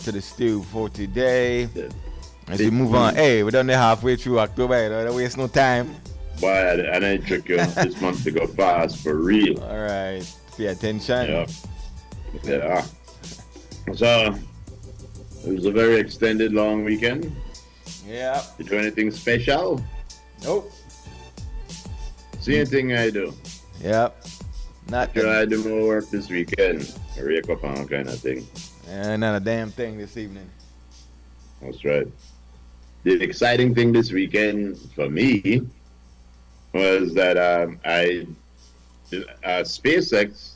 to the stew for today. Yeah. As we move on, hey, we're done there halfway through October. Don't waste no time. Boy, and I trick you. This month to go fast for real. All right, pay attention. Yeah. Yeah. So it was a very extended, long weekend. Yeah. Did you do anything special? Nope. See anything I do? Yep. Not Sure, I do more work this weekend. I rake up on kind of thing. not a damn thing this evening. That's right. The exciting thing this weekend for me was that SpaceX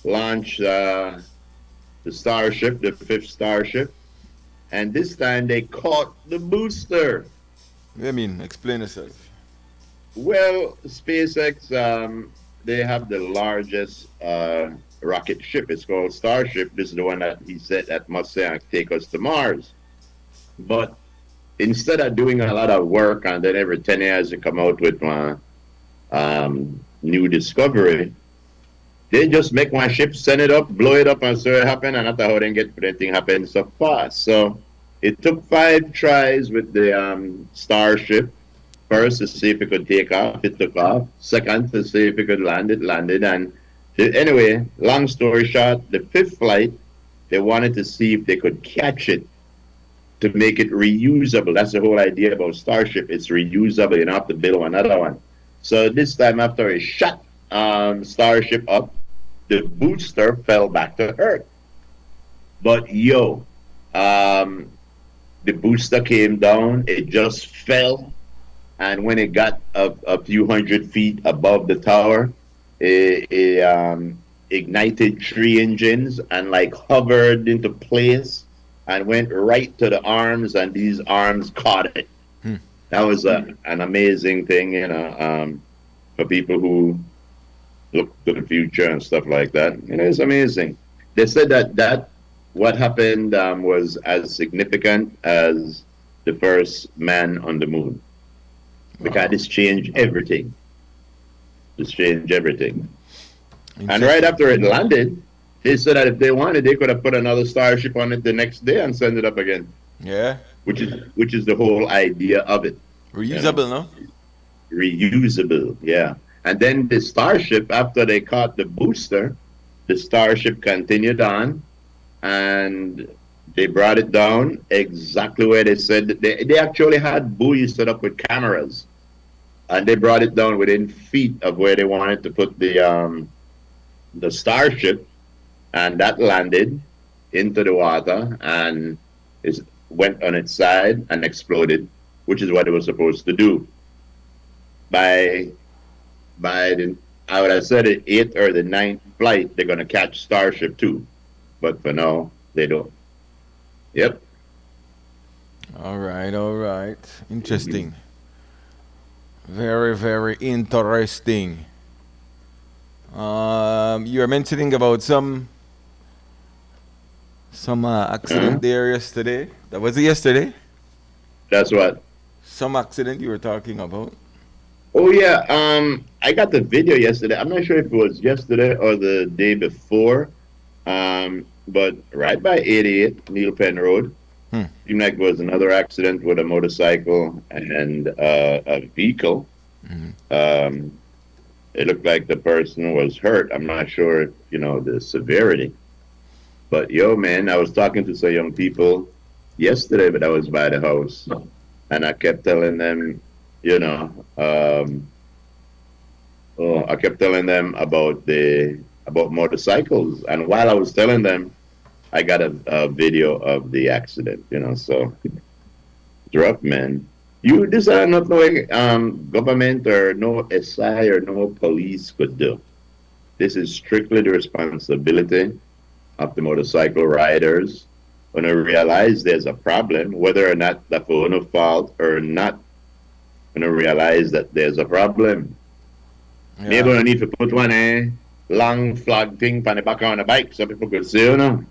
launched the Starship, the fifth Starship, and this time they caught the booster. I mean, explain yourself. Well, SpaceX, they have the largest rocket ship. It's called Starship. This is the one that he said that must take us to Mars. But instead of doing a lot of work and then every 10 years they come out with new discovery, they just make one ship, send it up, blow it up, and so it happen, and that's how they get anything happen so fast. So it took 5 tries with the Starship. First, to see if it could take off, it took off. Second, to see if it could land, it landed. And anyway, long story short, the 5th flight, they wanted to see if they could catch it to make it reusable. That's the whole idea about Starship. It's reusable. You don't have to build another one. So this time, after it shot Starship up, the booster fell back to Earth. But the booster came down. It just fell. And when it got a few hundred feet above the tower, it ignited 3 engines and like hovered into place and went right to the arms, and these arms caught it. That was an amazing thing, for people who look to the future and stuff like that. It's amazing. They said that what happened was as significant as the first man on the moon. Because this changed everything. This changed everything. And right after it landed, they said that if they wanted, they could have put another Starship on it the next day and send it up again. Yeah. Which is the whole idea of it. Reusable, no? Reusable, yeah. And then the Starship, after they caught the booster, the Starship continued on, and they brought it down exactly where they said that they actually had buoys set up with cameras, and they brought it down within feet of where they wanted to put the Starship, and that landed into the water and went on its side and exploded, which is what it was supposed to do. By the, I would have said it 8th or the 9th flight, they're gonna catch Starship too, but for now they don't. Yep. All right. Interesting. Very, very interesting. You were mentioning about some accident there yesterday. That was it yesterday? That's what. Some accident you were talking about. Oh yeah. I got the video yesterday. I'm not sure if it was yesterday or the day before. But right by 88 Neil Penn Road, seemed like there was another accident with a motorcycle and a vehicle. It looked like the person was hurt. I'm not sure, the severity. But man, I was talking to some young people yesterday, but I was by the house, and I kept telling them, I kept telling them about motorcycles, and while I was telling them, I got a video of the accident. So it's rough, man. This are not knowing government or no SI or no police could do. This is strictly the responsibility of the motorcycle riders when they realize there's a problem, whether or not that's their own fault or not. When they realize that there's a problem, maybe we need to put one long flag thing on the back on the bike so people could see, not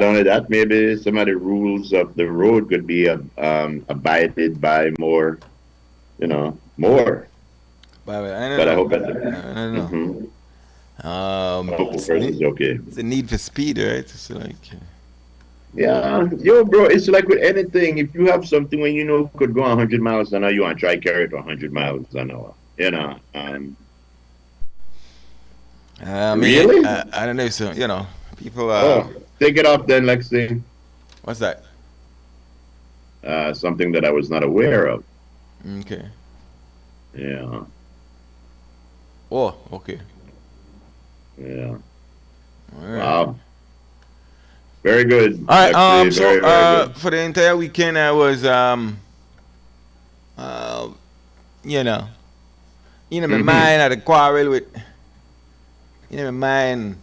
only that, maybe some of the rules of the road could be abided by more, more. But I But I hope I don't know. Oh, It's, first is okay. it's a need for speed, right? It's like, Yeah, yo, bro, it's like with anything. If you have something when you know could go 100 miles an hour, you want to try carry it to 100 miles an hour. I mean, Really? I don't know. So people. Oh, take it off then, Lexi. What's that? Something that I was not aware of. Okay. Yeah, Oh, okay. yeah. All right. Wow. Very good, All right. Lexi. So Very, very good. for the entire weekend, I was uh, you know, my Mm-hmm. mind had a quarrel with, my mind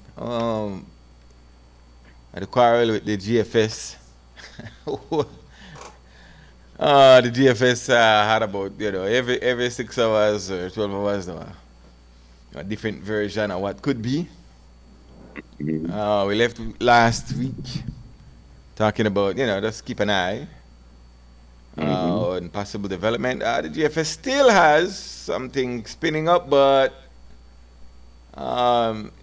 had a quarrel with the GFS. The GFS had about every 6 hours or 12 hours a different version of what could be. Mm-hmm. We left last week talking about just keep an eye Mm-hmm. on possible development. The GFS still has something spinning up, but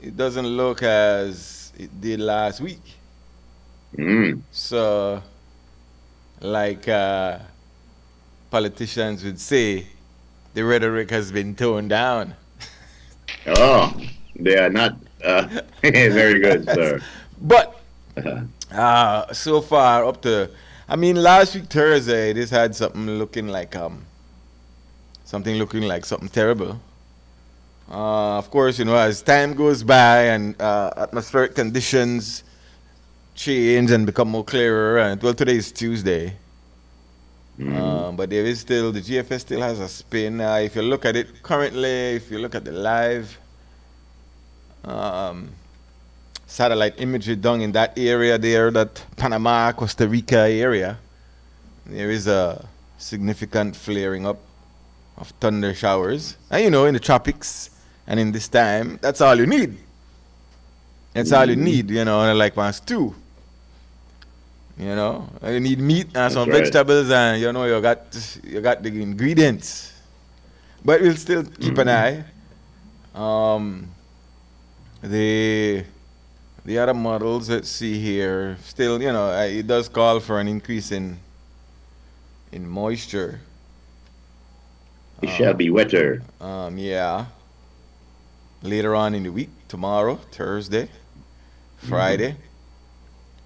it doesn't look as it did last week. Mm. So, like politicians would say, the rhetoric has been toned down. Oh, they are not. Very good, sir. But Uh, so far up to, I mean, last week Thursday, this had something looking like something terrible. Of course, as time goes by and atmospheric conditions change and become more clearer, and well, today is Tuesday. mm, But there is still, the GFS still has a spin. If you look at it currently, if you look at the live um, satellite imagery done in that area there, that Panama, Costa Rica area, there is a significant flaring up of thunder showers. And in the tropics and in this time, that's all you need. That's all you mm, need, like one stew. You need meat and that's some right. vegetables, and you got the ingredients. But we'll still keep an Mm. eye. Um, the the other models, let's see here, still, it does call for an increase in moisture. It shall Uh, be wetter. yeah, later on in the week, tomorrow, Thursday, Mm-hmm. Friday.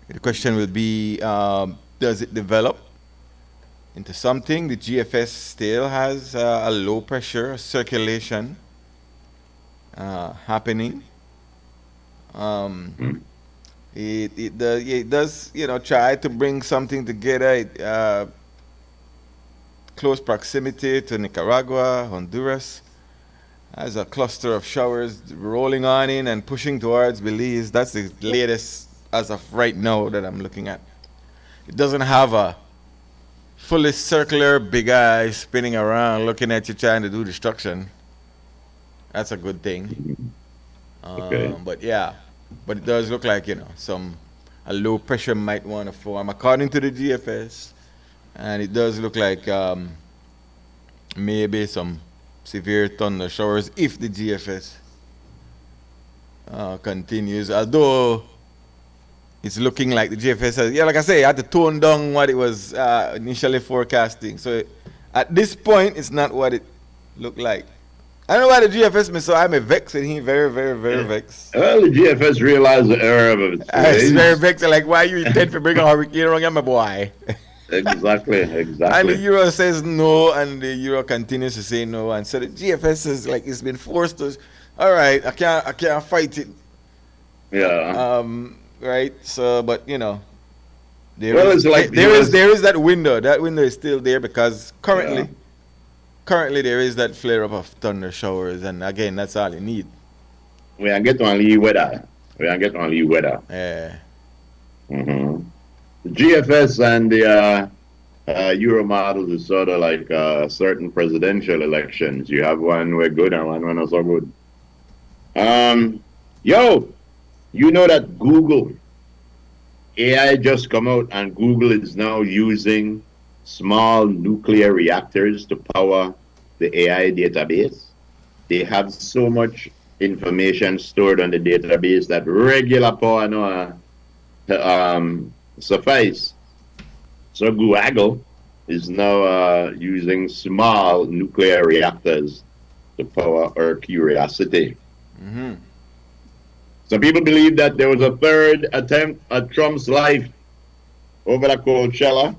The question will be, does it develop into something? The GFS still has a low pressure circulation happening. Um, Mm. it does try to bring something together. Close proximity to Nicaragua, Honduras, has a cluster of showers rolling on in and pushing towards Belize. That's the latest as of right now that I'm looking at. It doesn't have a fully circular big eye spinning around looking at you trying to do destruction. That's a good thing. Okay. But yeah, but it does look like some a low pressure might want to form according to the GFS, and it does look like maybe some severe thunder showers if the GFS continues. Although it's looking like the GFS has, yeah, like I say, had to tone down what it was initially forecasting. So at this point, it's not what it looked like. I don't know why the GFS me so I'm a vex and he very, very, very Yeah. vex. Well, the GFS realized the error of its It's very ways. vexed. Like, why you intend to bring a hurricane around my boy? Exactly, And the exactly. Euro says no, and the Euro continues to say no, and so the GFS is like it's been forced to. All right, I can't fight it. Yeah. Right. So, but there Well, is it's like the there is US. there is that window. That window is still there because Yeah. currently there is that flare up of thunder showers, and again, that's all you need. We are get only weather. We are get only weather. Uh, Mm-hmm. The GFS and the Euro models is sort of like certain presidential elections. You have one where good and one not so good. Um, yo, you know that Google AI just come out and Google is now using small nuclear reactors to power the AI database. They have so much information stored on the database that regular power no suffice. So Guago is now using small nuclear reactors to power our curiosity. Mm-hmm. Some people believe that there was a third attempt at Trump's life over the Coachella.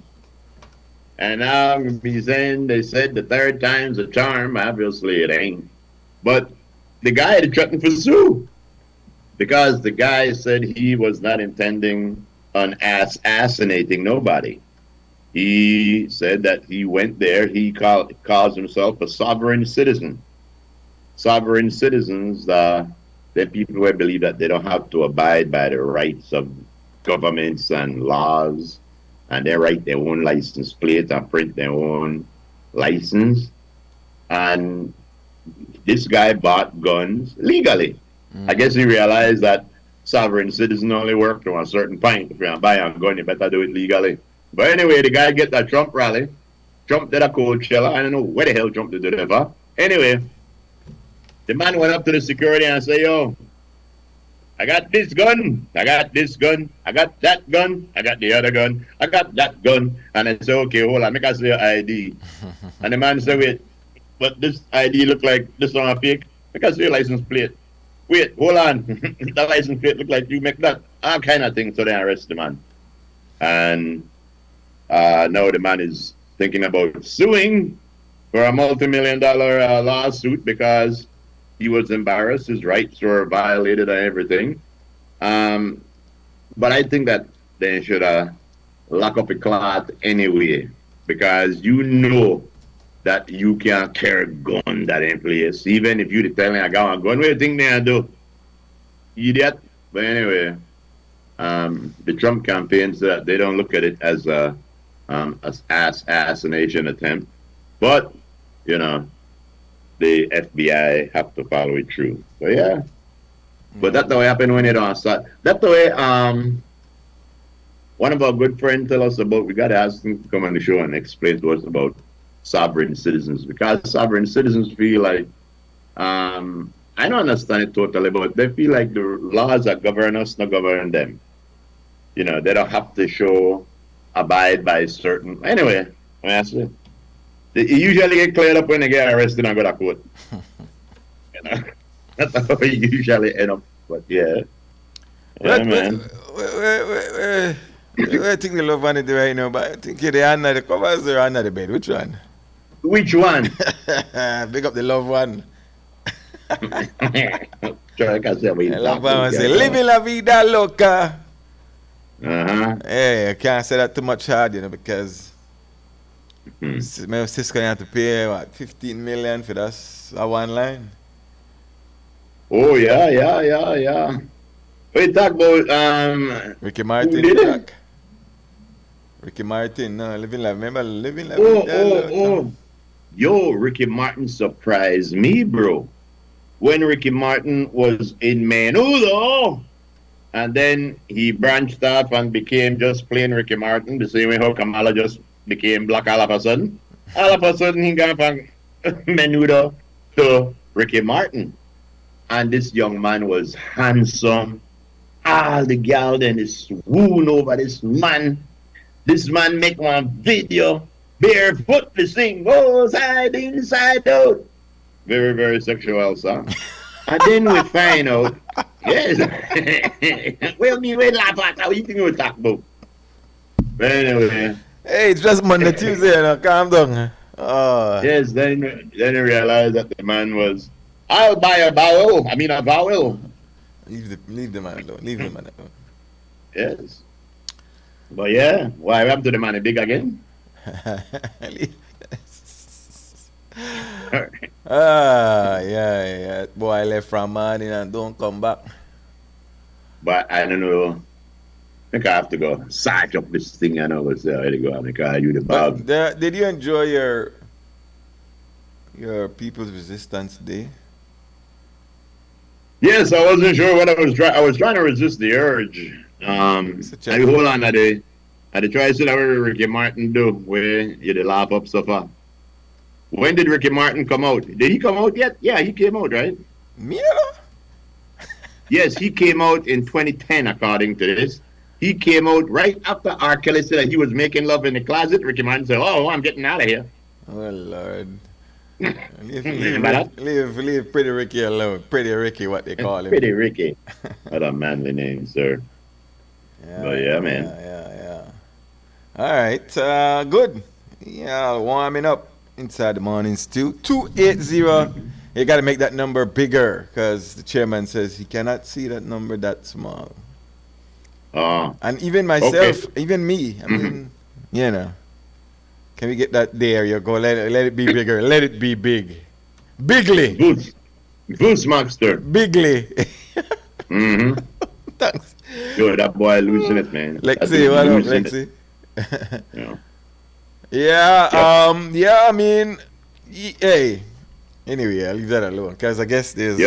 And now he's saying they said the third time's a charm. Obviously, it ain't. But the guy had threatened for sue because the guy said he was not intending on assassinating nobody. He said that he went there. He calls himself a sovereign citizen. Sovereign citizens, they're people who believe that they don't have to abide by the rights of governments and laws, and they write their own license plate and print their own license. And this guy bought guns legally. I guess he realized that sovereign citizen only work to a certain point. If you buy a gun, you better do it legally. But anyway, the guy get that Trump rally. Trump did a Coachella. I don't know where the hell Trump did it ever. Anyway, the man went up to the security and said, yo, I got this gun, I got this gun, I got that gun, I got the other gun, I got that gun. And I said, okay, hold on, make us see your ID. And the man said, wait, but this ID look like this one a fake? Make us see your license plate. Wait, hold on, the license plate look like you make that. All kind of things. So they arrest the man. And now the man is thinking about suing for a multi-million-dollar lawsuit because he was embarrassed, his rights were violated and everything. But I think that they should lock up a cloth anyway, because you know that you can't carry a gun that in place. Even if you tell me I got a gun, what do you think they do? Idiot. But anyway, the Trump campaign said that they don't look at it as a assassination attempt. But, you know, the FBI have to follow it through. So yeah. But that's the way happen when it don't start. That's the way one of our good friends tell us about, we gotta ask him to come on the show and explain to us about sovereign citizens, because sovereign citizens feel like I don't understand it totally, but they feel like the laws that govern us not govern them. You know, they don't have to abide by certain anyway, that's it. They usually get cleared up when they get arrested and go to court. You know? That's how we usually end up. But yeah. Yeah, man. Where I think the love on it right now, but I think you're the under the covers or under the bed. Which one? Which one? Big up the love one. Sure, I can say we The love one say, living la vida loca. Hey, I can't say that too much hard, you know, because my sister have to pay what 15 million for that one line. Oh yeah. We talk about Ricky Martin track. Ricky Martin, no, living life. Remember living life. Oh. Yo, Ricky Martin surprised me, bro. When Ricky Martin was in Menudo, and then he branched off and became just plain Ricky Martin, the same way how Kamala just became black all of a sudden. All of a sudden, he got from Menudo to Ricky Martin. And this young man was handsome. All the gal then is swoon over this man. This man make one video, barefoot, to sing, oh, side inside out. Very, very sexual song. And then we find out, yes. Well, me, we laugh at how you think we talk about. But anyway. Hey, it's just Monday, Tuesday, now calm down. Oh. Yes, then I realized that the man was, I'll buy a vowel. Leave the man alone. Leave the man alone. Yes. But yeah, why happened to the man big again? Yeah. Boy left from morning and don't come back. But I don't know. I think I have to go search up this thing. I know what's there. I go and I do the bag. Did you enjoy your People's Resistance Day? Yes, I wasn't sure what I was trying. I was trying to resist the urge. I hold on, I try to see what Ricky Martin do, where you the laugh up so far. When did Ricky Martin come out? Did he come out yet? Yeah, he came out, right? Me, no? Yes, he came out in 2010, according to this. He came out right after R. Kelly said that he was making love in the closet. Ricky Martin said, "Oh, I'm getting out of here." Oh Lord. Remember that? Leave Pretty Ricky alone. Pretty Ricky, what they call him. Pretty Ricky. What a manly name, sir. But yeah, man. Yeah. All right, good. Yeah, warming up inside the morning stew. 280. You got to make that number bigger because the chairman says he cannot see that number that small. And even myself, even me, I mean, you know, can we get that there? You go, let it be bigger. Let it be big. Bigly. Goose Monster. Bigly. Thanks. Yo, that boy losing it, man. Lexi, what up, Lexi? Yeah, I mean, hey. Anyway, I'll leave that alone because I guess there's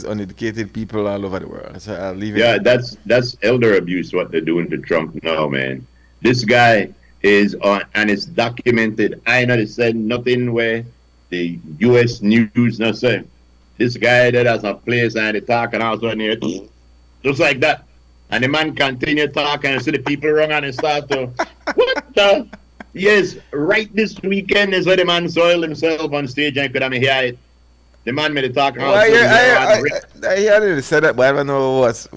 uneducated people all over the world. So I'll leave it. Yeah, that's elder abuse what they're doing to Trump now, man. This guy is on, and it's documented. I know they said nothing where the U.S. news not saying. This guy that has a place and they talk and all of a sudden here, just like that. And the man continue talking and see the people wrong and they start to, what the? Yes, right this weekend is where the man soiled himself on stage and could have hear it. The man made it talk. I heard it said that, but I don't know what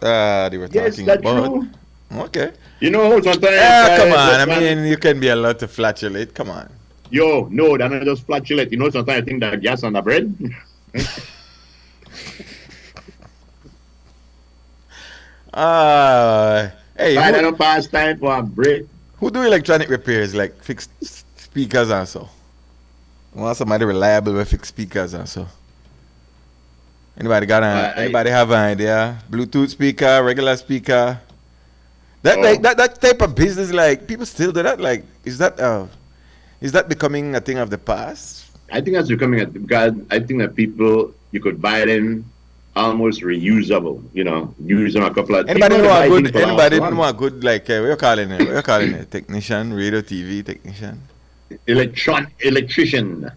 they were talking about. True. Okay. You know, sometimes. Come on. I mean, you can be allowed to flatulate. Come on. Yo, no, they're not just flatulate. You know, sometimes I think that gas on the bread. Hey, I don't pass time for a break. Who do electronic repairs, like fix speakers and so? Want somebody reliable with fix speakers and so? Anybody anybody have an idea? Bluetooth speaker, regular speaker? That type of business, like people still do that. Like, is that becoming a thing of the past? I think that's becoming because I think that people, you could buy them almost reusable. You know, use them a couple of. Anybody know a good like what you calling it? What you calling it? Technician, radio, TV technician, electrician,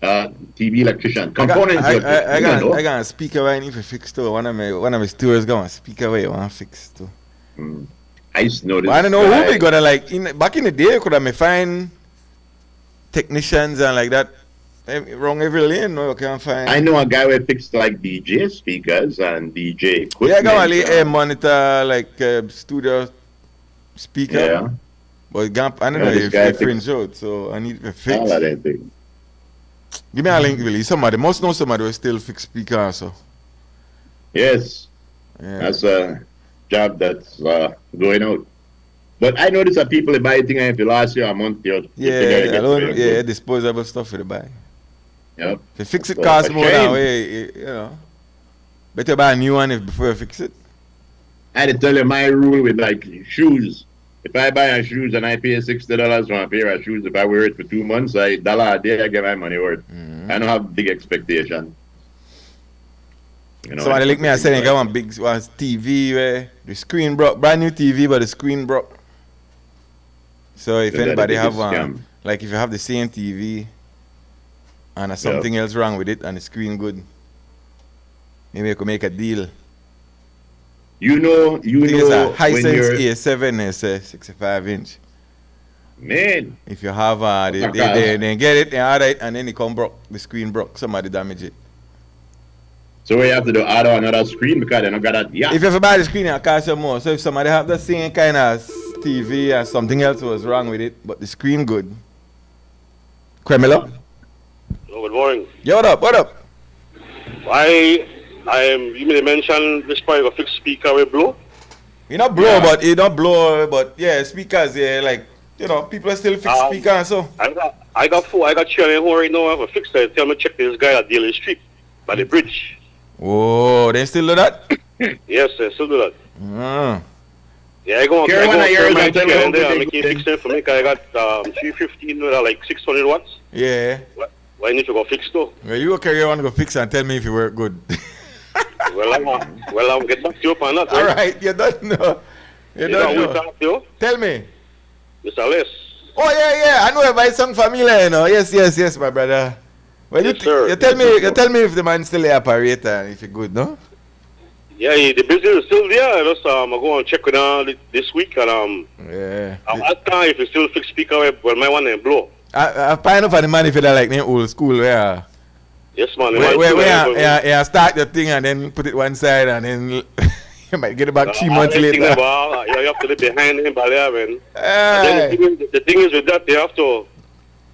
TV electrician. Components. I got a speaker I need to fix too. One of my stewards got a speaker I want to fix too. I used to know this. I don't know who we gonna like. Back in the day, could I find technicians and like that? Wrong every lane, no, you can't find. I know a guy who fixed like DJ speakers and DJ equipment. Yeah, I got a monitor like studio speaker. Yeah. But I don't know if it fringe out, so I need to fix. All of that thing. Give me a link, really. Somebody must know somebody who still fix speaker also. Yes. Yeah. That's a job that's going out. But I notice that people buy things if you last year a month. Disposable stuff for the buy. Yep. If you fix it costs more than way, you know. Better buy a new one before you fix it. I had to tell you my rule with like shoes. If I buy a shoes and I pay $60 for a pair of shoes, if I wear it for 2 months, $1 a day, I get my money worth. I don't have big expectation. You know, somebody like me, I said I got one TV where the screen broke, brand new TV, but the screen broke. So if anybody have one, like if you have the same TV and there's something else wrong with it and the screen good, maybe you could make a deal. You know, it's a Hisense A7, it's a 65-inch. Man, if you have they get it, they order it, and then it come broke, the screen broke, somebody damage it. So we have to do order another screen because they don't got that. Yeah. If you have to buy the screen, it cost you more. So if somebody have the same kind of TV and something else was wrong with it, but the screen good. Cremelo? Oh, good morning. Yo, what up? You may mention this part of a fixed speaker will blow. It don't blow, but yeah, speakers, yeah, like, you know, people are still fix speakers and so. I got 3 at home right now. I have a fixer. Tell me check this guy at Daly Street by the bridge. Oh, they still do that? Yes, they still do that. Yeah, I go on my chair and there. I make it fix it for me. I got 315 with like 600 watts. Yeah. Why need to go fix though? Well, you go carry on, go fix and tell me if you work good. I'll get back to you on that. All right, you don't know. You don't know. Tell me. Mr. Les. Oh yeah, I know everybody song familiar, you know. Yes, my brother. Well, yes, sir. You tell me if the man still the operator and if you're good, no? Yeah, the business is still there. Just I go and check it out this week, and I'll ask if it's still fixed speaker. Well, my one and blow. I find out for the man if they like old school where. Yes, man. Where start the thing and then put it one side and then you might get it back 3 months later. You have to live behind him, but man. The thing is with that, they have to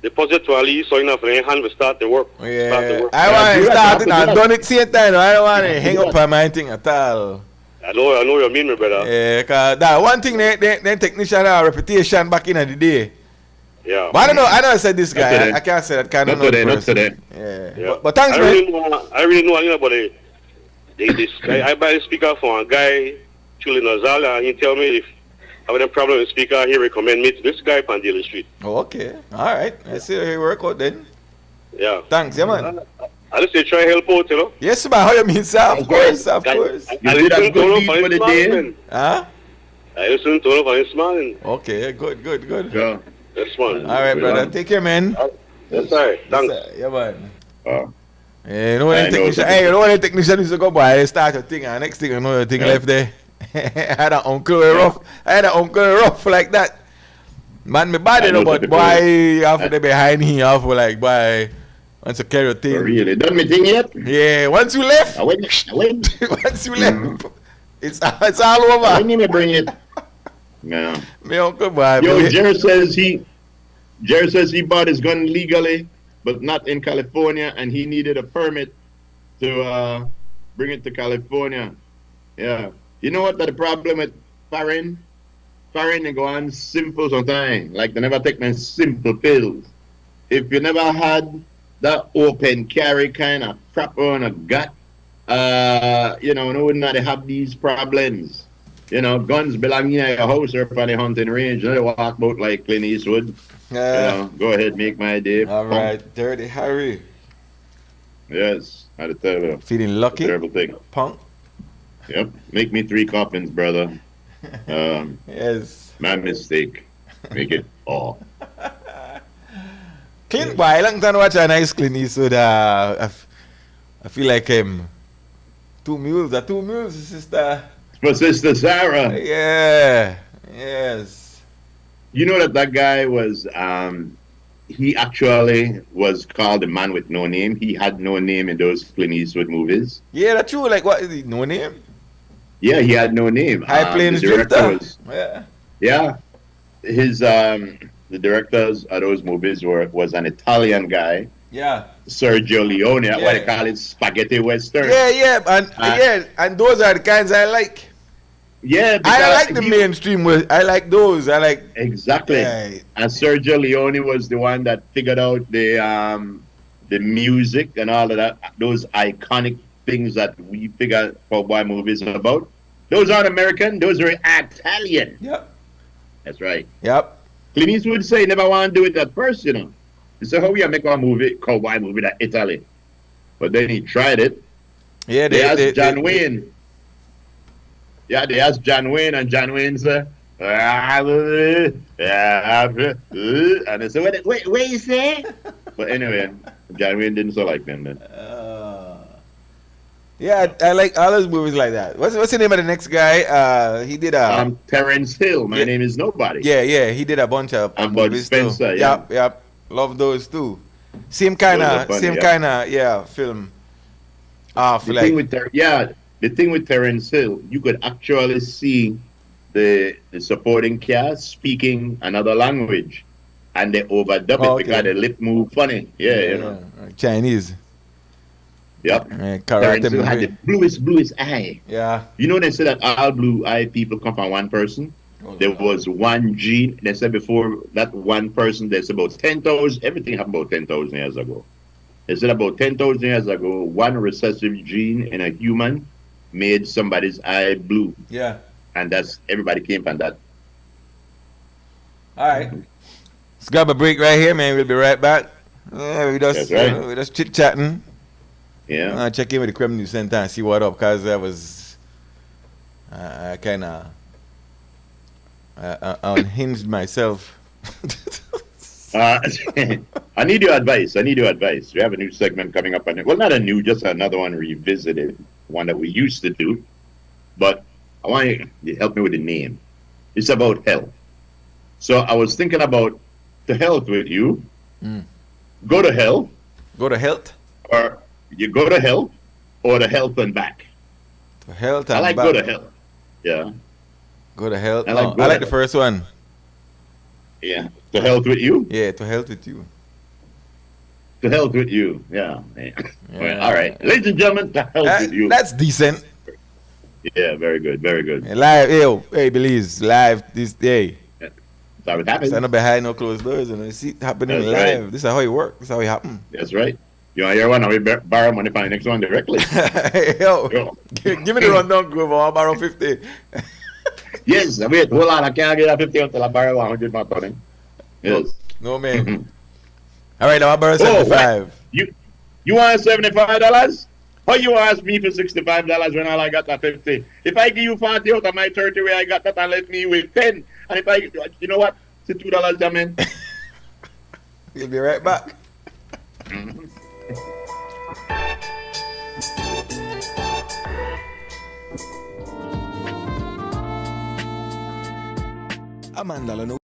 deposit to at least so enough their hand will start to work. Yeah. I want to start it and done it same time. I don't want to hang up on my thing at all. I know you mean, my brother. Yeah, because that one thing they technician have a reputation back in the day. Yeah. But I know I said this guy. I can't say that kind of not today. Yeah. But thanks, man. I really know anything about this guy. I buy a speaker for a guy, Chile Nazala, and he tell me if I have a problem with speaker, he recommend me to this guy on Daily Street. Oh, okay. All right. I see how you work out then. Yeah. Thanks, yeah, man. I just say try help out, you know. Yes, man. How you mean, sir? Of course. I listen to him for his smiling. Huh? I listen to him for his smiling. Okay, good. Yeah. That's one. All right, brother. Take care, man. That's all right. Thanks. Yeah, man. Yeah, you know when the technician used to go by, they start a thing, and next thing you know, the thing left there. I had an uncle rough like that. Man, me bad enough, but boy, after they behind him, after like, boy, once you carry your thing. Really? Done me thing yet? Yeah, once you left. I went. Once you left, it's all over. I need to bring it. Yeah. Me uncle, boy. Yo, Jerry says he bought his gun legally, but not in California, and he needed a permit to bring it to California. Yeah. You know what the problem with foreign? Foreign, they go on simple sometimes. Like they never take my simple pills. If you never had that open carry kind of crap on a gut, no would not have these problems. You know, guns belong in your house or on the hunting range. They walk about like Clint Eastwood. Go ahead, make my day. All right, Dirty Harry. Yes, I had to tell you. Feeling lucky? Terrible thing. Punk? Yep, make me 3 coffins, brother. Yes. My mistake. Make it all. Clint, boy, long time watch a nice Clint Eastwood. I feel like 2 mules, sister. For Sister Sarah. Yeah. Yes. You know that guy was, he actually was called the man with no name. He had no name in those Clint Eastwood movies. Yeah, that's true. Like, what is he? No name? Yeah, he had no name. High Plains Drifter. Yeah. His, the directors of those movies was an Italian guy. Yeah. Sergio Leone. That's why they call it spaghetti western. Yeah. And those are the kinds I like. Yeah, I like the mainstream. I like those. I like exactly. Yeah. And Sergio Leone was the one that figured out the music and all of that. Those iconic things that we figure cowboy movies are about. Those aren't American. Those are Italian. Yep. That's right. Yep. Clint Eastwood say he never want to do it at first, you know. He said, how we make a cowboy movie that Italy? But then he tried it. Yeah, they asked John Wayne. Yeah, they asked John Wayne, and John Wayne said, and they said, what you say? But anyway, John Wayne didn't so like them then. Yeah, I like all those movies like that. What's the name of the next guy? He did Terrence Hill. My name is Nobody. Yeah. He did a bunch of movies Spencer, too. Yep. Love those too. Same kind of film. The thing with Terrence Hill, you could actually see the supporting cast speaking another language, and they overdub it because the lip move funny. You know, Chinese. Yep. Terrence Hill had the bluest eye. Yeah. You know they say that all blue eye people come from one person. There was one gene. They said before that one person, there's about 10,000. Everything happened about 10,000 years ago. They said about 10,000 years ago, one recessive gene in a human made somebody's eye blue. Yeah. And that's everybody came from that. All right. Let's grab a break right here, man. We'll be right back. Yeah, we just chit chatting. Yeah. Check in with the Creme News Center and see what up, because I was kind of unhinged myself. I need your advice. We have a new segment coming up on it. Well, not a new, just another one revisited. One that we used to do. but I want you to help me with the name. It's about health. So I was thinking about to health with you. Go to health, Go to health. or you go to health, or to health and back. To health I and like go back. to health. Yeah, Go to health. I No, like I go to like the health. first one. Yeah, to health with you. Yeah, to health with you. To health with you. Yeah. Yeah. Well, all right, Yeah. ladies and gentlemen, to health with you. That's decent. Yeah, very good, very good. Live, yo, hey, Belize, live this day. Yeah. That's how it Stand happens. up behind no closed doors and I see it happening That's right. live. This is how it works. This is how it happen. That's right. You want to hear one? We borrow money for the next one directly. Yo, Yo. give me the rundown, Grover. I'll borrow 50. Yes, wait, hold on. I can't get a 50 until I borrow 100 more money. No, Yes. no, man. All right, now I'll borrow Oh, what? 75. You want $75? How you ask me for $65 when all I got that 50? If I give you 40 out of my 30 where I got that and let me with 10, and if I, you know what? It's $2, man. We'll be right back. Amanda, no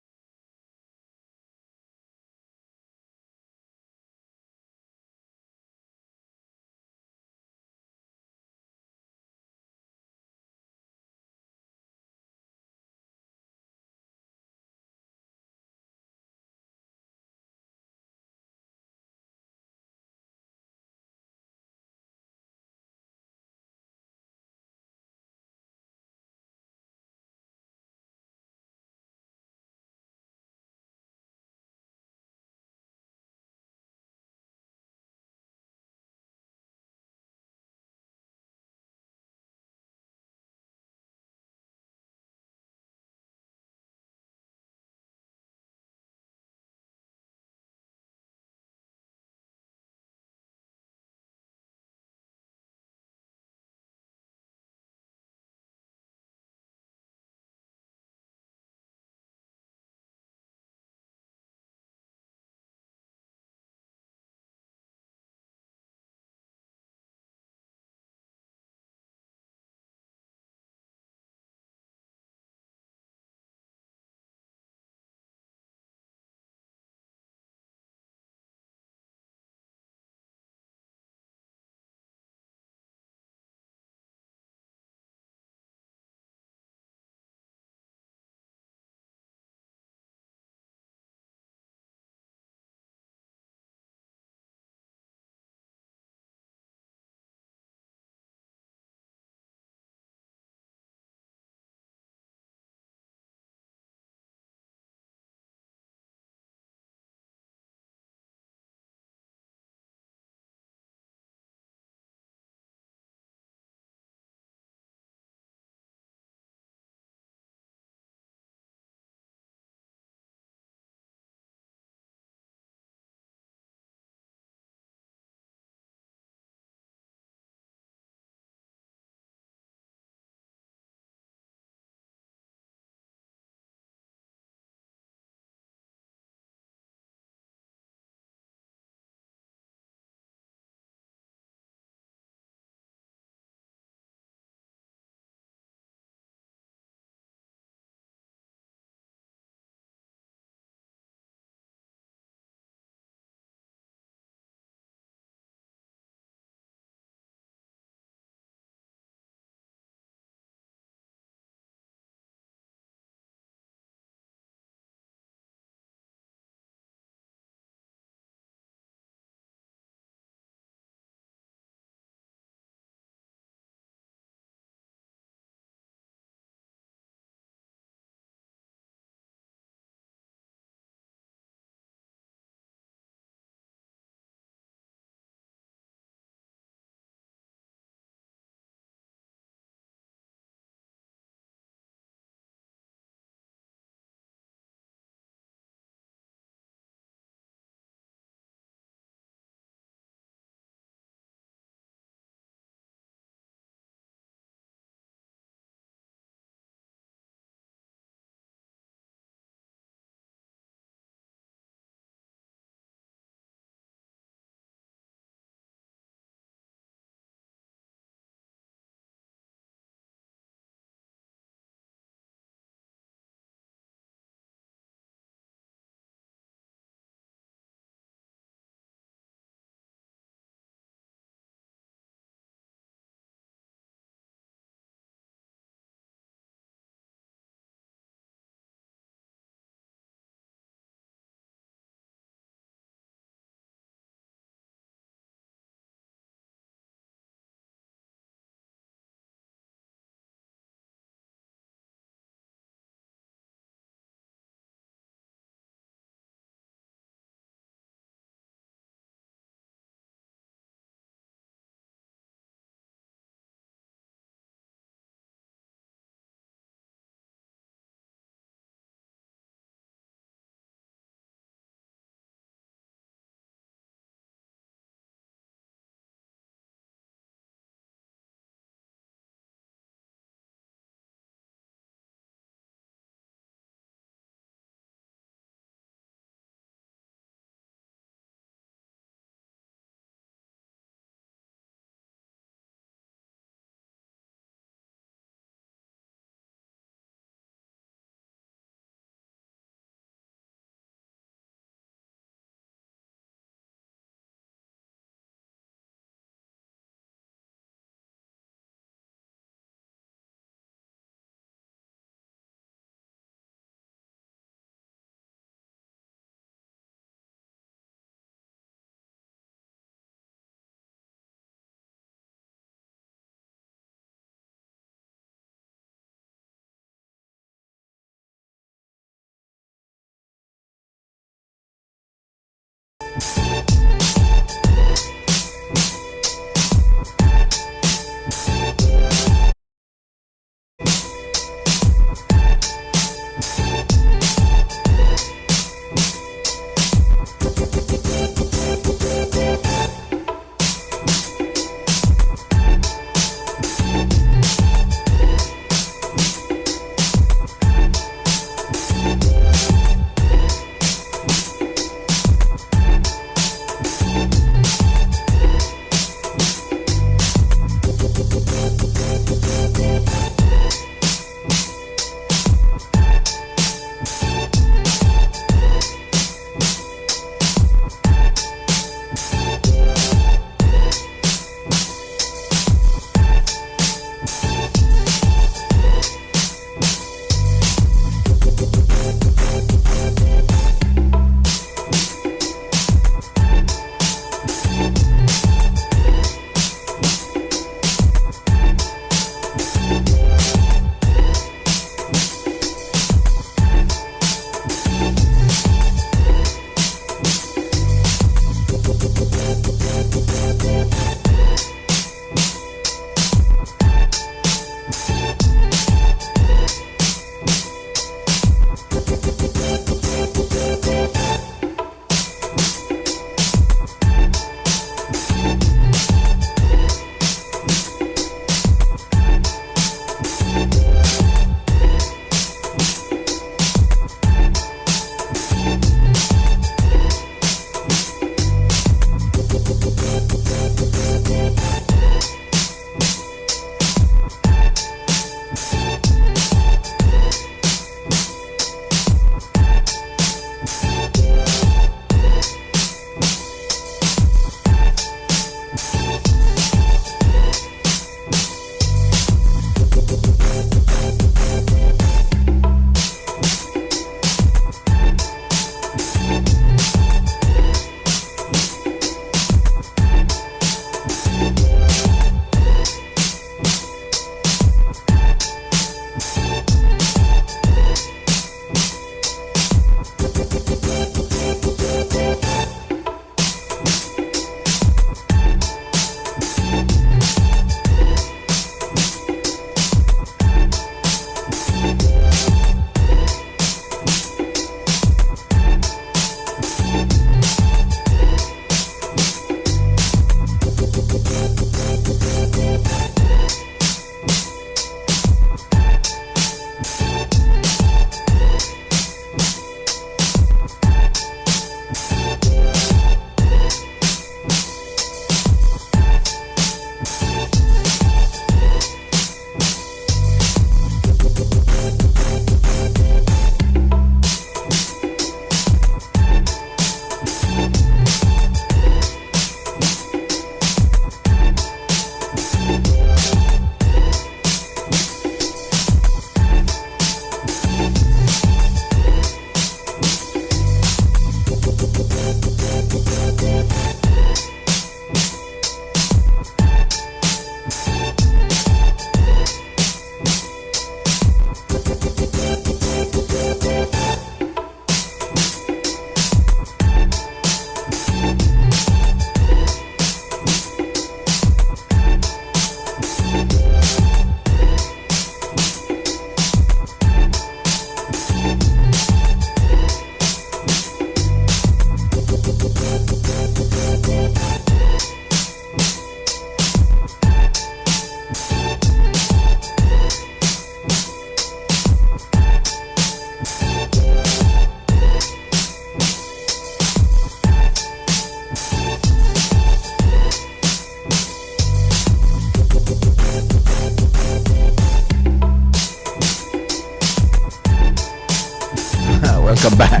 Welcome back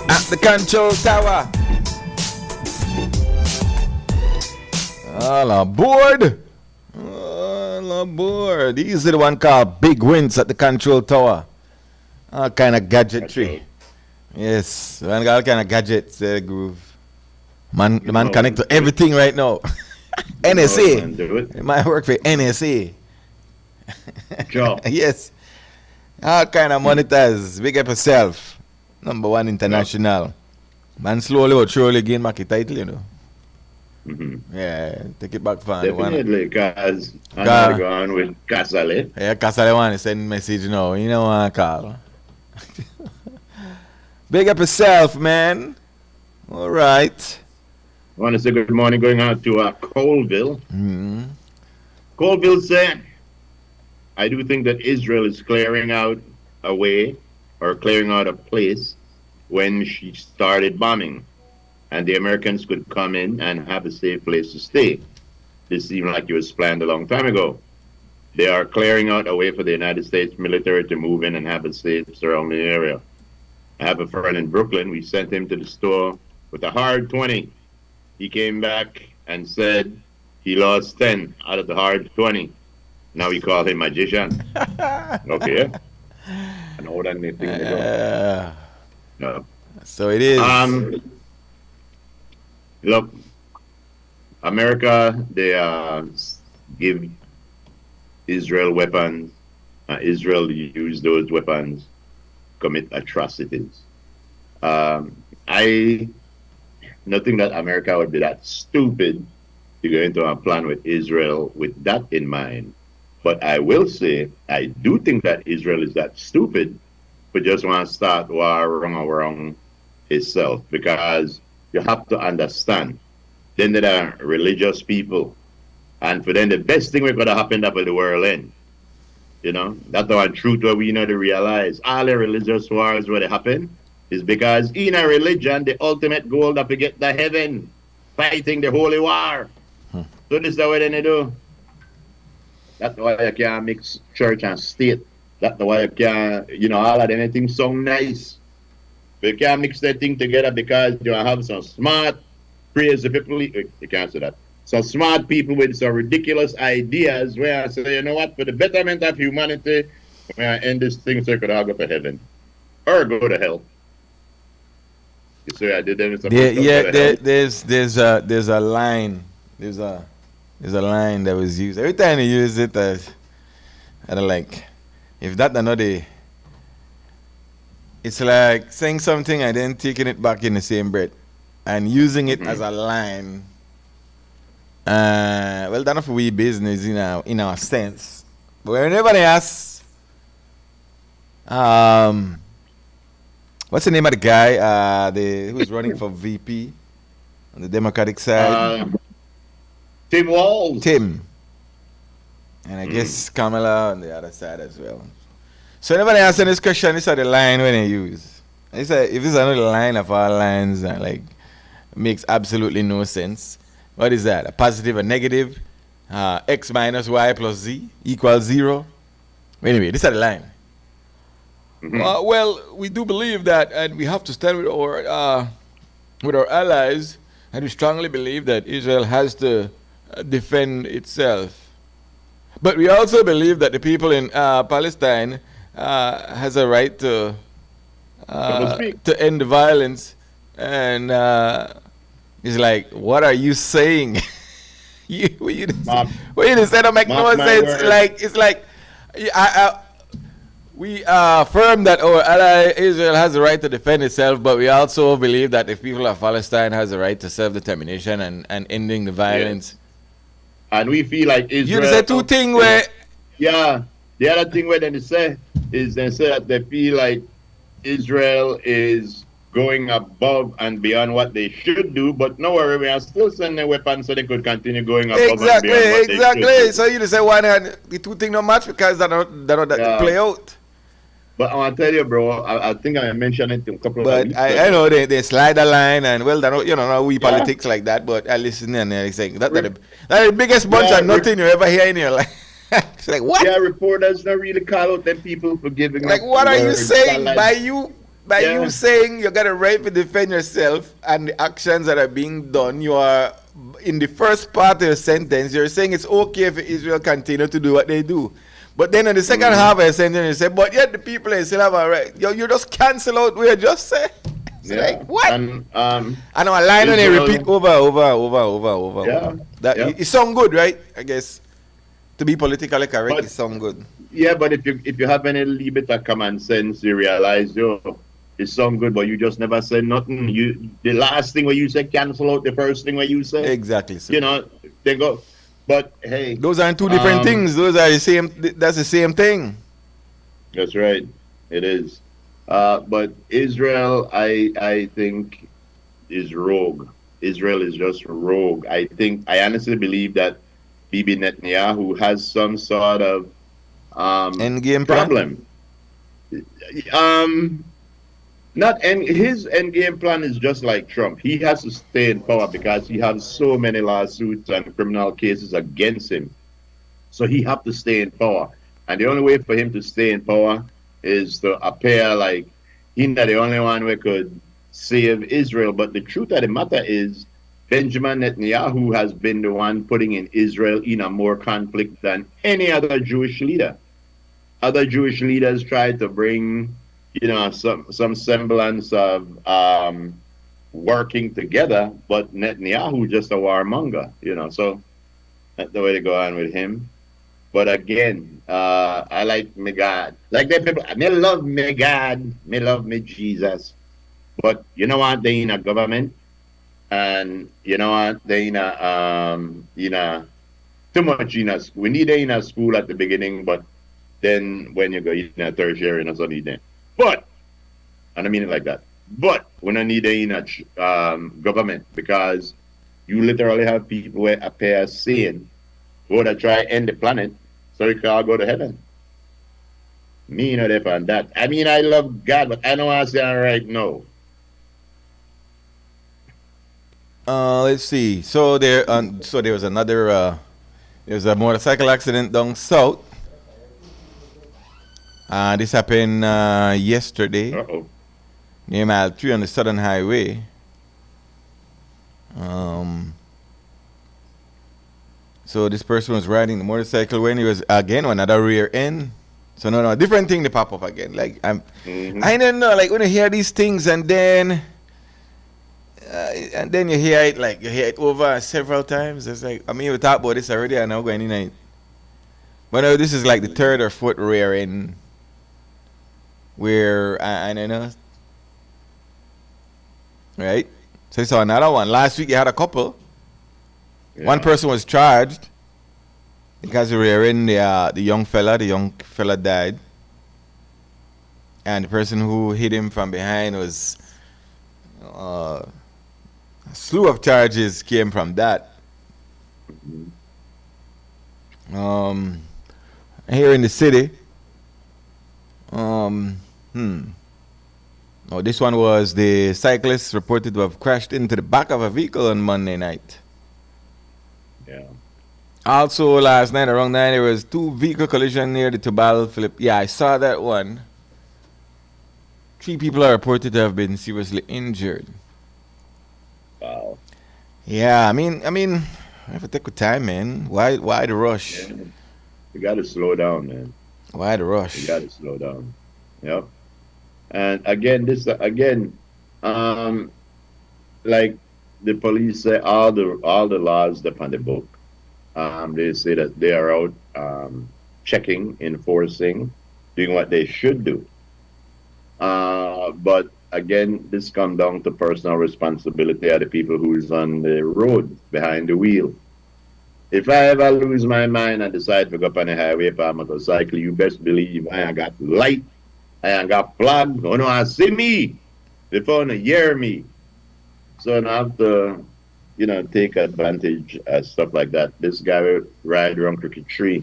at the control tower. All aboard. All aboard. These are the one called big wins at the control tower. All kind of gadgetry. Yes, one all kind of gadgets. Groove. Man, the man connect to everything right now. NSA. It might work for NSA. Sure. Yes. All kind of monitors. Big up yourself. Number one international. Man slowly but surely gain market title, you know. Mm-hmm. Yeah, take it back from definitely, because I'm not going with Casale. Yeah, Casale want to send message now. You know what I call. Big up yourself, man. All right. I want to say good morning going out to Colville. Mm-hmm. Colville said, I do think that Israel is clearing out a way or clearing out a place when she started bombing. And the Americans could come in and have a safe place to stay. This seemed like it was planned a long time ago. They are clearing out a way for the United States military to move in and have a safe surrounding area. I have a friend in Brooklyn. We sent him to the store with a hard 20. He came back and said he lost 10 out of the hard 20. Now we call him magician. Okay. I know that anything no. So it is. Look, America, they give Israel weapons. Israel use those weapons, commit atrocities. I don't think that America would be that stupid to go into a plan with Israel with that in mind. But I will say, I do think that Israel is that stupid, but just want to start war around itself, because you have to understand, then there are religious people, and for them the best thing we could have happened after the world end. You know, that's the one truth where we need to realize all the religious wars where they happen is because in a religion the ultimate goal that we get to heaven. fighting the holy war. So this is the way they do. That's why you can't mix church and state. That's why you can't, all of them things sound nice. But you can't mix that thing together because you have some smart, crazy people. You can't say that. Some smart people with some ridiculous ideas where I say, you know what, for the betterment of humanity, we are end this thing so you could all go to heaven. Or go to hell. You see, I did them. There's a line. There's a line that was used. Every time you use it, I don't like. If that another, it's like saying something and then taking it back in the same breath and using it as a line. Well, that's not we business in our sense. But whenever they ask, what's the name of the guy who's running for VP on the Democratic side? Tim Walz. Tim. And I guess Kamala on the other side as well. So whenever they answer this question, this is the line when they use. If it's another line of our lines that makes absolutely no sense. What is that? A positive, a negative? X minus Y plus Z equals 0? Anyway, this is the line. Well, we do believe that, and we have to stand with our allies, and we strongly believe that Israel has to defend itself. But we also believe that the people in Palestine has a right to end the violence. And it's like, what are you saying? you just said to make no sense. We affirm that our ally Israel has the right to defend itself, but we also believe that the people of Palestine has the right to self-determination and ending the violence. And we feel like Israel. You say two things where. Yeah, the other thing where they say that they feel like Israel is going above and beyond what they should do, but no worry, we are still sending weapons so they could continue going above and beyond what they should do. So you just say one and the two things don't match because they don't play out. But I want to tell you, bro, I think I mentioned it a couple of times. But I know they slide the line and, well, we politics like that, but I listen and they're saying that's the biggest bunch of nothing you ever hear in your life. It's like, what? Yeah, reporters don't really call out them people for giving like, what are you saying? By you saying you got a right to defend yourself and the actions that are being done, you are, in the first part of your sentence, you're saying it's okay if Israel continue to do what they do. But then in the second half of the sentence, you say, but yet the people still have a right. You just cancel out what you just said. It's like, what? And I know a line when they repeat over. Yeah. It sounds good, right? I guess. To be politically correct, it sounds good. Yeah, but if you have any little bit of common sense, you realize, it sounds good, but you just never say nothing. The last thing where you say cancel out the first thing where you say. Exactly. So. They go. But hey, those aren't two different things. Those are the same. That's the same thing. That's right. It is. But Israel, I think, is rogue. Israel is just rogue. I honestly believe that Bibi Netanyahu has some sort of endgame problem. His endgame plan is just like Trump. He has to stay in power because he has so many lawsuits and criminal cases against him. So he have to stay in power. And the only way for him to stay in power is to appear like he's not the only one who could save Israel. But the truth of the matter is Benjamin Netanyahu has been the one putting in Israel in a more conflict than any other Jewish leader. Other Jewish leaders tried to bring some semblance of working together, but Netanyahu just a warmonger, so that's the way to go on with him. But again, I like me God. Like them people, me love me God, me love me Jesus. But you know what, they in a government, and you know what, they in a too much in a school. We need in a school at the beginning, but then when you go in a tertiary, you don't need them. But, and I mean it like that, but we don't need it in a government because you literally have people who appear sane who to try end the planet so we can all go to heaven. Me, if and that. I mean, I love God, but I don't want to say right now. Let's see. So there was another. There's a motorcycle accident down south. This happened yesterday Uh-oh. near mile 3 on the Southern Highway. Um, so this person was riding the motorcycle when he was again on another rear end. So no, different thing to pop up again. Like Mm-hmm. I don't know. Like when you hear these things and then you hear it over several times. It's like I mean we talked about this already. I know going in it. But no, this is like the third or fourth rear end where I don't know, right? So I saw another one last week. You had a couple. One Yeah. person was charged because the rear end the young fella. The young fella died, and the person who hit him from behind was a slew of charges came from that. Mhm. Um, here in the city. Um, hmm. Oh, this one was the cyclist reported to have crashed into the back of a vehicle on Monday night. Yeah. Also, last night around 9, there was two vehicle collision near the Tobal Philip. Yeah, I saw that one. 3 people are reported to have been seriously injured. Wow. Yeah, I mean, I have to take your time, man. Why the rush? Yeah. You got to slow down, man. Why the You got rush? to slow down. Yep. And again, um, like the police say, all the laws depend on the book. They say that they are out checking, enforcing, doing what they should do. But again, this comes down to personal responsibility of the people who is on the road behind the wheel. If I ever lose my mind and decide to go up on the highway for a motorcycle, you best believe I ain't got light, I ain't got flag, no, no, I see me before no hear me. So I have to, take advantage of stuff like that. This guy will ride around Cricket Tree.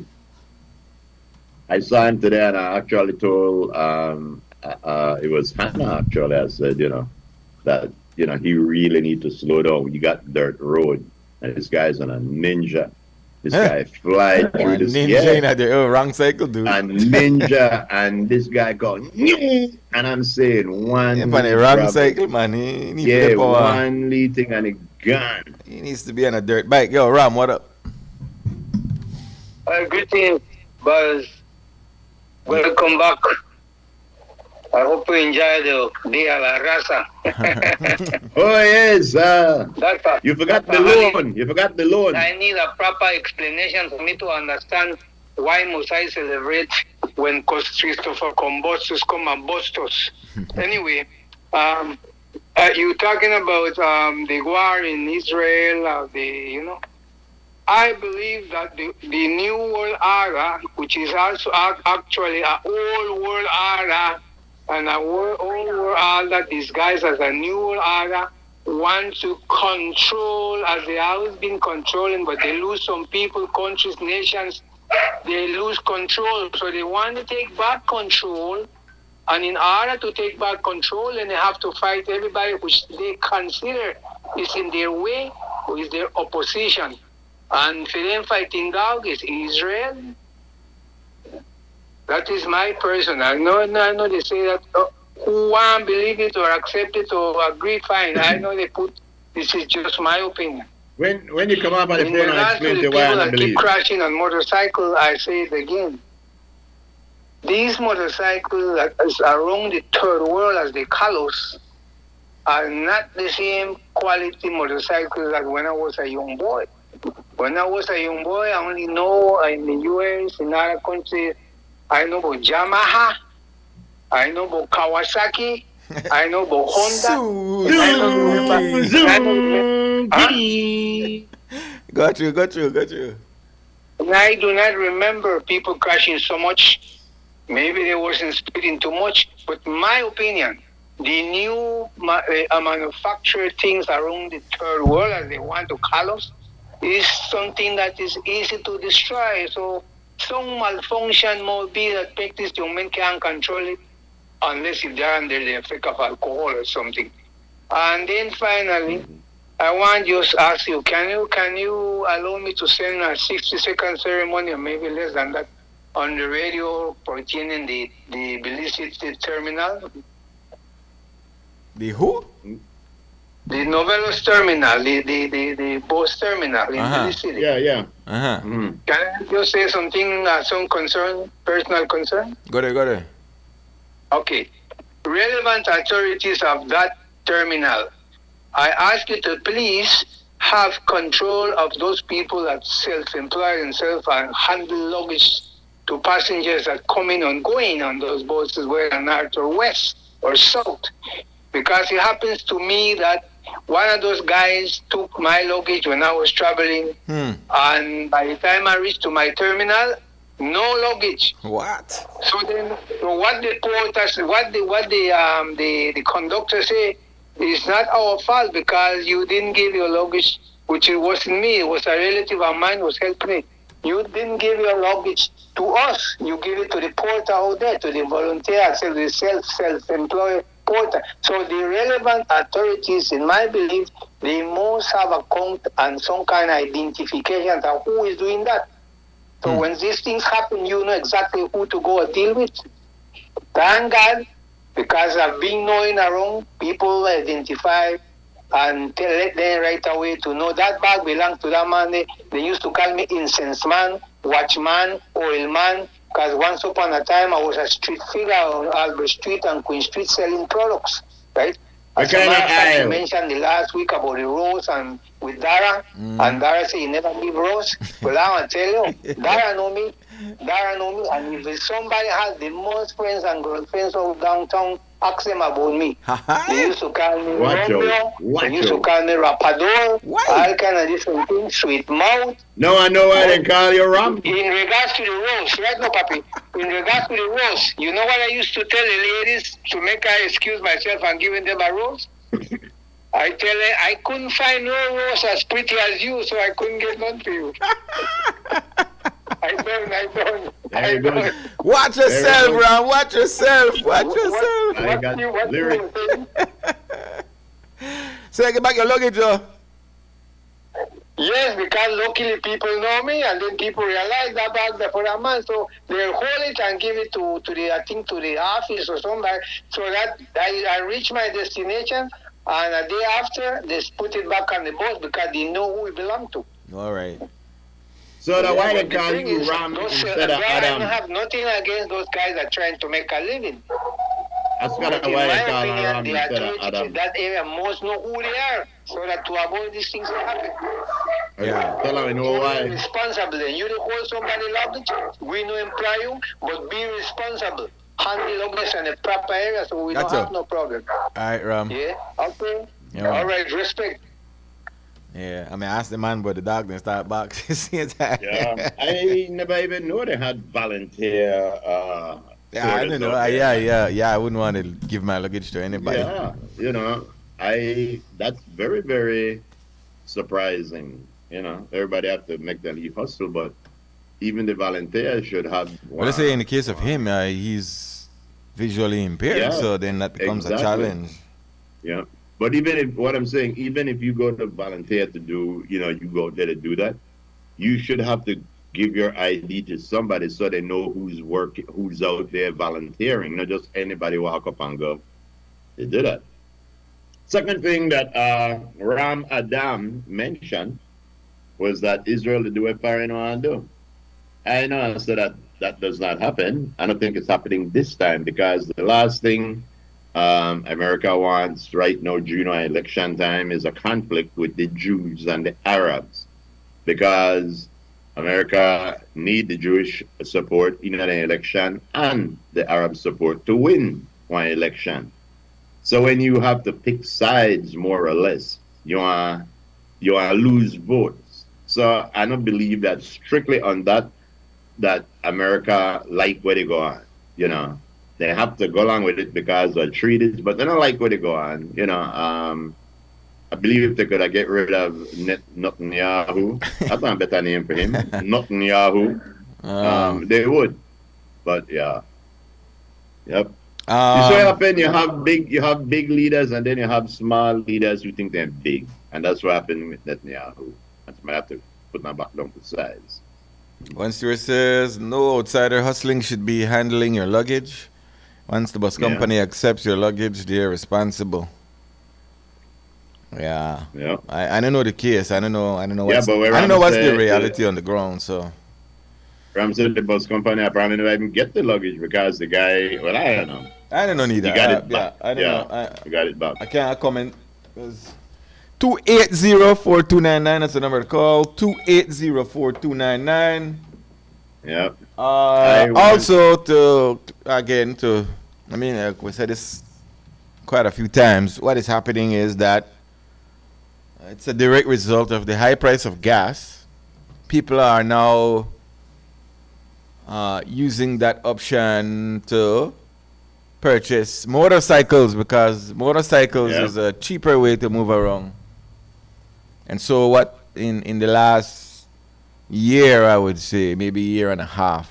I saw him today, and I actually told it was Hannah actually. I said, that he really need to slow down. You got dirt road, and this guy's on a ninja. This Huh? guy fly through One this, ninja yeah, in the wrong cycle, dude. a ninja, and this guy going, "Nyeh," and I'm saying If one on the lead wrong grab, cycle, man, he need for the yeah, power. one lead thing and a gun. He needs to be on a dirt bike. Yo, Ram, what up? Greetings, Buzz. Welcome back. I hope you enjoy the Dia La Raza. Oh yes, That's a, you forgot that's the a honey. loan. You forgot the loan. I need a proper explanation for me to understand why must I celebrate when Christopher Columbus come and bust us. Anyway, you talking about the war in Israel, I believe that the new world order, which is also actually a old world order and a old world order disguised as a new world order, want to control as they always been controlling, but they lose some people, countries, nations, they lose control. So they want to take back control. And in order to take back control, then they have to fight everybody which they consider is in their way or is their opposition. And for them fighting dog is Israel. That is my personal. I know they say that who want believe it or accept it or agree, fine. I know they put, this is just my opinion. When you come up on the In phone and regards to explain the to why I people don't that keep believe. crashing on motorcycle, I say it again. These motorcycles that is around the third world, as they call us, are not the same quality motorcycles that when I was a young boy. When I was a young boy, I only know in the US, in other countries, I know about Yamaha, I know about Kawasaki, I know about Honda. And I don't remember. Suzuki. And I don't remember. Huh? Got you. And I do not remember people crashing so much. Maybe they wasn't speeding too much. But my opinion, the new manufactured things around the third world, as they want to call us, is something that is easy to destroy. So some malfunction might be that make this human can't control it unless if they're under the effect of alcohol or something. And then finally, I want to just ask you, can you allow me to send a 60-second ceremony, or maybe less than that, on the radio pertaining the Belize terminal? The who? The Novelos terminal, the bus terminal in Belize City. Yeah. Uh-huh. Mm. Can I just say something, some concern, personal concern? Go there. Okay. Relevant authorities of that terminal, I ask you to please have control of those people that self-employ themselves and handle luggage to passengers that come in and going on those buses, whether north or west or south. Because it happens to me that one of those guys took my luggage when I was traveling, and by the time I reached to my terminal, no luggage. What? So then, what the porters, what the conductor say, is not our fault because you didn't give your luggage, which it wasn't me. It was a relative of mine who was helping me. You didn't give your luggage to us. You give it to the porter out there, to the volunteer, so the self-employed porter. So the relevant authorities, in my belief, they must have a count and some kind of identification of who is doing that. So when these things happen, you know exactly who to go and deal with. Thank God, because I've been knowing around, people identify and let them right away to know that bag belongs to that man. They used to call me incense man, watchman, oil man, because once upon a time I was a street figure on Albert Street and Queen Street selling products, right? As a matter of fact, you mentioned the last week about the rose and with Dara, and Dara said he never give rose. Well, I want to tell you, Dara know me, and if somebody has the most friends and girlfriends of downtown, ask them about me. They used to call me Romeo, they used to call me Rapador, all kind of different things, sweet mouth. No, I know why they call you Ram. In regards to the rose, right now, Papi, in regards to the rose, you know what I used to tell the ladies to make I excuse myself and giving them a rose? I tell her, I couldn't find no rose as pretty as you, so I couldn't get none for you. I don't. Watch yourself, Ram. Watch yourself. I got lyrics. Say, get back your luggage, Joe. Yes, because luckily people know me, and then people realize that bag for a man, so they hold it and give it to the, I think, to the office or somebody, so that I reach my destination, and a day after, they put it back on the bus because they know who it belongs to. All right. So the why they call you Ram instead of Adam? I don't have nothing against those guys that are trying to make a living. That's kind of why they call you Ram the instead of authorities Adam. in that area must know who they are, so that to avoid these things to happen. Yeah. Tell them you know Be why. responsible. And you don't hold somebody luggage, we no employ you, but be responsible. Handle luggage in the proper area so we don't have no problem. All right, Ram. Yeah, okay. Yeah. All right, respect. Yeah, I mean, I asked the man, but the dog didn't start boxing. Yeah, I never even know they had volunteer. Yeah, I don't know. Yeah. I wouldn't want to give my luggage to anybody. Yeah, you know, that's very, very surprising. You know, everybody have to make the leave hustle, but even the volunteers should have. Well, let's say in the case of him, he's visually impaired, so then that becomes a challenge. Yeah. But even if, what I'm saying, even if you go to volunteer to do, you know, you go there to do that, you should have to give your ID to somebody so they know who's out there volunteering, not just anybody walk up and go. They do that. Second thing that Ram Adam mentioned was that Israel to do what Pharaoh want to do. I know so that does not happen. I don't think it's happening this time because the last thing America wants right now during election time is a conflict with the Jews and the Arabs because America need the Jewish support in an election and the Arab support to win one election. So when you have to pick sides more or less, you want to lose votes. So I don't believe that strictly on that America like where they go on, you know. They have to go along with it because of treaties, but they don't like where they go on. You know, I believe if they could get rid of Netanyahu, that's not a better name for him, Netanyahu, they would. But yeah. Yep. You so Um, happen you have big leaders and then you have small leaders who think they're big. And that's what happened with Netanyahu. That's why I have to put my back down to size. One steward says no outsider hustling should be handling your luggage. Once the bus Yeah. company accepts your luggage, they're responsible. Yeah, Yeah. I don't know the case. I don't know. Yeah, but where I don't know I'm what's the saying reality on the ground. So Ram said the bus company I probably never even get the luggage because the guy, well, I don't know. I don't know neither. He got it Yeah, back. I don't Yeah, know. he got it back. I can't comment. 280-4299. That's the number to call. 280-4299. Yeah. I want- Also, I mean, like we said this quite a few times. What is happening is that it's a direct result of the high price of gas. People are now using that option to purchase motorcycles because motorcycles Yeah. is a cheaper way to move around. And so, what in the last year, I would say, maybe year and a half,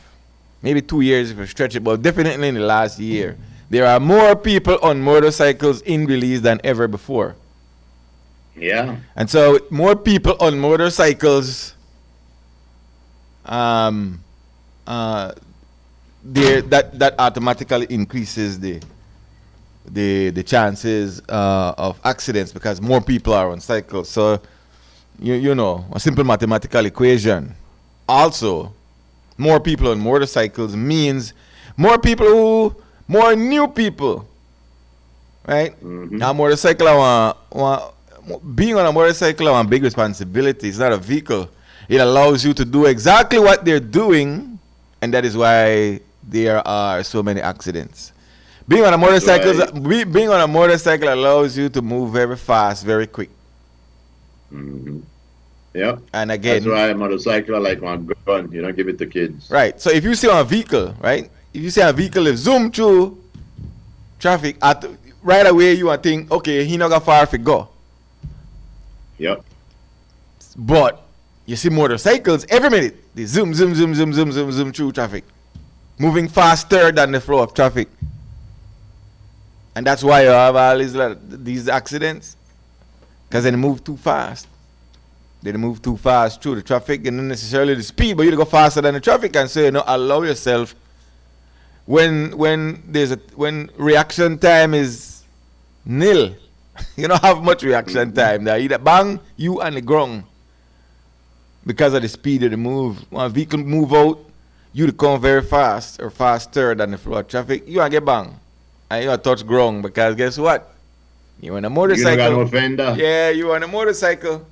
maybe 2 years if you stretch it, but definitely in the last year, there are more people on motorcycles in Belize than ever before. Yeah. And so, more people on motorcycles, that automatically increases the chances of accidents because more people are on cycles. So, you know, a simple mathematical equation. Also, more people on motorcycles means more new people, right? Mhm. Now, being on a motorcycle is a big responsibility. It's not a vehicle. It allows you to do exactly what they're doing, and that is why there are so many accidents. Being on a being on a motorcycle allows you to move very fast, very quick. Mhm. Yeah. And again, That's why a motorcycle I like one gun. You don't give it to kids. right. So if you see on a vehicle, right? If you see a vehicle is zoom through traffic, right away you are think, okay, he not got far to go. Yep. But you see motorcycles every minute they zoom, zoom, zoom, zoom, zoom, zoom, zoom through traffic, moving faster than the flow of traffic, and that's why you have all these accidents because they move too fast. They move too fast through the traffic and not necessarily the speed, but you go faster than the traffic, and so you know allow yourself when reaction time is nil. You don't have much reaction time. They either bang you on the ground because of the speed of the move. When a vehicle move out, you to come very fast or faster than the flow of traffic, you gonna get bang. And you gonna touch ground because guess what? You on a You don't motorcycle. got no fender. Yeah, you on a motorcycle.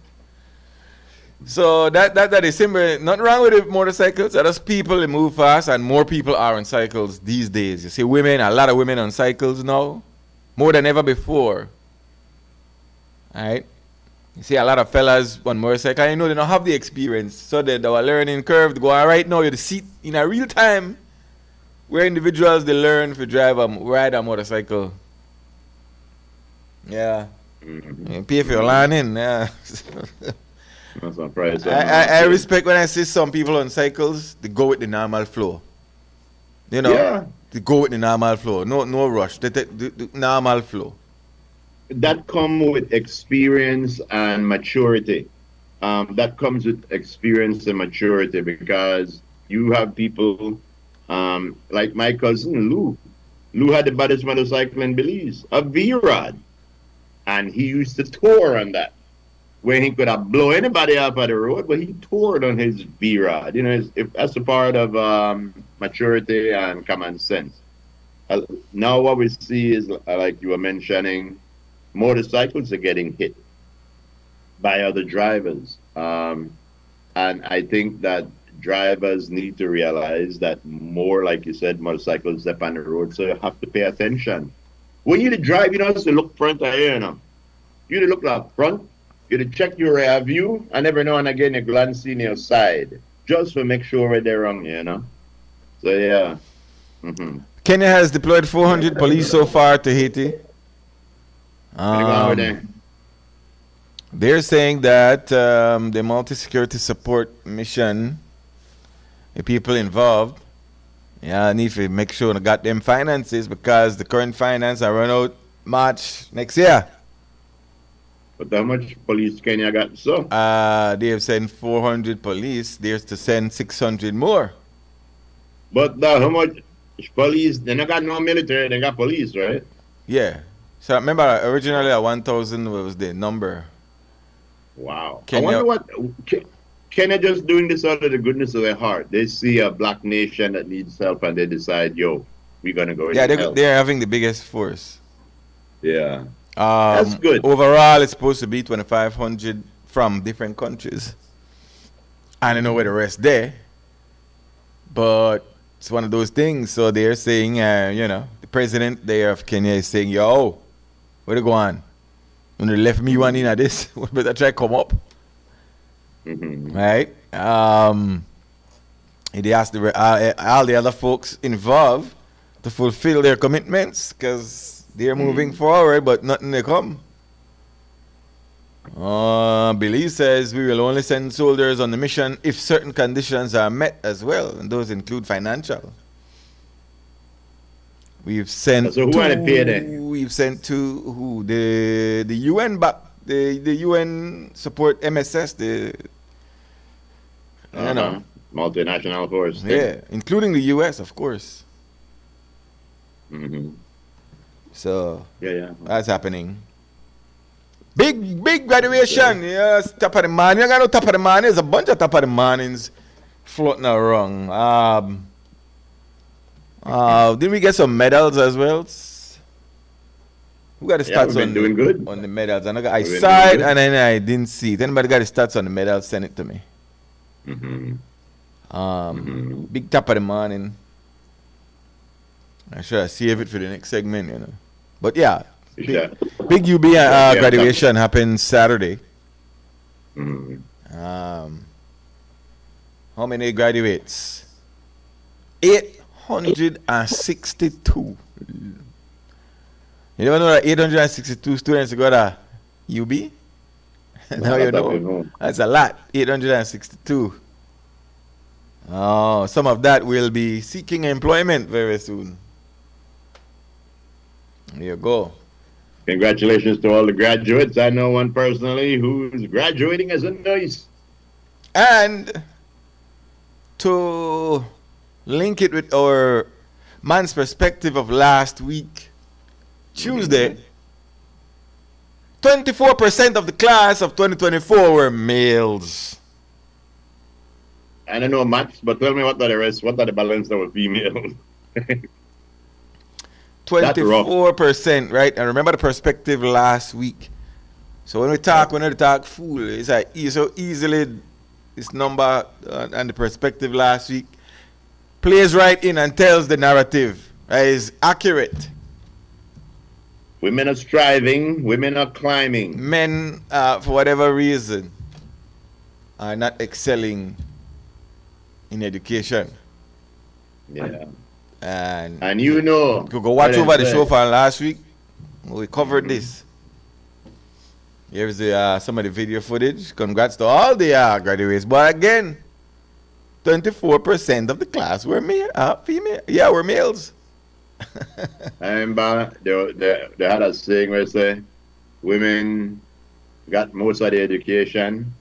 So that is simple. Nothing wrong with the motorcycles. There's people that move fast, and more people are on cycles these days. You see women, a lot of women on cycles now, more than ever before. Alright? You see a lot of fellas on motorcycle, you know they don't have the experience. So they are learning curve to go on right now, you're the seat in a real time where individuals they learn to ride a motorcycle. Yeah. Mhm. You pay for your learning, yeah. That's a price. I respect when I see some people on cycles, they go with the normal flow. You know? Yeah. They go with the normal flow. No rush. The normal flow. That come with experience and maturity. That comes with experience and maturity because you have people like my cousin Lou. Lou had the baddest motorcycle in Belize, a V-Rod. And he used to tour on that, where he could have blown anybody off of the road, but he toured on his V-Rod. You know, that's a part of maturity and common sense. Now what we see is, like you were mentioning, motorcycles are getting hit by other drivers. And I think that drivers need to realize that more, like you said, motorcycles step on the road, so you have to pay attention. When you drive, you don't have to look front or here, you know. You look like front, you check your rear view, and every now and again you glance in your side, just to make sure they're wrong, you know. So, yeah. Mm-hmm. Kenya has deployed 400 police so far to Haiti. They're saying that the multi-security support mission, the people involved, Yeah, I need to make sure I got them finances because the current finance I run out March next year. But how much police Kenya got? So, They have sent 400 police. There's to send 600 more. but how much police? They not got no military. They got police, right? Yeah. So remember, originally 1,000 was the number. Wow. Kenya- I wonder what Kenya just doing this out of the goodness of their heart. They see a black nation that needs help and they decide, yo, we're gonna go. Yeah, and help. they're having the biggest force. Yeah. That's good. Overall, it's supposed to be 2,500 from different countries. I don't know where the rest there, but it's one of those things. So they're saying, the president there of Kenya is saying, yo, where they go on? When they left me one in at this, we better try come up. Right? They asked all the other folks involved to fulfill their commitments because they're moving forward, but nothing they come. Billy says we will only send soldiers on the mission if certain conditions are met as well, and those include financial. We've sent So who are they paying then? We've sent to who? The UN back, the UN support MSS, Multinational force. yeah, including the US, of course. Mm-hmm. So Yeah. that's happening. Big graduation. Yes, top of the morning. You got no top of the morning. There's a bunch of top of the mornings floating around. Did we get some medals as well? Who got the Yeah, stats we've been on doing good. on the medals? I We've been saw doing it good. and then I didn't see it. Anybody got the stats on the medals? Send it to me. Big top of the morning. I should save it for the next segment, But yeah, Yeah. big UB graduation happens Saturday. Mhm. How many graduates? 862. You never know that 862 students got a UB? Now you know. That's a lot. 862. Oh, some of that will be seeking employment very soon. There you go. Congratulations to all the graduates. I know one personally who's graduating as a nurse. And to link it with our man's perspective of last week, Tuesday, 24% of the class of 2024 were males. I don't know much, but tell me what are the rest? What are the balance that were female? 24%, right? And remember the perspective last week. So when we talk fool, it's like so easily this number and the perspective last week plays right in and tells the narrative. Is accurate. Women are striving, women are climbing. Men, for whatever reason, are not excelling in education. Yeah. And you know. you go watch over the show from last week. We covered this. Here's some of the video footage. Congrats to all the graduates. But again, 24% of the class were female. Yeah, were males. I remember they had a saying where they say women got most of the education,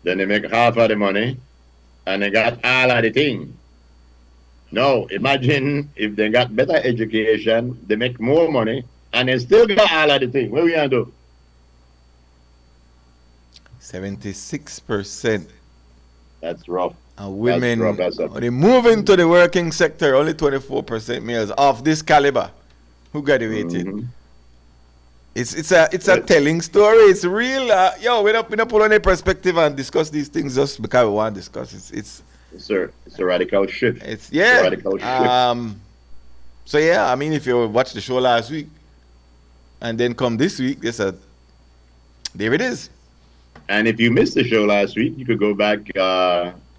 then they make half of the money, and they got all of the thing. No, imagine if they got better education, they make more money, and they still got all of the thing. What we gonna do? 76%. That's rough. Women, That's rough. they move into the working sector, only 24% males of this caliber who graduated. Mm-hmm. It's a telling story. It's real. We don't put on a perspective and discuss these things just because we want to discuss. It's a radical shift. It's a radical shift. So yeah, I mean, if you watched the show last week and then come this week, there it is. And if you missed the show last week, you could go back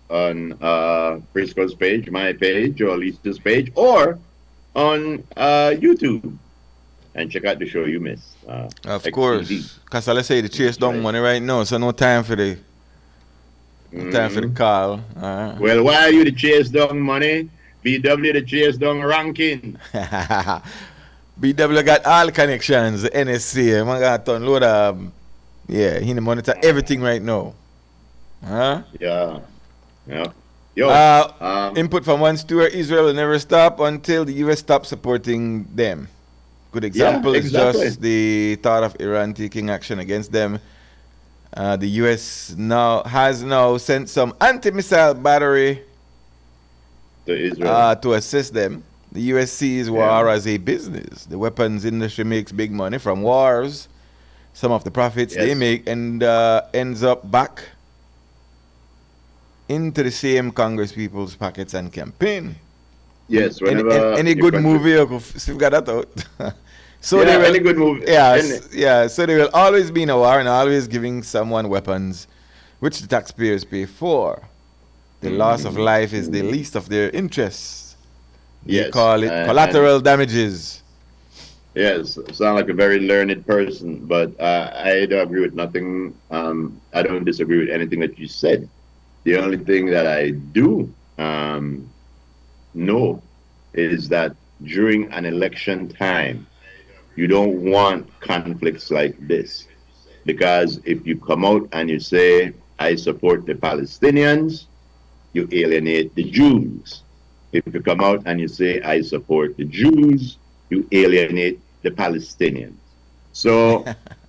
on Frisco's page, my page, or Lisa's page, or on YouTube, and check out the show you missed. Of XTV. course, because let's say the chase down money right now, so no time for the call. Well, while you the chase down money, BW the chase down ranking. BW got all connections, the NSC. Man got a ton load of, yeah, he monitor everything right now. Huh? Yeah. Yeah. Yo. Input from one steward: Israel will never stop until the US stops supporting them. Good example is just the thought of Iran taking action against them. The US has now sent some anti-missile battery to Israel to assist them. The US sees war as a business. The weapons industry makes big money from wars. Some of the profits they make and ends up back into the same Congress people's pockets and campaign. Yes, whenever any good movie, you've got that out. So yeah, they will, any good movie. Yeah. So they will always be in a war and always giving someone weapons, which the taxpayers pay for. The loss of life is the least of their interests. They call it collateral damages. Yes, sound like a very learned person, but I don't agree with nothing. I don't disagree with anything that you said. The only thing that I do know is that during an election time, you don't want conflicts like this. Because if you come out and you say, I support the Palestinians, you alienate the Jews. If you come out and you say, I support the Jews, you alienate the Palestinians. So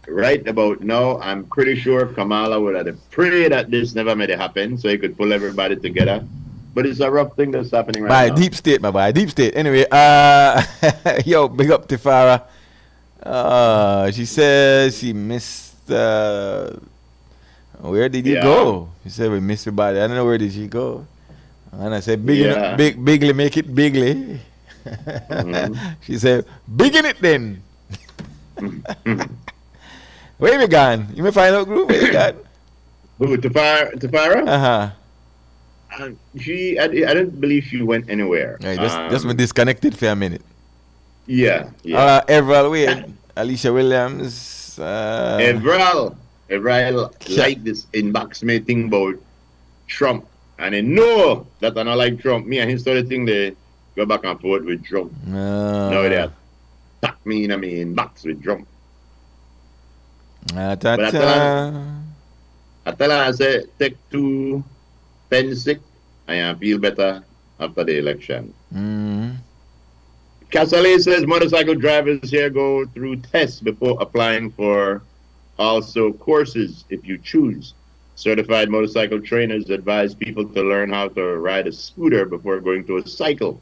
right about now, I'm pretty sure Kamala would have prayed that this never made it happen so he could pull everybody together. But it's a rough thing that's happening right now. Deep state, my boy, deep state. Anyway, yo, big up to Farah. She says she missed, where did you go? She said we missed your body. I don't know, where did she go? And I said, bigly, make it bigly. She said, big in it then. Where you gone? You may find out group, where you gone? Who, to Farah? Uh-huh. I don't believe she went anywhere. Right, just been disconnected for a minute. Yeah. Everell Wade, Alicia Williams. Everell like this inbox me thing about Trump. And I know that I don't like Trump. Me and him started thing they go back and forth with Trump. Now they attack me in my inbox with Trump. But I tell her, I say, take 2 pen sick and I feel better after the election. Casale says motorcycle drivers here go through tests before applying for also courses if you choose. Certified motorcycle trainers advise people to learn how to ride a scooter before going to a cycle.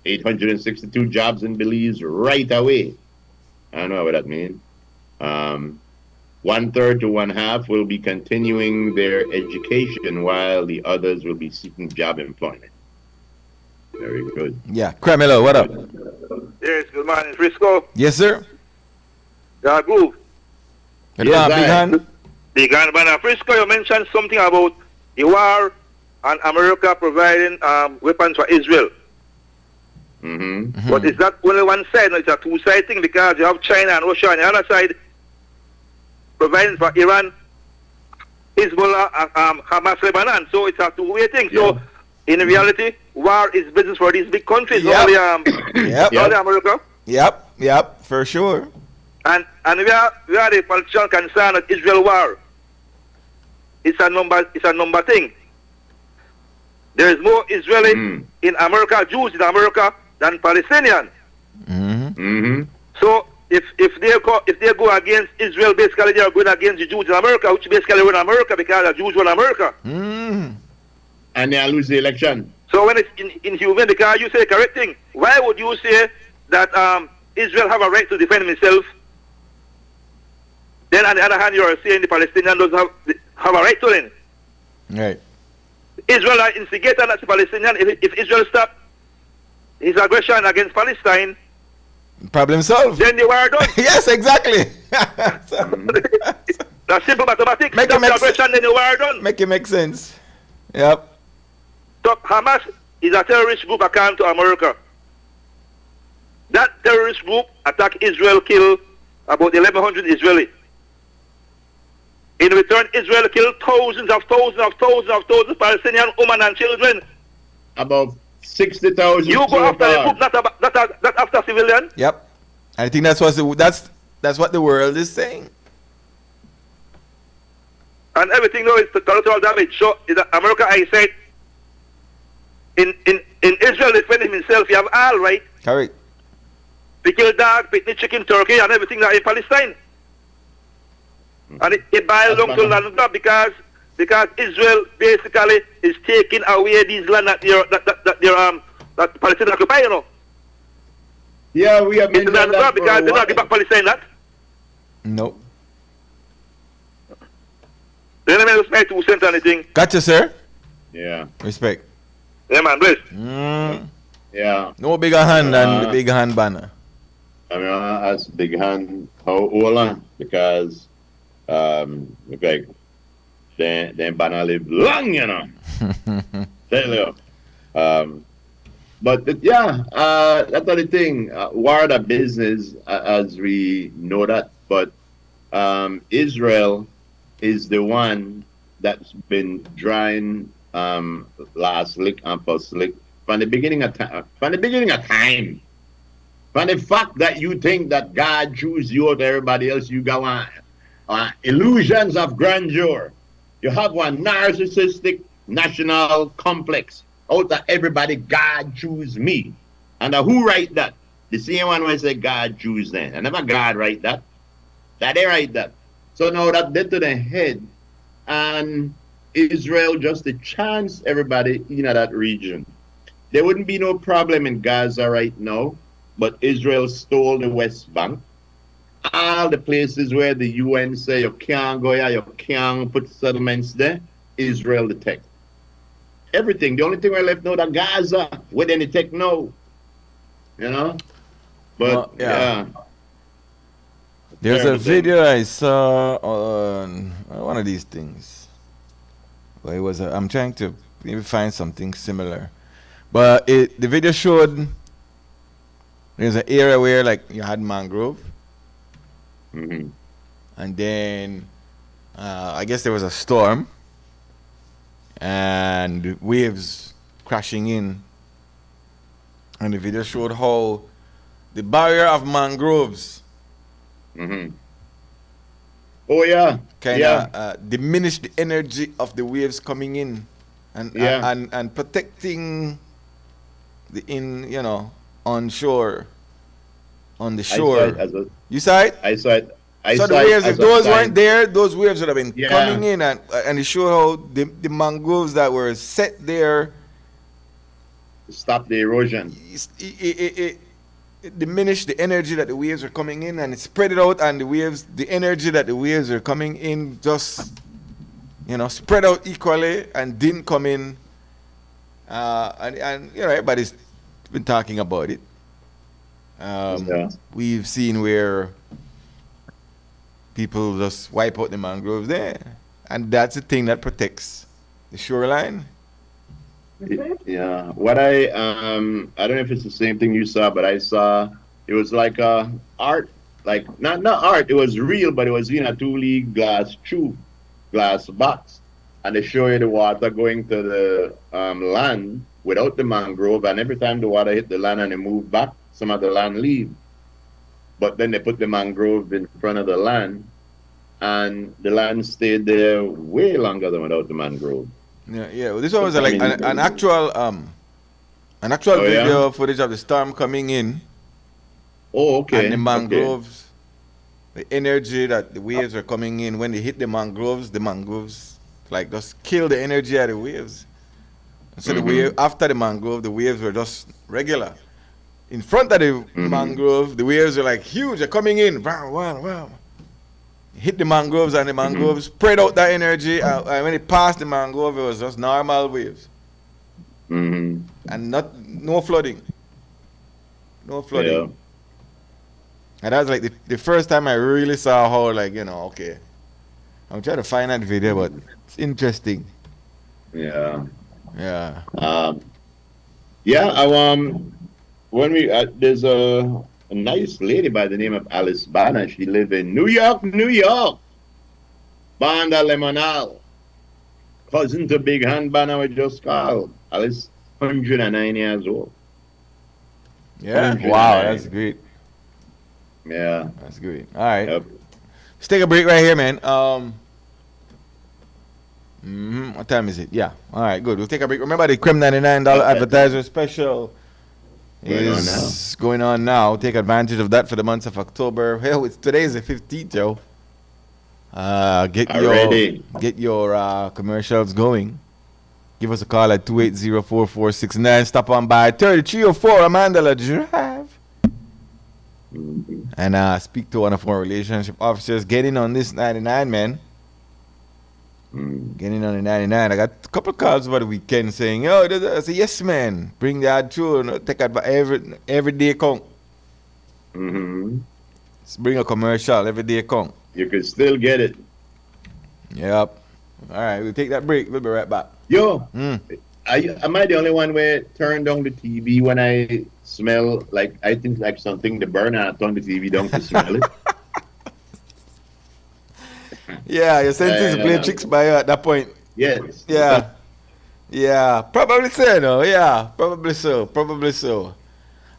862 jobs in Belize right away. I don't know what that means. 1/3 to 1/2 will be continuing their education while the others will be seeking job employment. Very good. Yeah, Cramelo, what up? Yes, good morning, Frisco. Yes, sir. Yeah, Groove. Big hand. Big hand, but Frisco, you mentioned something about the war and America providing weapons for Israel. But it's not only one side, no, it's a two-side thing because you have China and Russia on the other side providing for Iran, Hezbollah, Hamas, Lebanon. So it's a two-way thing. Yeah. So in reality, war is business for these big countries, only America. Yep, for sure. And we are the political concern of Israel war. It's a number thing. There is more Israeli in America, Jews in America, than Palestinians. So if they go against Israel, basically they are going against the Jews in America, which basically run America because the Jews run America. And they lose the election. So when it's inhuman, because you say the correct thing, why would you say that Israel have a right to defend himself? Then on the other hand, you are saying the Palestinian doesn't have a right to it. Right. Israel are instigator, not the Palestinian. If Israel stop his aggression against Palestine, problem solved. Then they were done. Yes, exactly. That's simple mathematics. Make it make aggression, then they were done. Make it make sense. Yep. So Hamas is a terrorist group according to America. That terrorist group attacked Israel, killed about 1,100 Israelis. In return, Israel killed thousands of Palestinian women and children. About 60,000 You go so after the far. group, not after civilian. Yep. I think that's what the world is saying. And everything now is the collateral damage. So is that America, I said, in Israel defending himself, you have all right. Correct. They kill dog, picnic chicken, turkey, and everything that in Palestine. And it boils down to land grab because Israel basically is taking away these land that that Palestine occupy, you know. Yeah, we have It's been land doing that grab for because a they don't give back while. Palestine that. Nope. They don't respect 2 cents or anything. Gotcha, sir. Yeah, Respect. Yeah, man, bless. yeah. No bigger hand than the big hand banner. I mean, I ask Big Hand how old on because look like they banna live long, you know. Tell you. But that's the thing. War the business, as we know that. But Israel is the one that's been drawing last lick and first lick from the beginning of time. From the beginning of time. From the fact that you think that God choose you over everybody else, you got one illusions of grandeur. You have one narcissistic national complex. Out of everybody, God choose me. And who write that? The same one where say God choose them. And never God write that. That they write that. So now that they to the head, and Israel just to chance everybody in that region. There wouldn't be no problem in Gaza right now. But Israel stole the West Bank. All the places where the UN say you can't go here, you can't put settlements there, Israel the tech. Everything. The only thing we're left now is Gaza. Where any tech now? You know? But Well, yeah. yeah. There's a Terrible thing. video I saw on one of these things. Well, it was I'm trying to maybe find something similar. But the video showed there's an area where like you had mangrove, Mm-hmm. and then I guess there was a storm, and waves crashing in, and the video showed how the barrier of mangroves Mm-hmm. Oh yeah. kind Yeah. of diminished the energy of the waves coming in, and Yeah. and protecting the on shore, on the I saw shore. it as a You saw it? I saw it. I So saw the it waves, as if a those sign weren't there, those waves would have been Yeah. coming in, and it showed how the mangroves that were set there, to stop the erosion. it diminished the energy that the waves were coming in, and it spread it out, and the energy that the waves were coming in just, spread out equally and didn't come in, and everybody's been talking about it. Yeah. We've seen where people just wipe out the mangroves there, and that's the thing that protects the shoreline. Yeah. What I don't know if it's the same thing you saw, but I saw it was like art, like not art. It was real, but it was in a 2 league glass box, and they show you the water going to the land without the mangrove, and every time the water hit the land and it moved back, some of the land leave. But then they put the mangrove in front of the land, and the land stayed there way longer than without the mangrove. Yeah. Well, this one was like an actual Oh, yeah? video footage of the storm coming in, Oh, okay. and the Okay. mangroves, the energy that the waves are coming in when they hit the mangroves like just kill the energy of the waves. So the wave after the mangrove, the waves were just regular. In front of the mangrove, the waves are like huge. They're coming in. Wow, wow, wow. Hit the mangroves, and the mangroves spread out that energy. And when it passed the mangrove, it was just normal waves, Mm-hmm. and no flooding. No flooding. Yeah. And that was like the first time I really saw how, like, okay. I'm trying to find that video, but it's interesting. Yeah. Yeah. Yeah. When we there's a nice lady by the name of Alice Banner. She live in New York, New York. Banda Lemonal, cousin to Big Hand Banner we just called. Alice 109 years old. Yeah. Wow, that's 109. great. Yeah. That's great. All right. Yep. Let's take a break right here, man. What time is it? Yeah. All right, good. We'll take a break. Remember the Creme $99 advertiser special Going on now. is going on now. Take advantage of that for the month of October. Hell, today is the 15th, yo. Already. Get your commercials going. Give us a call at 280-4469. Stop on by 3304 Amandala Drive. And speak to one of our relationship officers. Get in on this 99, man. Getting on the 99. I got a couple of calls over the weekend saying, yo, I said, yes, man. Bring the ad through. Take advantage. Every day count. Let's bring a commercial. Every day count. You can still get it. Yep. All right, we'll take that break. We'll be right back. Yo, am I the only one where turn down the TV when I smell like, I think like something to burn and I turn the TV down to smell it? Yeah, your senses play tricks by you at that point. Yes. Yeah. Yeah, probably so, no? Yeah, probably so. Probably so.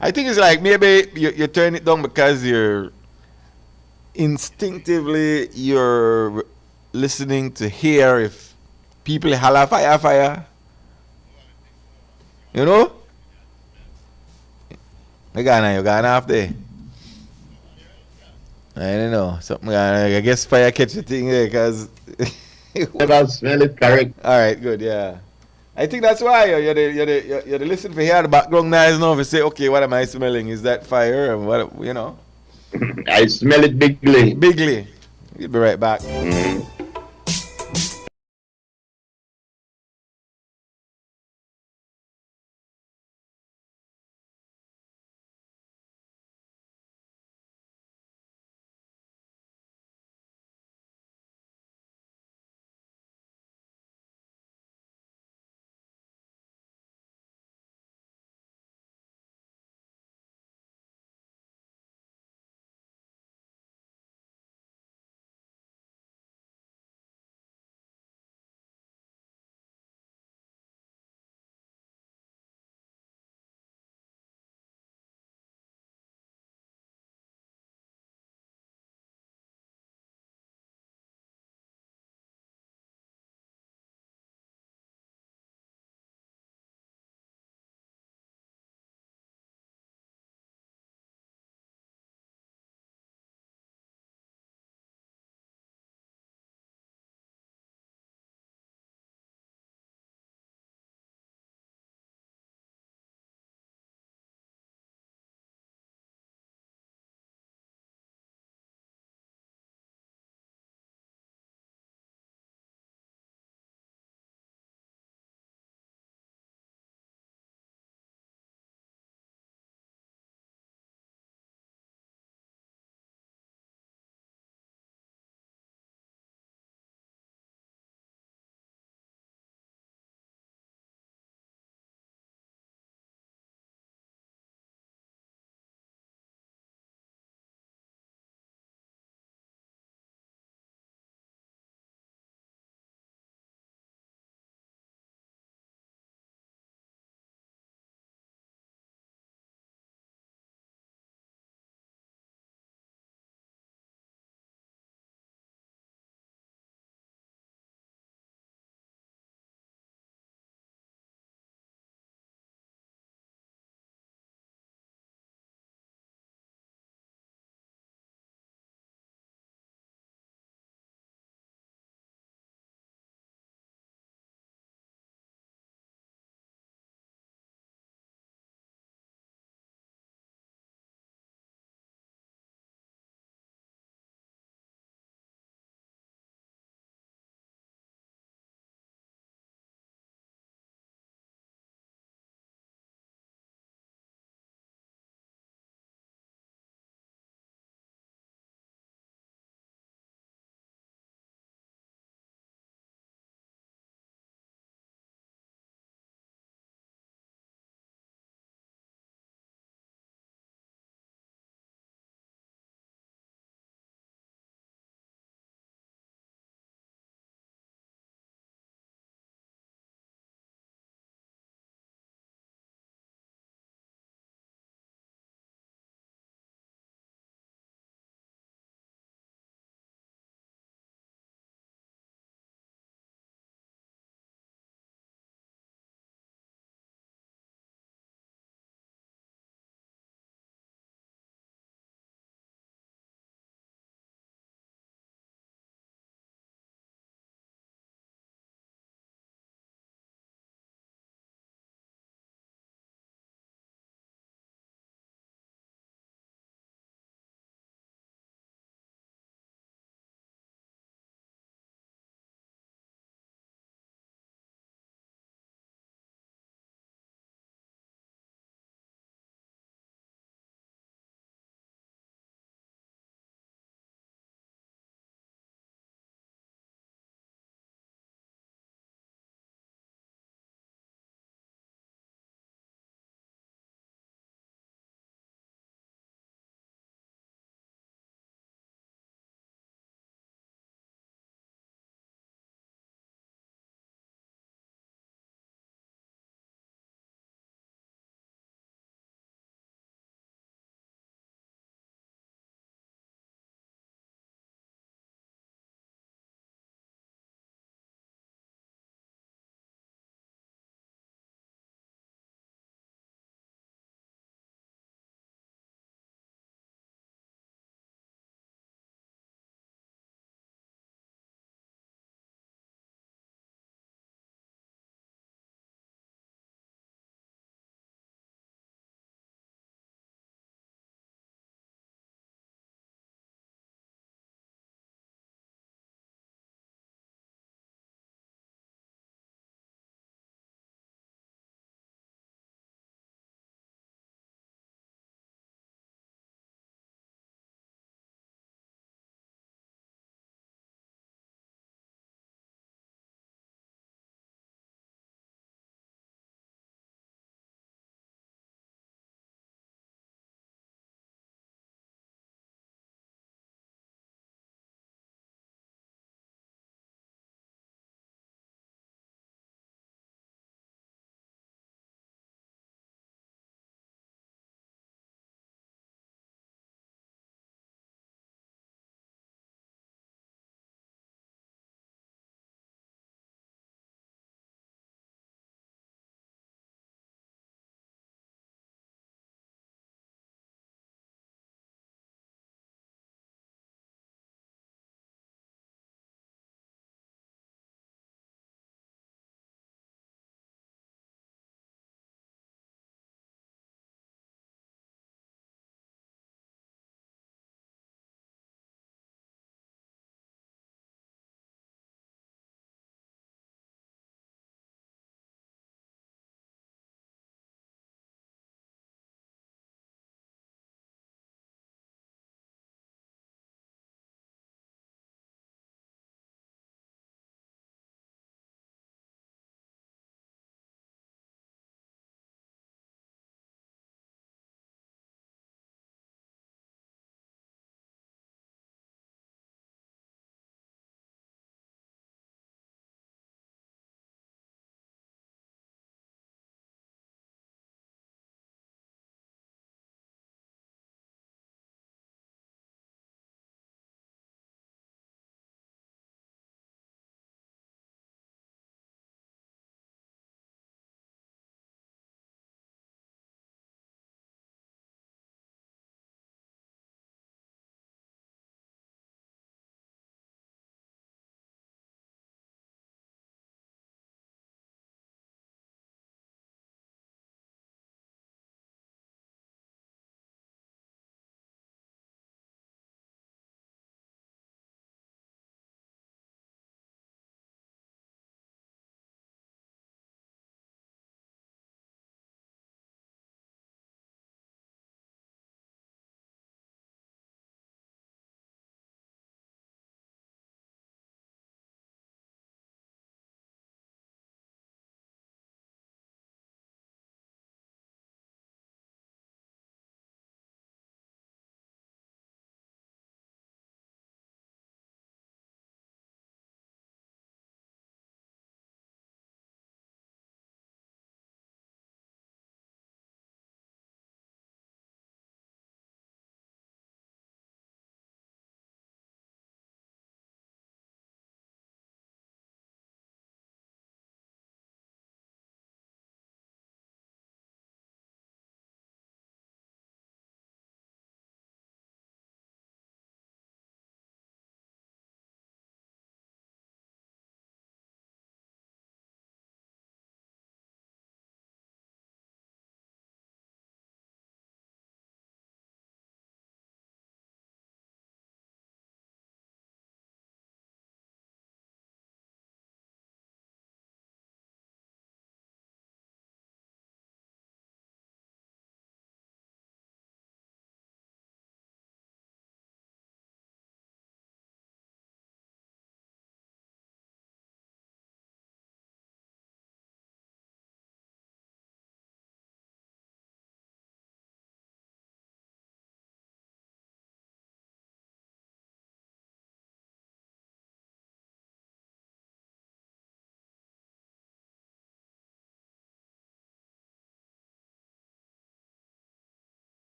I think it's like maybe you turn it down because you're listening to hear if people holler fire, fire. You know? You gone off there. I don't know. Something, I guess fire catch the thing there because. Never smell it correct. All right, good, yeah. I think that's why you're the listen for hear the background noise now. If you say, okay, what am I smelling? Is that fire? Or what, you know? I smell it bigly. Bigly. We'll be right back.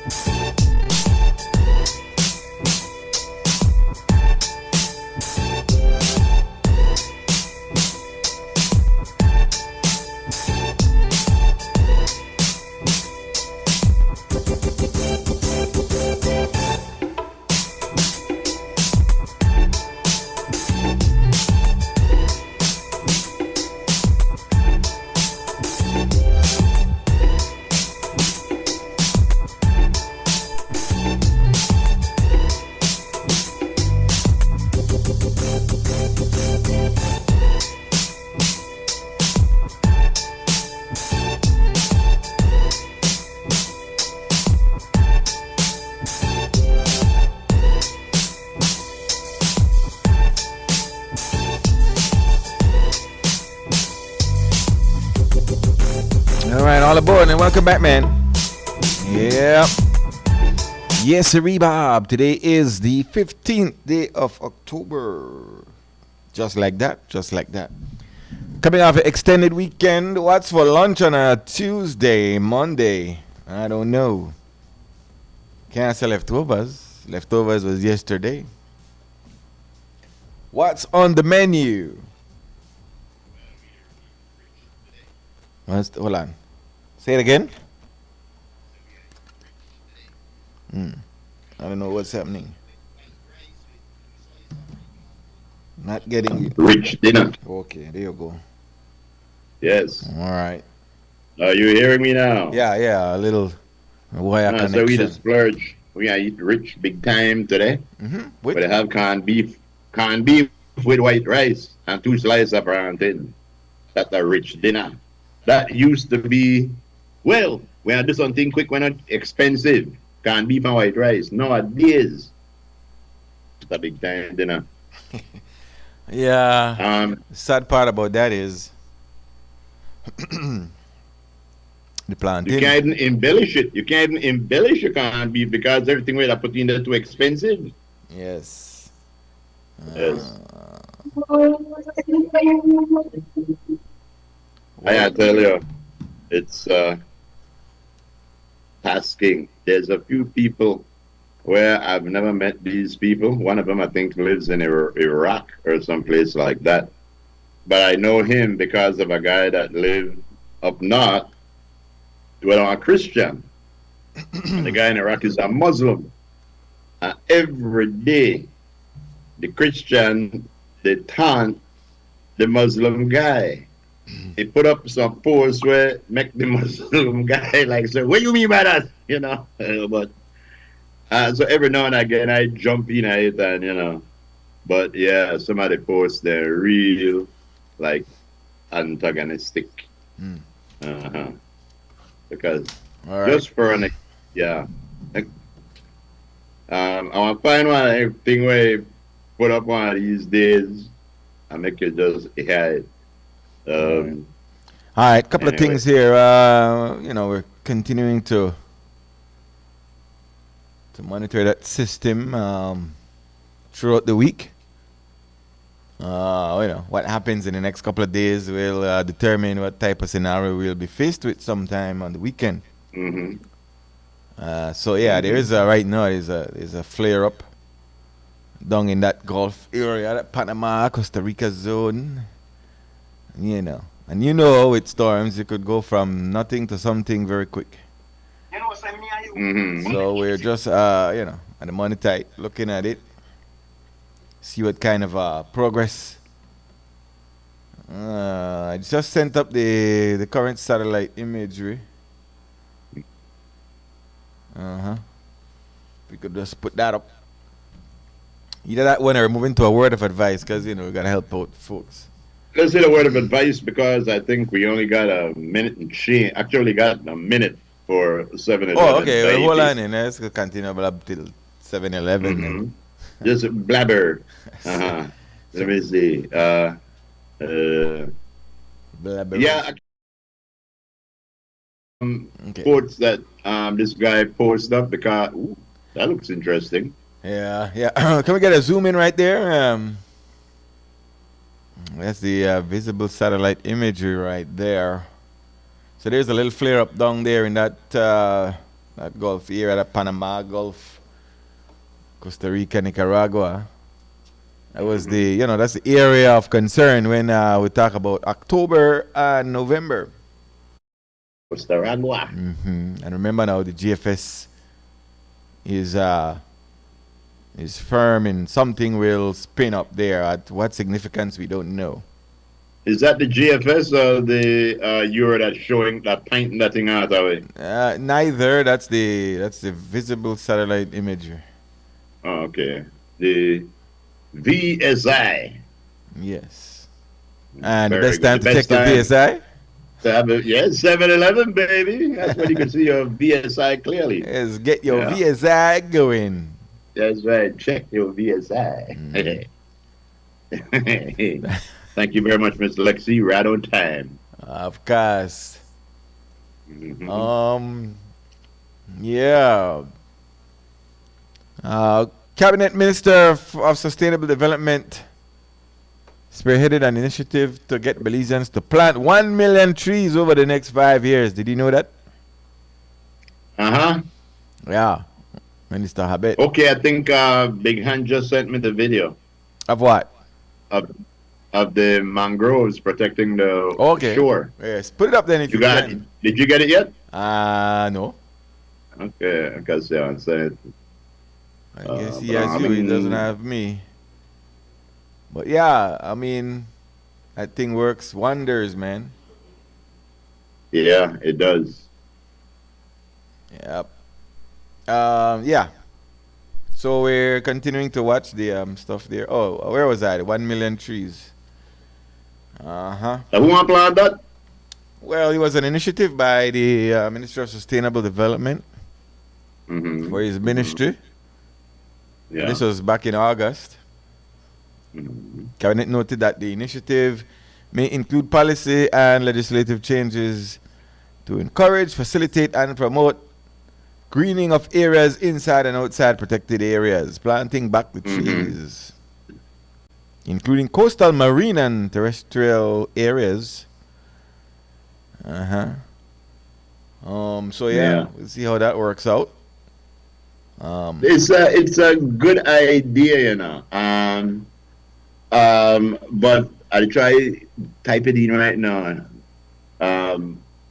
All right, all aboard and welcome back, man. Yep. Yes, sir, Bob. Today is the 15th day of October. Just like that, just like that. Coming off an extended weekend. What's for lunch on a Tuesday, Monday? I don't know. Can't say leftovers. Leftovers was yesterday. What's on the menu? Hold on. Say it again. I don't know what's happening. Not getting you. Rich dinner. Okay, there you go. Yes. All right. Are you hearing me now? Yeah, a little wire connection. So we just splurge. We are eat rich big time today. With But I have canned beef with white rice and 2 slices of plantain. That's a rich dinner. That used to be, well, when I do something quick, when not expensive, canned beef and white rice. Nowadays, it's a big time dinner. Yeah. Sad part about that is the plantain. You can't even embellish it. You can't even embellish your canned beef because everything we put in there too expensive. Yes. Yes. I tell you, it's tasking. There's a few people where I've never met these people. One of them, I think, lives in Iraq or someplace like that. But I know him because of a guy that lived up north, well, a Christian. And the guy in Iraq is a Muslim. And every day, the Christian, they taunt the Muslim guy. He put up some posts where make the Muslim guy like, so what you mean by that? You know, but so every now and again I jump in at it and, you know, but yeah, some of the posts they're real like antagonistic. Because just for an, yeah. I want to find one thing where you put up one of these days and make it just hide. All right, couple of things here. You know, we're continuing to monitor that system throughout the week. You know, what happens in the next couple of days will determine what type of scenario we'll be faced with sometime on the weekend. So yeah, there is right now there's a flare up down in that Gulf area, that Panama, Costa Rica zone. You know, and you know with storms you could go from nothing to something very quick. So we're just you know, at the money tight looking at it, see what kind of progress. I just sent up the current satellite imagery. We could just put that up. Either that one or move into a word of advice, because you know we gotta help out folks. Let's say a word of advice because I think we only got a minute and change. Actually, got a minute for 7-Eleven. Oh, okay. Well, hold on in. Let's continue blab till 7-Eleven. Just blabber. Let me see. Blabber. Yeah. Okay. Quotes that this guy posted up because that looks interesting. Yeah. Can we get a zoom in right there? That's the visible satellite imagery right there. So there's a little flare up down there in that that Gulf area, that Panama Gulf, Costa Rica, Nicaragua. That was that's the area of concern when we talk about October and November. Costa Rica. And remember now, the GFS is firm in something will spin up there. At what significance we don't know. Is that the GFS or the Euro that's showing that painting that thing out that way? Neither. That's the visible satellite imagery. Oh, okay. The VSI. Yes. And Very the best good. time The to check best the time. VSI? Yes, 7-Eleven, baby. That's when you can see your VSI clearly. Yes, get your VSI going. That's right. Check your VSI. Thank you very much, Mr. Lexi. Right on time. Of course. Mhm. Yeah. Cabinet Minister of Sustainable Development spearheaded an initiative to get Belizeans to plant 1 million trees over the next 5 years. Did you know that? Yeah. Minister Habet. Okay, I think Big Hand just sent me the video Of what? of the mangroves protecting the shore. Yes. Put it up then if you got can. it? Did you get it yet? No. Okay, I can see on it. I guess he but has I you. He mean- doesn't have me. But yeah, I mean, that thing works wonders, man. Yeah, it does. Yep. Yeah. So we're continuing to watch the stuff there. Oh, where was I? 1 million trees. Who want to plant that? Well, it was an initiative by the Minister of Sustainable Development for his ministry. Yeah. This was back in August. Cabinet noted that the initiative may include policy and legislative changes to encourage, facilitate, and promote greening of areas inside and outside protected areas, planting back the trees, including coastal, marine, and terrestrial areas. So Yeah. we'll see how that works out. It's a good idea, you know. But I'll try type it in right now.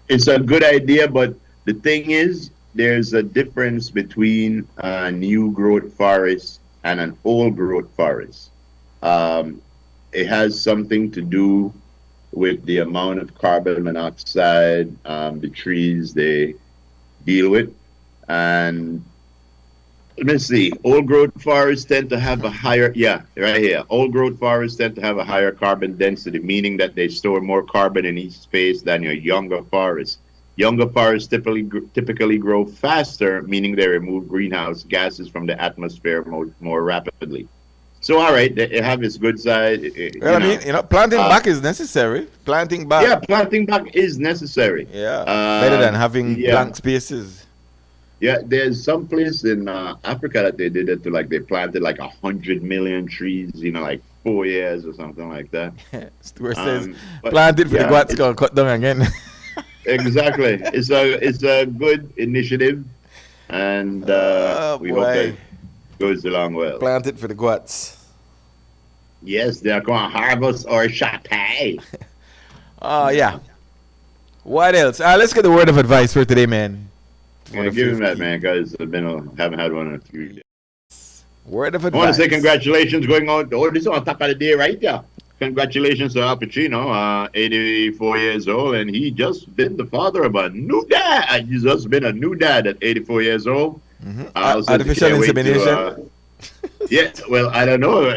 It's a good idea, but the thing is, there's a difference between a new growth forest and an old growth forest. It has something to do with the amount of carbon monoxide the trees they deal with. And let me see, old growth forests tend to have a higher, right here. Old growth forests tend to have a higher carbon density, meaning that they store more carbon in each space than your younger forests. Younger forests typically grow faster, meaning they remove greenhouse gases from the atmosphere more rapidly. So, all right, they have its good side. Planting back is necessary. Planting back. Yeah, planting back is necessary. Yeah, better than having blank spaces. Yeah, there's some place in Africa that they did it to, like, they planted like 100 million trees, like 4 years or something like that. Stuart says, planted for the guats gonna cut down again. Exactly. It's a good initiative, and we hope it goes along well. Planted for the guats. Yes, they're going to harvest our chateau. Yeah. What else? Let's get the word of advice for today, man. Yeah, give him that, man, because I haven't had one in a few days. Word of I advice. want to say congratulations going on. This is on top of the day right there. Congratulations to Al Pacino, 84 years old, and he just been the father of a new dad. He's just been a new dad at 84 years old. Artificial insemination? Yeah, well, I don't know.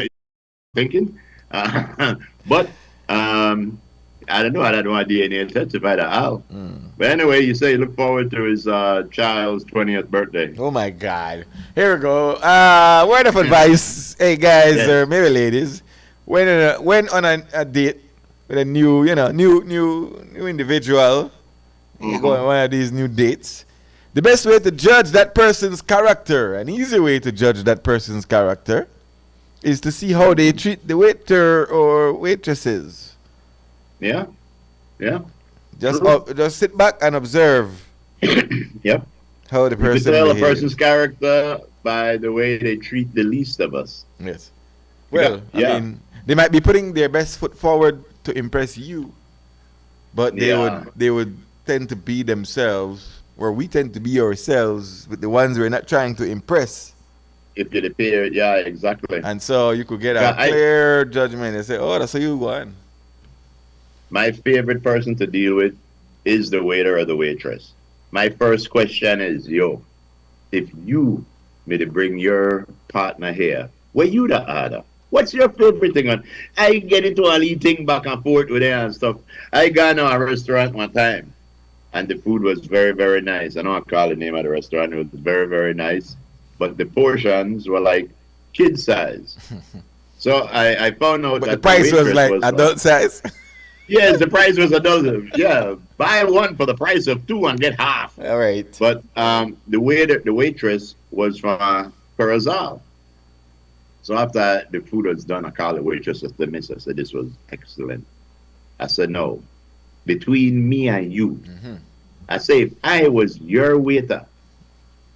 Thinking. But I don't know. I don't know idea any intensify to Al. But anyway, you say you look forward to his child's 20th birthday. Oh my God! Here we go. Word of advice, hey guys or maybe ladies, when on a date with a new individual, you go on one of these new dates. The best way to judge that person's character, an easy way to judge that person's character, is to see how they treat the waiter or waitresses. Yeah. Just sit back and observe. Yep. how the You can person tell a behaves. person's character by the way they treat the least of us. Yes. Well, Yeah. I mean, they might be putting their best foot forward to impress you, but Yeah. they would tend to be themselves, or we tend to be ourselves with the ones we're not trying to impress. If you'd appear, yeah, exactly. And so you could get a Yeah, clear judgment and say, "Oh, that's how you want." My favorite person to deal with is the waiter or the waitress. My first question is, yo, if you made to bring your partner here, where you the order? What's your favorite thing on? I get into a little thing back and forth with her and stuff. I got to a restaurant one time and the food was very, very nice. I don't want to call the name of the restaurant. It was very, very nice. But the portions were like kid size. So I found out But that the price was waitress like adult size. yes, the price was a dozen. Yeah, buy one for the price of two and get half. All right. But the waitress was from Curacao. So after the food was done, I called the waitress as the miss. I said, this was excellent. I said, no, between me and you, I say, if I was your waiter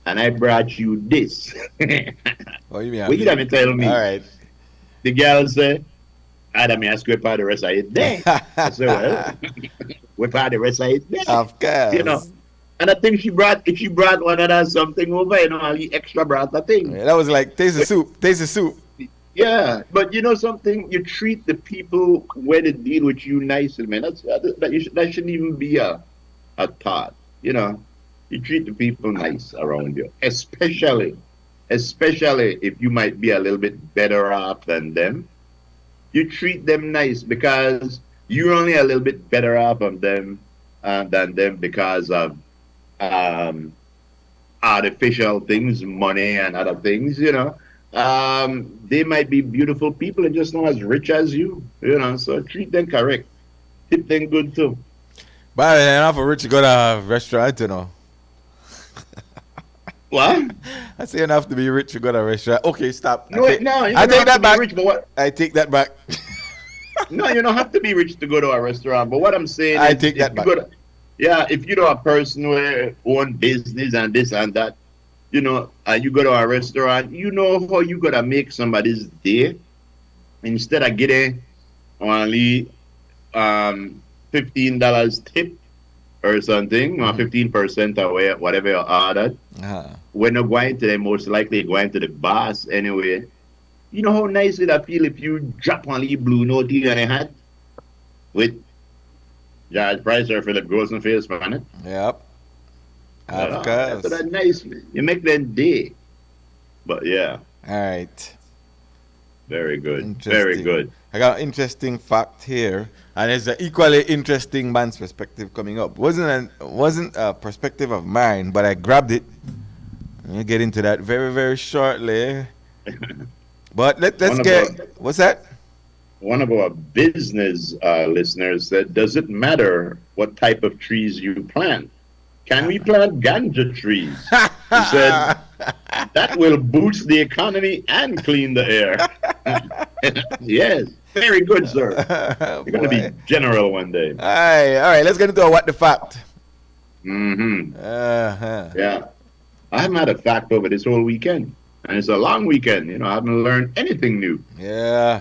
and I brought you this, Oh, you mean what you gonna tell me? All right. The girl said, Adam, I scrape out the rest of it there. I said, well, whip out the rest of it there. Of course. You know. And I think if she brought one of that something over, you know, the extra brought the thing. Yeah, that was like taste the soup. Taste the soup. Yeah, but you know something, you treat the people where they deal with you nicely, man. That shouldn't even be a thought. You know, you treat the people nice around you, especially if you might be a little bit better off than them. You treat them nice because you're only a little bit better off than them because of artificial things, money and other things. You know. They might be beautiful people and just not as rich as you, you know, so treat them correct. Tip them good too. But enough for rich to go to a restaurant, you know. What? I say enough to be rich to go to a restaurant. Okay, stop. No, you I don't take have that to be back. rich, but what? I take that back. No, you don't have to be rich to go to a restaurant. But what I'm saying I is, take that if back. you go to, yeah, if you know a person who own business and this and that, you know, you go to a restaurant, you know how you gotta make somebody's day. Instead of getting only $15 tip or something, or 15% or whatever you ordered. When you're going to them, most likely going to the boss anyway. You know how nice it feel if you drop only blue note in your hat with George Price or Philip Grossen face on it. Yep. Of That's course. that nice. You make them day. But yeah, All right. very good. Interesting. Very good. I got an interesting fact here, and it's an equally interesting man's perspective coming up. Wasn't a perspective of mine, but I grabbed it. We'll get into that very, very shortly. But let's One of get what's that? One of our business listeners said, does it matter what type of trees you plant? Can we plant ganja trees? He said, that will boost the economy and clean the air. Yes, very good, sir. You're going to be general one day. All right, let's get into what the fact. Mm-hmm. Uh-huh. Yeah. I haven't had a fact over this whole weekend. And it's a long weekend. You know, I haven't learned anything new. Yeah.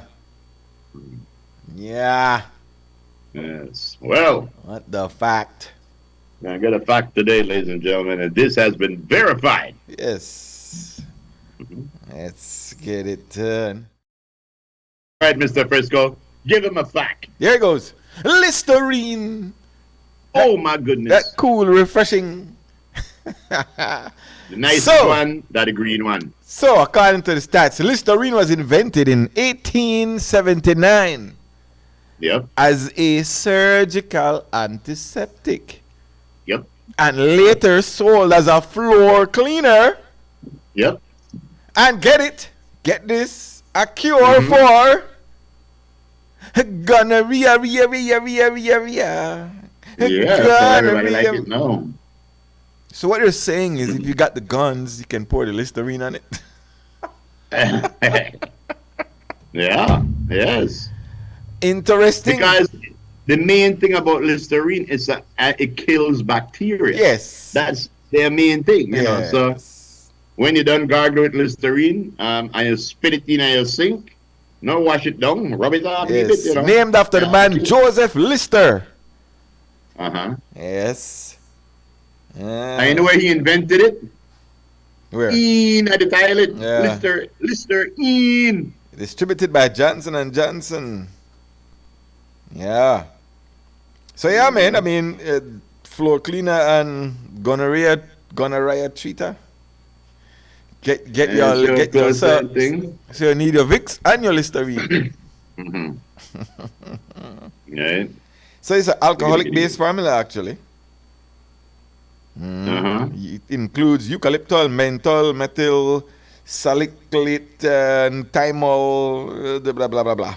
Yeah. Yes. Well, What the fact? I got a fact today, ladies and gentlemen, and this has been verified. Yes. Let's get it done. All right, Mr. Frisco, give him a fact. Here it goes. Listerine. Oh, my goodness. That cool, refreshing. The nice So- one, that green one. So, according to the stats, Listerine was invented in 1879 Yep, as a surgical antiseptic yep, and later sold as a floor cleaner. yep. And get this, a cure for gonorrhea, Yeah, so everybody like it now. So what they're saying is, if you got the guns, you can pour the Listerine on it. Yeah, yes. Interesting. Because the main thing about Listerine is that it kills bacteria. Yes. their main thing, you know. So Yes. when you done gargle with Listerine, and you spit it in your sink, no wash it down, rub it off a little bit, Yes. you know. Named after the man Joseph Lister. Uh-huh. Yes. And you know where he invented it? Where? In at the toilet. Yeah. Lister in. Distributed by Johnson and Johnson. Yeah. So yeah, man. I mean, floor cleaner and gonorrhea treater. Get Yeah, your sure, get your close so, that thing. so you need your Vicks and your Listerine. Mm-hmm. Right. So it's an alcoholic based formula actually. Uh-huh. It includes eucalyptol, menthol, methyl, salicylate, and thymol, blah blah blah blah.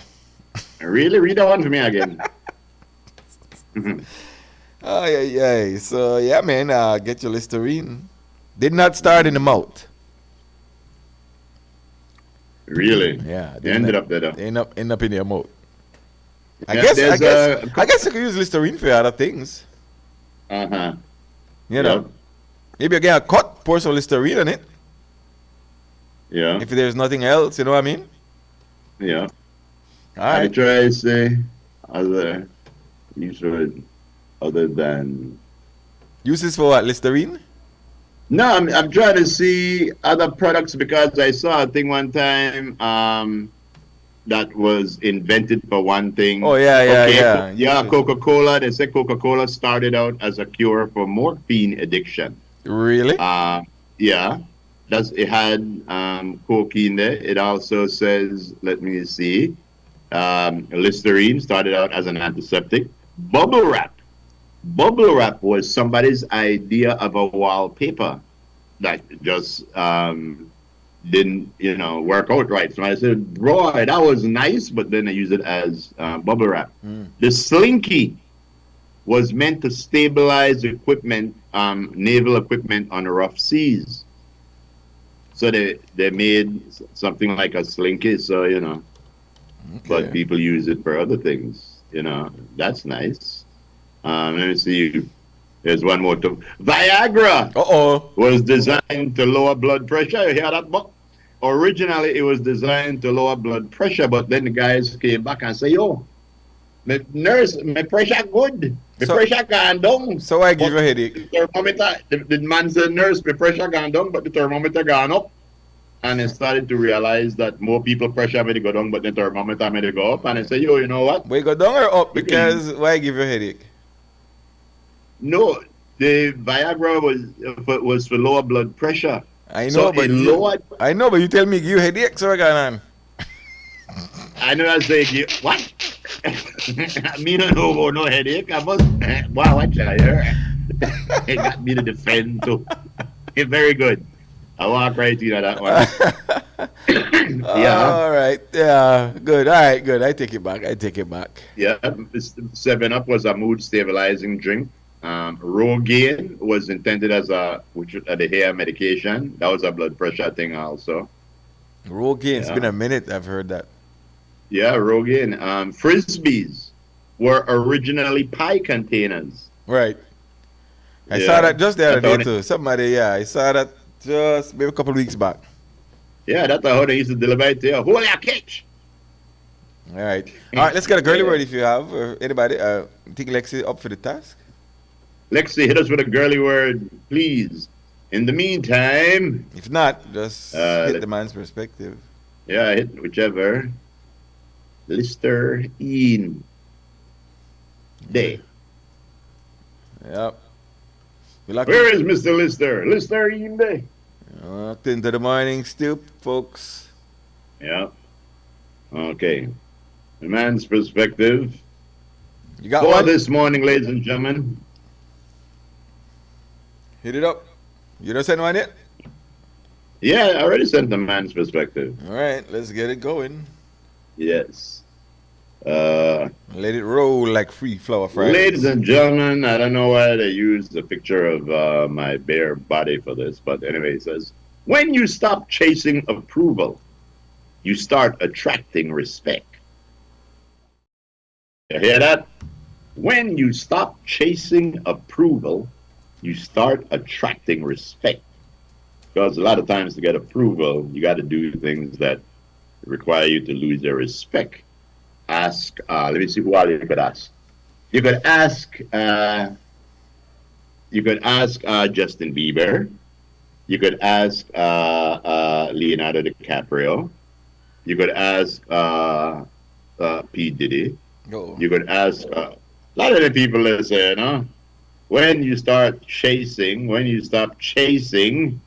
Really? Read that one for me again. Oh yeah. So yeah, man, get your Listerine. Did not start in the mouth. Really? Yeah, You ended up there, though. End up in your mouth. I Yeah, guess there's I guess you could use Listerine for other things. Uh-huh. You know, Yep. maybe you get a cut, pour some Listerine on it. Yeah. If there's nothing else, you know what I mean? Yeah. All I right. try to say other usually other than Uses for what? Listerine? no, I'm trying to see other products because I saw a thing one time that was invented for one thing. Oh yeah. Yeah, Uses. Coca-Cola. They said Coca-Cola started out as a cure for morphine addiction. Really? Yeah, it had coke in there. It also says, let me see, Listerine started out as an antiseptic. Bubble wrap. Bubble wrap was somebody's idea of a wallpaper that just didn't, work out right. So I said, boy, that was nice, but then I used it as bubble wrap. The Slinky was meant to stabilize equipment, naval equipment on rough seas. So they made something like a Slinky, so, but Okay. people use it for other things, that's nice. Let me see. There's one more. Viagra Uh-oh. was designed to lower blood pressure. You hear that, Buck? Originally, it was designed to lower blood pressure, but then the guys came back and say, yo, my nurse, my pressure good. My So- pressure gone down. So I give you a The headache. thermometer, the man said, nurse, my pressure gone down, but the thermometer gone up. And I started to realize that more people pressure may go down, but the thermometer may go up. And I said, yo, you know what? We go down or up You can- because why give you a headache? No, the Viagra was for lower blood pressure. I know, So but it you, lowered. I know, but you tell me give you headache, so I got on. I know I say what? Me don't know about no headache. I must. Wow, watch out here. It got me to defend too. Very good. I walk right into that one. Yeah, All right. Yeah. Good. All right. Good. I take it back. yeah. 7-Up was a mood stabilizing drink. Rogaine was intended as a hair medication. That was a blood pressure thing also. Rogaine. It's Yeah. been a minute. I've heard that. Yeah, Rogaine. Frisbees were originally pie containers. Right. I Yeah. saw that just the other That's how day too. Somebody. Yeah. I saw that just maybe a couple of weeks back. Yeah, that's how they used to deliver it to you. Holy catch! All right. All right. Let's get a girly word if you have. Or anybody. Think Lexi up for the task? Lexi, hit us with a girly word, please. In the meantime, If not, just hit let- the man's perspective. yeah, hit whichever. Listerine Day. Yep. We locked Where is Mr. Lister? Listerine Day. locked into the morning stew, folks. Yeah. Okay. The man's perspective. You got For one? this morning, ladies and gentlemen. Hit it up. You don't send one yet? Yeah, I already sent the man's perspective. All right, let's get it going. Yes. Let it roll like free flower Fridays. Ladies and gentlemen, I don't know why they used the picture of my bare body for this, but anyway, it says, when you stop chasing approval, you start attracting respect. You hear that? When you stop chasing approval, you start attracting respect. Because a lot of times to get approval, you got to do things that require you to lose their respect. Ask, let me see who all you could ask. You could ask, Justin Bieber. You could ask Leonardo DiCaprio. You could ask P. Diddy. Oh. You could ask a lot of the people that say, when you start chasing, when you stop chasing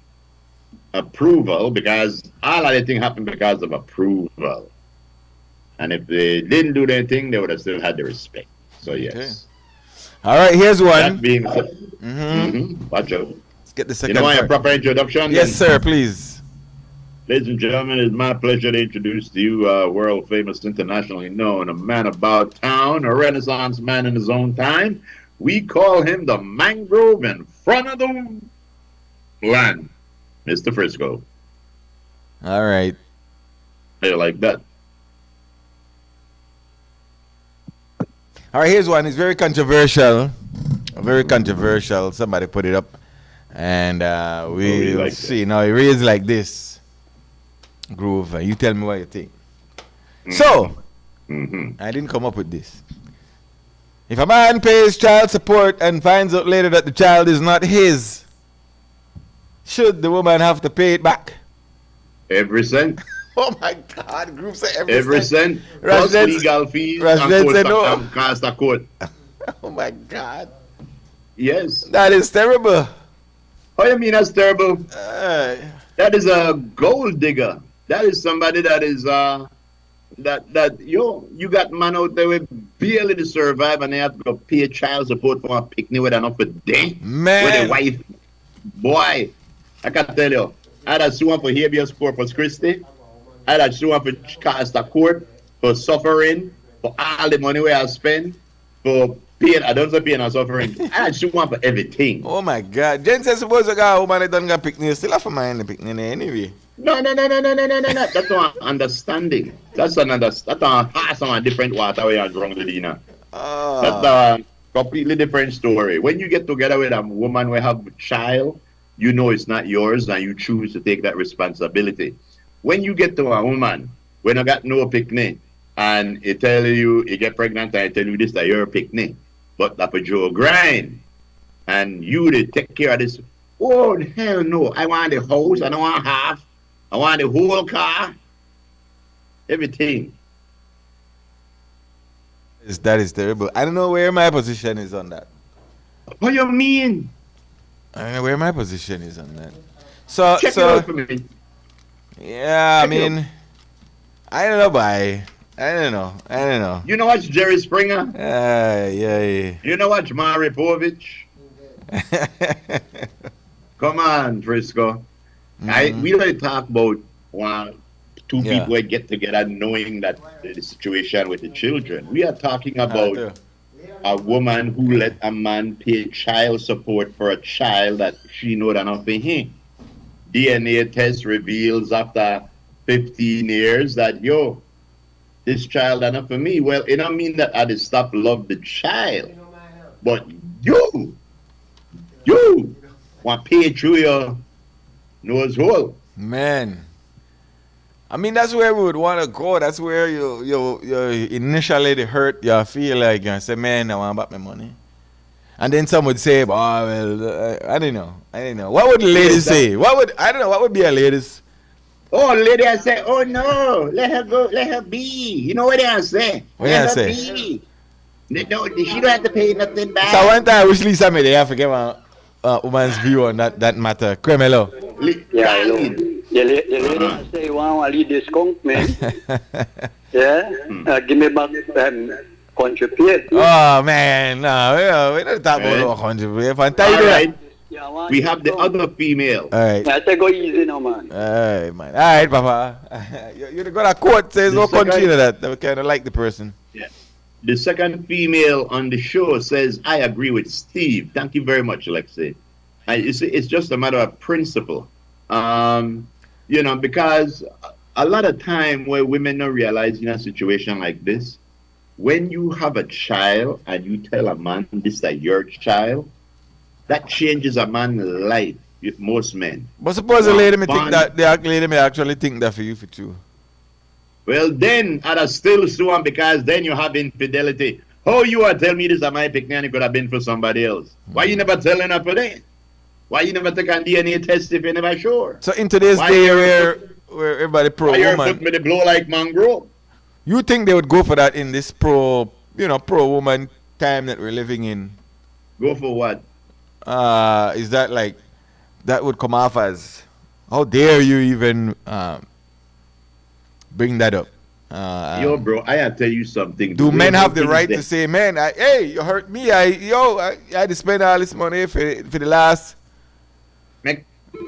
approval, because all of the thing happened because of approval. And if they didn't do their thing, they would have still had the respect. So, yes. Okay. All right, here's one. That being said, watch out. Let's get the second You know, a part. proper introduction? Yes, then? sir, please. Ladies and gentlemen, it's my pleasure to introduce to you a world famous, internationally known, a man about town, a renaissance man in his own time. We call him the mangrove in front of the land, Mr. Frisco. All right. How you like that? All right, here's one. It's very controversial. Very controversial. Somebody put it up. And we'll like see. Now, it reads like this. Groove, you tell me what you think. So, I didn't come up with this. If a man pays child support and finds out later that the child is not his, should the woman have to pay it back? Every cent. Oh my God, Groove say Every cent. Plus Rashid- legal fees Rashid and said no. cost of court. Oh my God. Yes. That is terrible. What do you mean that's terrible? That is a gold digger. That is somebody that is you got man out there with barely to survive and they have to go pay child support for a picnic with enough a day. Man. With a wife. Boy, I can tell you, I'd have sued for habeas corpus Christi. I'd have sued for cost of court, for suffering, for all the money we have spent, for paying, I don't say paying or suffering. I'd have sued for everything. Oh my God. Jen says suppose a guy woman that done got picnic, still have to mind the picnic anyway. No. That's not understanding. That's a different water we are drunk with, That's a completely different story. When you get together with a woman who have a child, you know it's not yours and you choose to take that responsibility. When you get to a woman, when I got no picnic, and it tell you, you get pregnant and I tell you this, that you're a picnic, but that for Joe grind, and you to take care of this. Oh, hell no. I want the house, I don't want half. I want the whole car. Everything. That is terrible. I don't know where my position is on that. What do you mean? I don't know where my position is on that. So, Check it out for me. yeah, Check it out. I don't know, bye. I don't know. You know what's Jerry Springer? Yeah. You know what's Mari Povich? Come on, Frisco. We don't talk about two people that get together knowing that the situation with the children. We are talking about a woman who let a man pay child support for a child that she know that not for him. DNA test reveals after 15 years that, this child are not for me. Well, it don't mean that I just stop love the child. But you want to pay through your nose hole. Man. I mean, that's where we would want to go. That's where you initially the hurt, you feel like you say, man, I want back my money. And then some would say, I don't know. What would the ladies say? What would be a ladies? Oh, lady, I say, oh no, let her go, let her be. You know what they say? Let her be. She don't have to pay nothing back. So one time, I wish Lisa made I forget my woman's view on that matter. Cremelo. Yeah, the lady say you want to lead this skunk, man. Yeah, give me back contribute. Oh man, no, we don't talk about contribute. All right. We have the other female. All right. I say go easy now, man. All right, Papa. You got a quote says no country to that. We kind of like the person. Yeah. The second female on the show says, I agree with Steve. Thank you very much, Alexei. It's just a matter of principle. Because a lot of time where women don't realize in a situation like this, when you have a child and you tell a man this is your child, That changes a man's life with most men. But suppose the lady may think Bond. that the lady may actually think that for you for true. Well, then I'd still sue him because then you have infidelity. How you are tell me this is my picnic and it could have been for somebody else? Why you never telling her for that? Why you never take a DNA test if you're never sure? So in today's Why day you're- where everybody pro Why your woman, foot with the blow like mangrove? you think they would go for that in this pro woman time that we're living in? Go for what? Is that like that would come off as how dare you even bring that up? Yo, bro, I gotta tell you something. Do way men have the things right that- to say, man, hey, you hurt me, I had to spend all this money for the last. I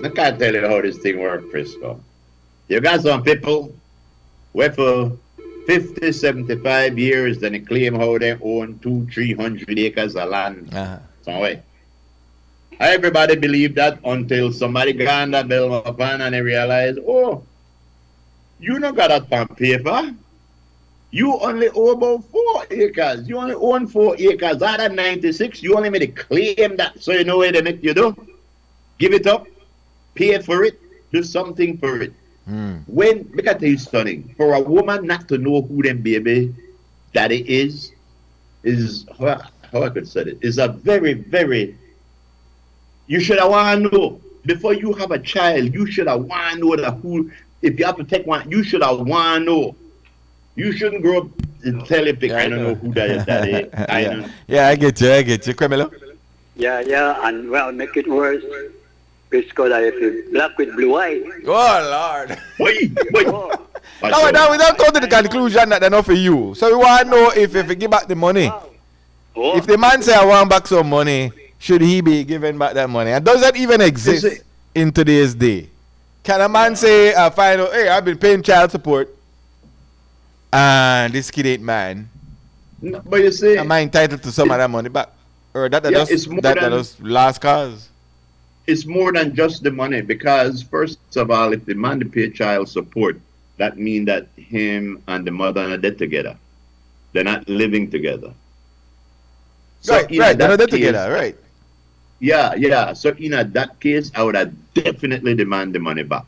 can't tell you how this thing works, Frisco. You got some people where for 50, 75 years, then they claim how they own 200-300 acres of land. Some way. Everybody believed that until somebody got that bill upon and they realized, oh, you not got that on paper. You only owe about 4 acres. You only own 4 acres out of 96. You only made a claim that, so you know what they make you do? Give it up, pay for it, do something for it. When, look at you stunning, for a woman not to know who them baby daddy is how I could say it, is a very, very, you should have want to know, before you have a child, you should have want to know that who, if you have to take one, you should have want to know. You shouldn't grow up and tell it, I don't know who that is. I get you, Camilo. Yeah, and well, make it worse. Frisco, that if you black with blue eyes. Oh Lord. Wait. Oh, Now we don't come to the conclusion that they're not for you. So we want to know if you give back the money. oh, If the man say I want back some money, should he be given back that money? And does that even exist in today's day? Can a man say, find out, hey, I've been paying child support and this kid ain't mine. No, but you see, Am I entitled to some of that money back? Or that Yeah, just it's more that than- just last cause? it's more than just the money because first of all, if the man to pay child support, that means that him and the mother are dead together. They're not living together. Right, in they're that not case- together, right. Yeah. So in that case, I would have definitely demand the money back.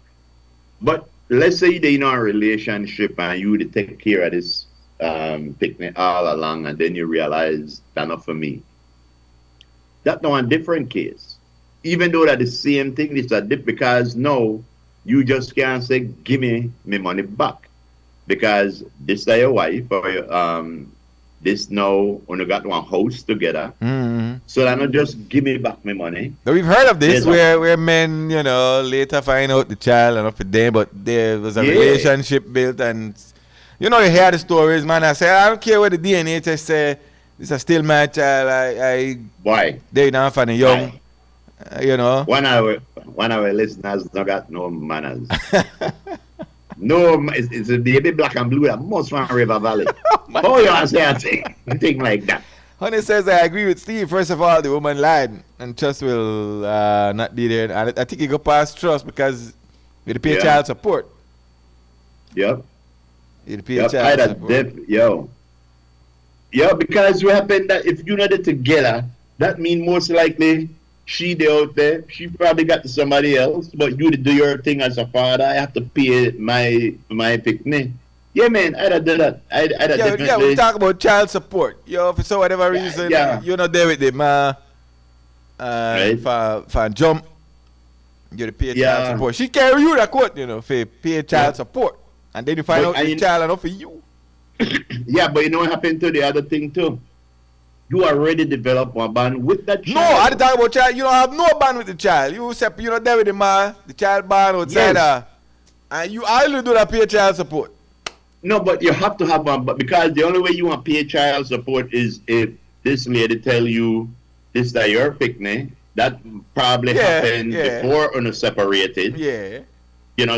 But let's say they're in a relationship and you to take care of this picnic all along, and then you realize that's not for me. That's not a different case. Even though that the same thing, it's a dip because no, you just can't say give me my money back because this is your wife or this now when you got one house together. Mm-hmm. So that not just give me back my money. Now we've heard of this Yes, where men, later find out the child and up for them, but there was a Yeah. relationship built and you hear the stories, man. I say, I don't care what the DNA test say, this is still my child. I Why? they not funny young. One of our listeners don't got no manners. No, it's a baby black and blue that most from River Valley. Oh, you want to say a thing like that? Honey says, I agree with Steve. First of all, the woman lied and trust will not be there. And I think it go past trust because you pay Yeah. child support. Yep. You pay Yep. child support. Yo, because what happened that if you're not together, that means most likely she there out there, she probably got to somebody else, but you to do your thing as a father, I have to pay my picnic. Yeah, man, I'd do that. I'd definitely. Yeah, we talk about child support. For so whatever reason, yeah. you're not there with them. Right. For jump, you pay child Yeah. support. She carry you the court, for pay child Yeah. support. And then you find But out the child enough for you. Yeah, but you know what happened to the other thing too? You already developed one bond with that child. No, I talk about child. You don't have no bond with the child. You're not there with the child bond outside. Yes. And you only do that pay child support. No, but you have to have one, but because the only way you want to pay child support is if this lady tell you this that your picnic, that probably happened before on separated. Yeah.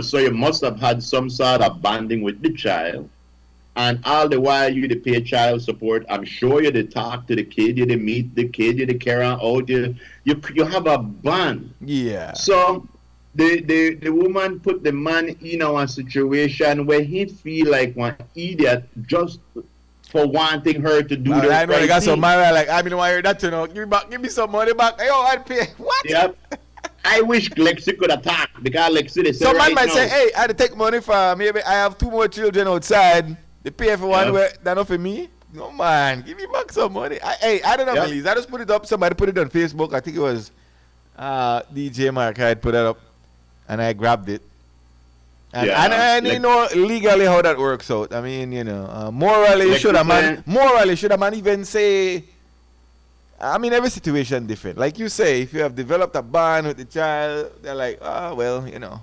So you must have had some sort of bonding with the child. And all the while you to pay child support, I'm sure you to talk to the kid, you to meet the kid, you to carry on out, you have a bond. Yeah. So the woman put the man in a situation where he feel like one idiot just for wanting her to do Well, the I know right they got some thing. Mara like I mean why hear that you know. Give me some money back. Hey, yo, I'd pay. What? Yep. I wish Lexi could attack because Lexi they say Some man right might now. say, hey, I had to take money for maybe I have 2 more children outside. They pay for one Yep. way, that not for me. No man, give me back some money. I don't know, Yep. Melise. I just put it up. Somebody put it on Facebook. I think it was DJ Mark had put it up, and I grabbed it. And, Yeah, and you like- know legally how that works out. I mean, you know, morally Like should a you man say- morally should a man even say. I mean, every situation different. Like you say, if you have developed a bond with the child, they're like, oh well, you know.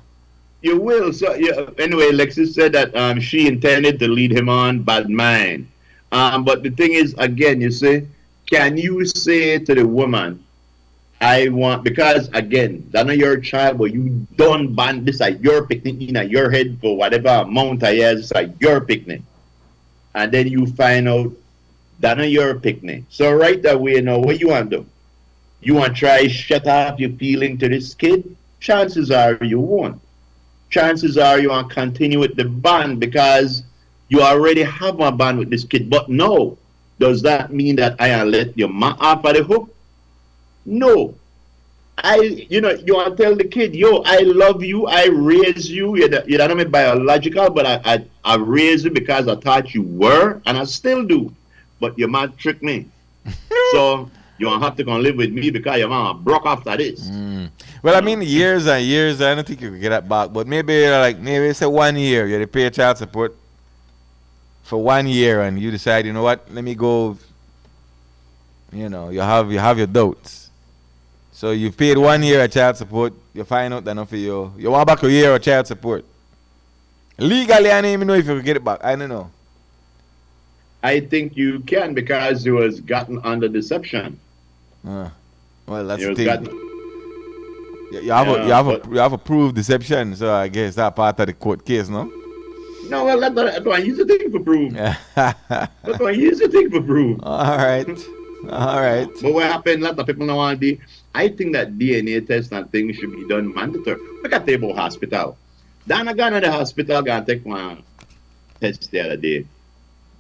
You will. So yeah. Anyway, Lexi said that she intended to lead him on, bad mind. But the thing is, again, you see, can you say to the woman, I want, because again, that's not your child, but you don't ban this at your picnic in your head for whatever amount of years, it's at your picnic. And then you find out that's not your picnic. So right away, you know, what you want to do? You want to try shut up your feeling to this kid? Chances are you won't. Chances are you want to continue with the band because you already have a band with this kid. But no, does that mean that I let your ma off of the hook? No. You want to tell the kid, yo, I love you, I raise you. You're not my biological, but I raised you because I thought you were, and I still do. But your man tricked me. So you won't have to come live with me because your mama broke after this. Well, I mean, years and years, I don't think you could get that back. But maybe say 1 year, you pay child support for 1 year, and you decide, you know what, let me go. You know, you have your doubts. So you've paid 1 year of child support. You find out that enough for you want back a year of child support. Legally, I don't even know if you can get it back. I don't know. I think you can because it was gotten under deception. Well, that's It the was thing. gotten. You have a proved deception, so I guess that part of the court case, no? No, well, that's what I use the thing for proof. Yeah. That's what I use the thing for proof. All right. But what happened, a lot of people don't want to do. I think that DNA test and things should be done mandatory. Look at Table Hospital. Dana gone to the hospital, gonna take one test the other day.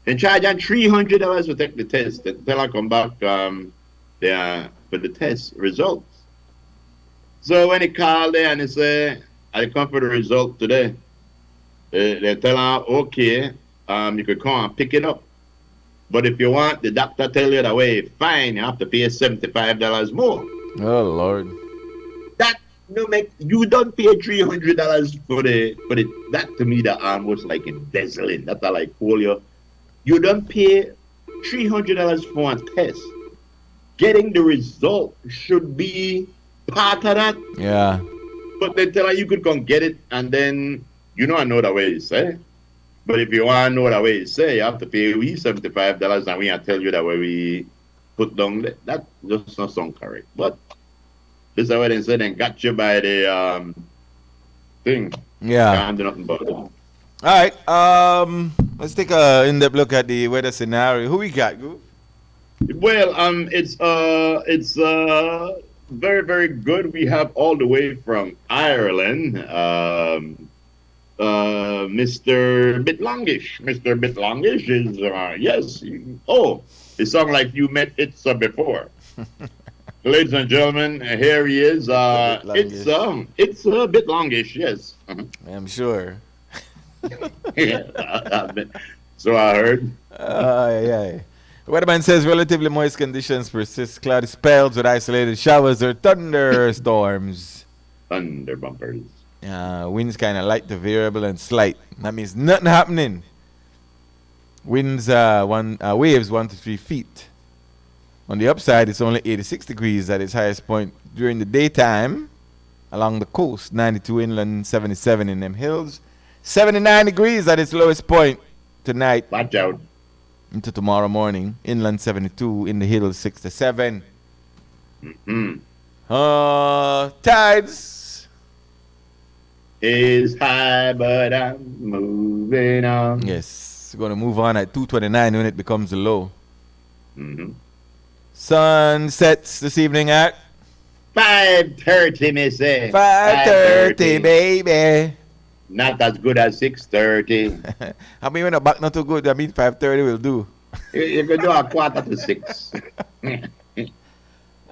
In charge on $300 to take the test. They tell her come back for the test results. So when he called there and he say, I come for the result today, they tell her, okay, you could come and pick it up. But if you want, the doctor tell you that way, fine, you have to pay $75 more. Oh Lord. That no make you don't pay $300 for the that to me that almost like embezzling. That's like polio. You don't pay $300 for a test. Getting the result should be part of that. Yeah. But they tell you could come get it and then you don't know the way you say. But if you want to know the way you say, you have to pay we $75 and we can tell you that way we put down that just not sound correct. But this is what they said and got you by the thing. Yeah. Can't do nothing about it. All right. Let's take a in-depth look at the weather scenario. Who we got, Goo? Well, it's very, very good. We have all the way from Ireland, Mr. Bitlongish. Mr. Bitlongish is yes. It sounds like you met Itza before. Ladies and gentlemen, here he is. It's a bit longish, yes. I'm sure. Yeah, so I heard. Yeah. The weatherman says relatively moist conditions persist. Cloudy spells with isolated showers or thunderstorms. Thunder bumpers. Winds kind of light to variable and slight. That means nothing happening. Winds waves 1 to 3 feet. On the upside, it's only 86 degrees at its highest point during the daytime along the coast. 92 inland, 77 in them hills. 79 degrees at its lowest point tonight. Watch out. Into tomorrow morning. Inland 72, in the hills 67. Tides is high, but I'm moving on. Yes, we're going to move on at 2:29 when it becomes a low. Sun sets this evening at 5:30, me say. 5:30, baby. Not as good as 6:30. I mean, when the back not too good, I mean 5:30 will do. You could do a 5:45.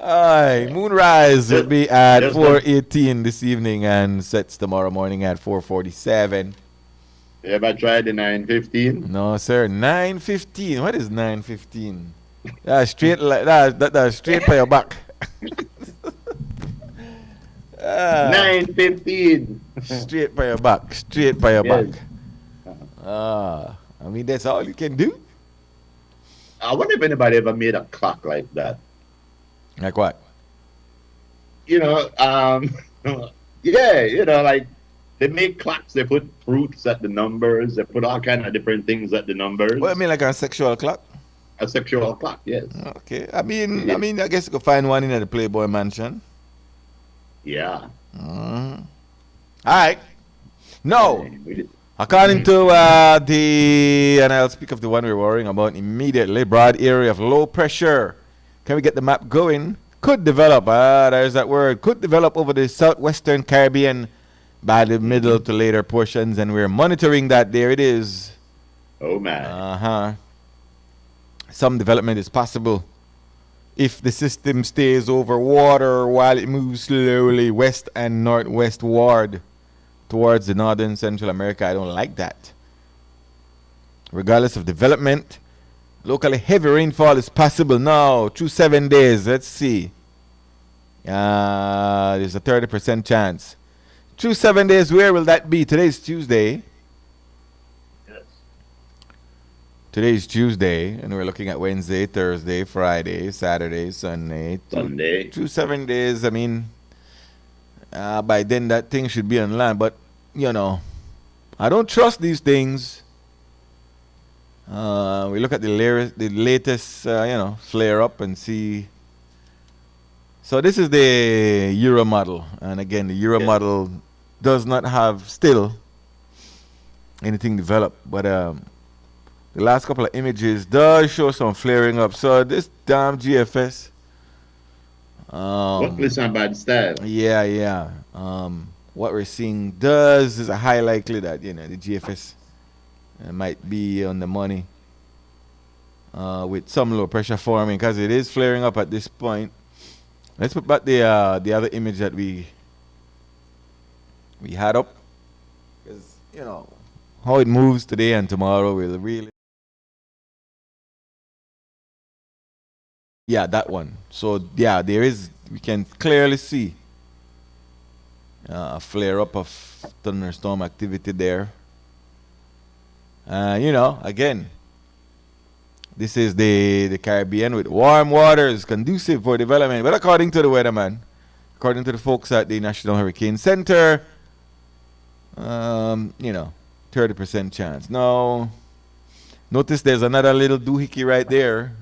Aye, moonrise will Just, be at just like, 4:18 this evening and sets tomorrow morning at 4:47. you ever tried the 9:15? No, sir. 9:15. What is 9:15? That's straight like that's straight by your back. Ah, 9:15. straight by your back. Straight by your back. Yes. I mean that's all you can do. I wonder if anybody ever made a clock like that. Like what? You know, yeah, you know, like they make clocks. They put fruits at the numbers. They put all kind of different things at the numbers. Well, I mean like a sexual clock. A sexual clock, yes. Okay. I mean I guess you could find one in the Playboy Mansion. Yeah. All right. No. We did. According to and I'll speak of the one we're worrying about immediately, broad area of low pressure. Can we get the map going? Could develop, there's that word, could develop over the southwestern Caribbean by the middle to later portions, and we're monitoring that. There it is. Oh man. Some development is possible if the system stays over water while it moves slowly west and northwestward towards the northern Central America. I don't like that. Regardless of development, locally heavy rainfall is possible now through 7 days. Let's see. There's a 30% chance. Through 7 days, where will that be? Today's Tuesday. Yes. Today's Tuesday, and we're looking at Wednesday, Thursday, Friday, Saturday, Sunday. Sunday. Through 7 days, I mean, by then that thing should be on land. But, you know, I don't trust these things. We look at the latest, flare up and see. So this is the Euro model. And again, the Euro model does not have still anything developed. But the last couple of images does show some flaring up. So this damn GFS. What was some bad style? Yeah. What we're seeing does is a high likely that the GFS might be on the money with some low pressure forming because it is flaring up at this point. Let's put back the other image that we had up, because how it moves today and tomorrow will really. Yeah, that one. So yeah, we can clearly see a flare up of thunderstorm activity there. Again, this is the Caribbean with warm waters conducive for development. But according to the weatherman, according to the folks at the National Hurricane Center, 30% chance. Now, notice there's another little doohickey right there.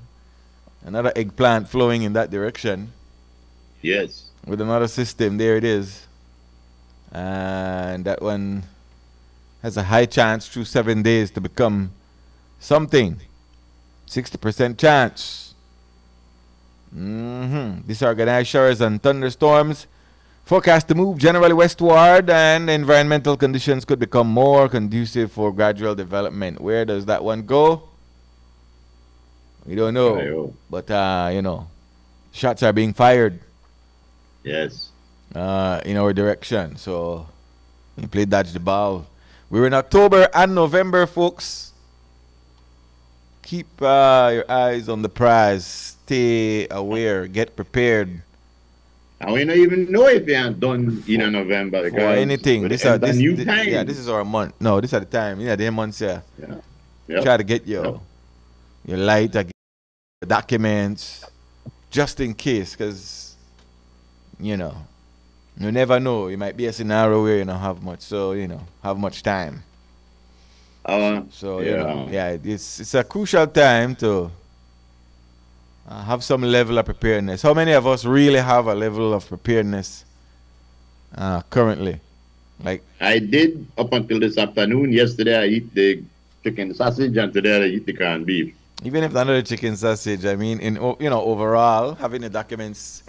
Another eggplant flowing in that direction. Yes. With another system. There it is. And that one has a high chance through 7 days to become something. 60% chance. Disorganized showers and thunderstorms forecast to move generally westward, and environmental conditions could become more conducive for gradual development. Where does that one go? We don't know. But, shots are being fired. Yes. In our direction. So, we play dodge the ball. We're in October and November, folks. Keep your eyes on the prize. Stay aware. Get prepared. And we don't even know if you are done in November. For anything. This is new time. Yeah, this is our month. No, this is the time. Yeah, the months here. Yeah. Yep. Try to get your light, your documents, just in case, because, you never know. It might be a scenario where you don't have much, so, have much time. It's a crucial time to have some level of preparedness. How many of us really have a level of preparedness currently? Like I did up until this afternoon. Yesterday I eat the chicken sausage, and today I eat the corned beef. Even if another chicken sausage, I mean, overall, having the documents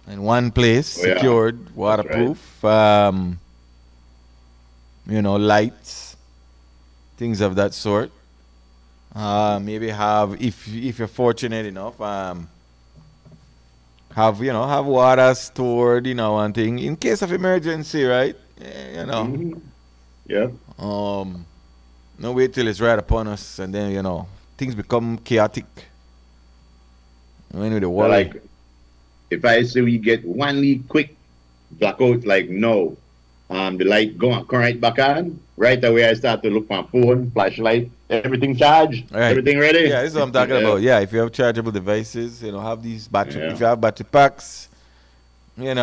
in one place, secured, waterproof, lights, things of that sort. Maybe have, if you're fortunate enough, have water stored, one thing in case of emergency, right? Hmm. Yeah. Um, no wait till it's right upon us, and then things become chaotic. When we So worry. like, if I say we get one leak quick, blackout, like no, the light go on, come right back on. Right away, I start to look my phone, flashlight, everything charged, Right. everything Yeah, ready. this is what I'm talking Yeah. about. Yeah, if you have chargeable devices, have these battery. If Yeah. you have battery packs, Yep.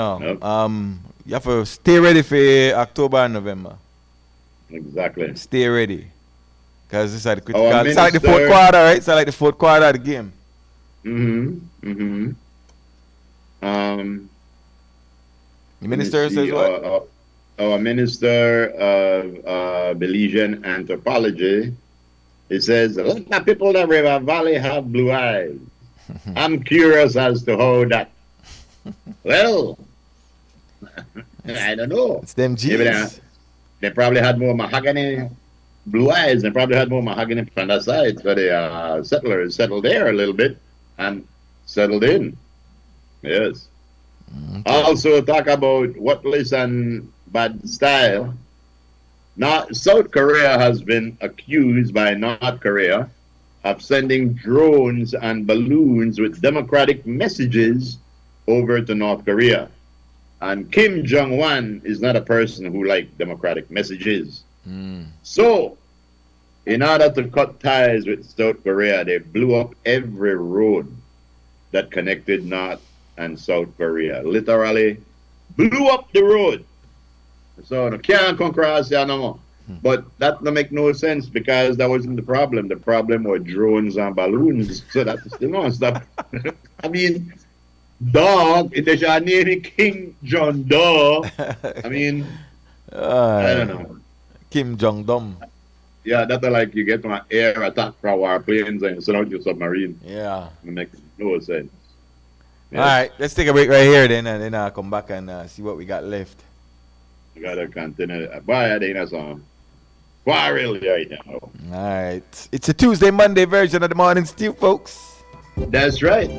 you have to stay ready for October and November. Exactly. Stay ready, cause it's like the Our critical. It's like the fourth minister. quarter, right? It's like the fourth quarter of the game. Mm-hmm. Um, The Let me minister says see. what? Our minister of Belizean anthropology. It says a lot of people in River Valley have blue eyes. I'm curious as to how that. Well, It's I don't know. it's them Maybe G's. they probably had more mahogany blue eyes. They probably had more mahogany from that side. So the settlers settled there a little bit and settled in. Yes. Okay. Also talk about worthless and bad style. Now, South Korea has been accused by North Korea of sending drones and balloons with democratic messages over to North Korea. And Kim Jong Un is not a person who likes democratic messages. Mm. So, in order to cut ties with South Korea, they blew up every road that connected North and South Korea. Literally, blew up the road. So, they can't come across here no more. But that don't make no sense because that wasn't the problem. The problem were drones and balloons. So that's the non-stop. I mean, dog, it is your name King John Doe. I mean, I don't Aye. know. Kim Jong Dom. Yeah, that's like you get an air attack from our planes and you send out your submarine. Yeah. It makes no sense. All Yes. right, let's take a break right here then, and then I'll come back and see what we got left. You gotta continue. Boy, I think that's quarrel right now. All right, it's a Tuesday, Monday version of the morning stew, folks. That's right.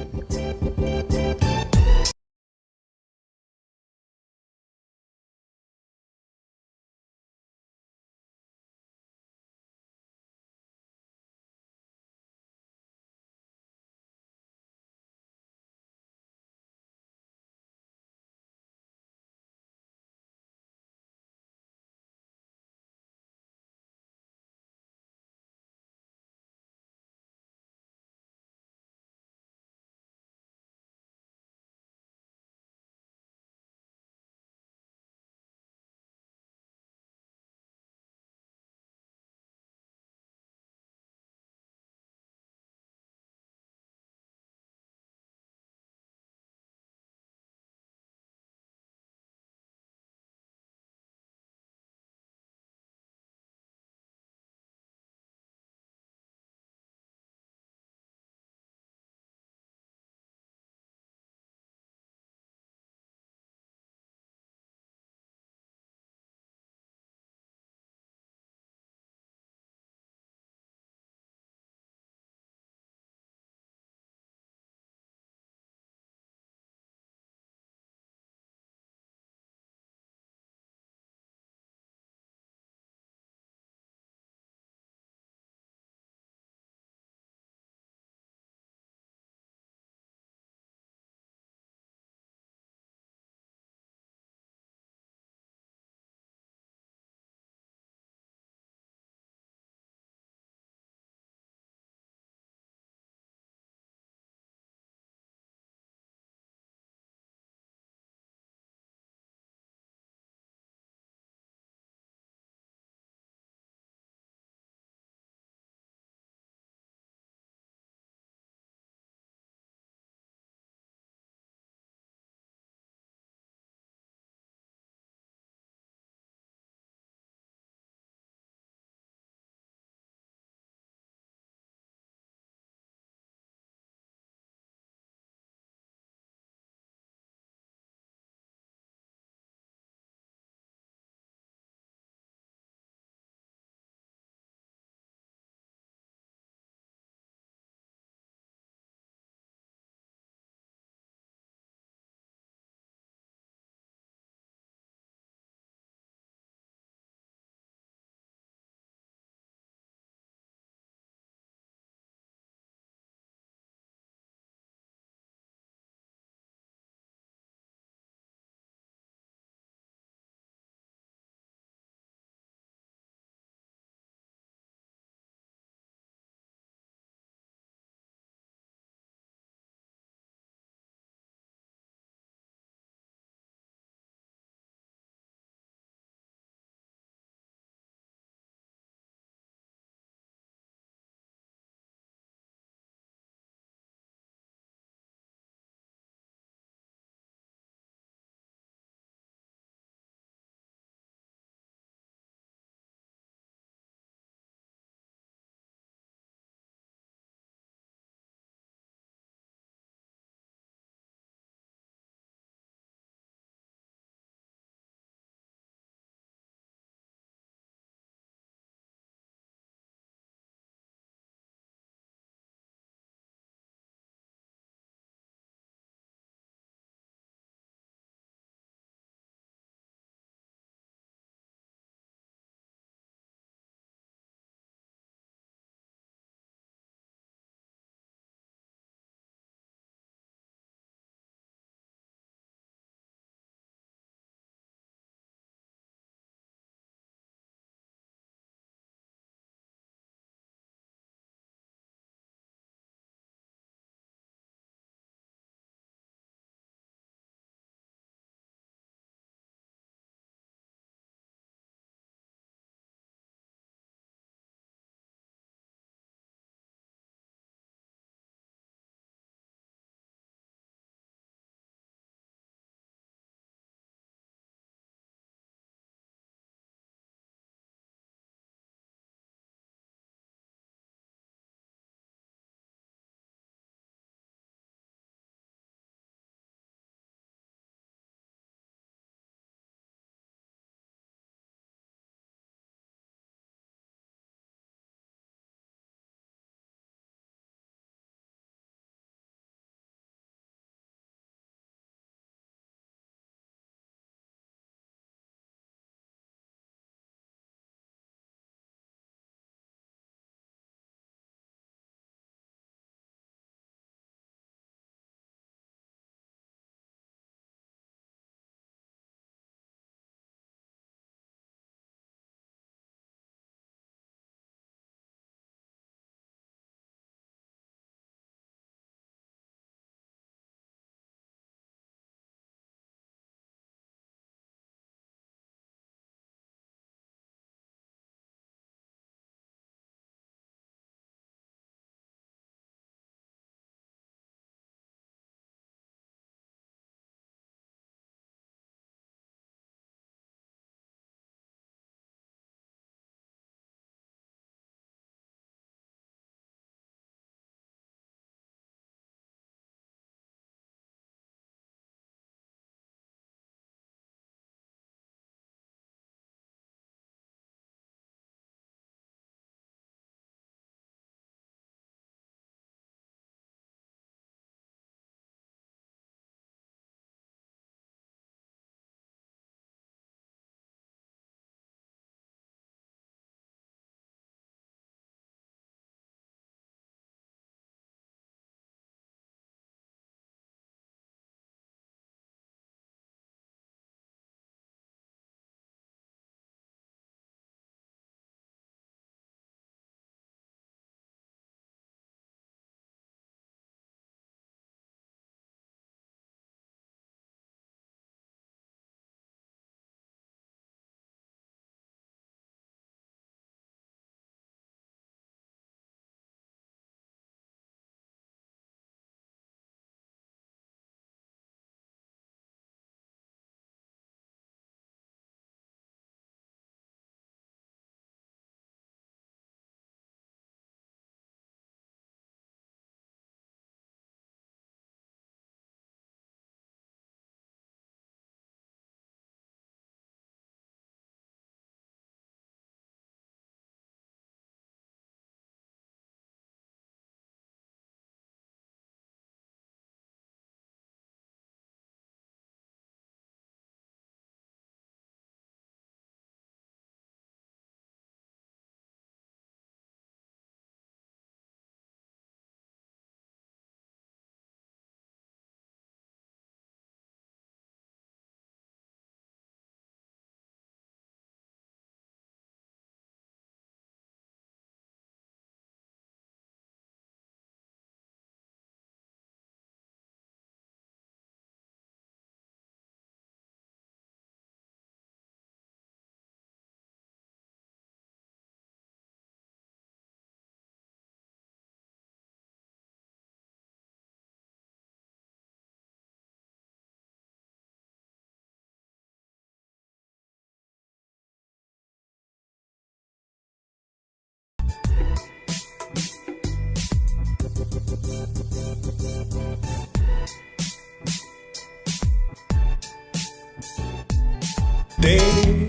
day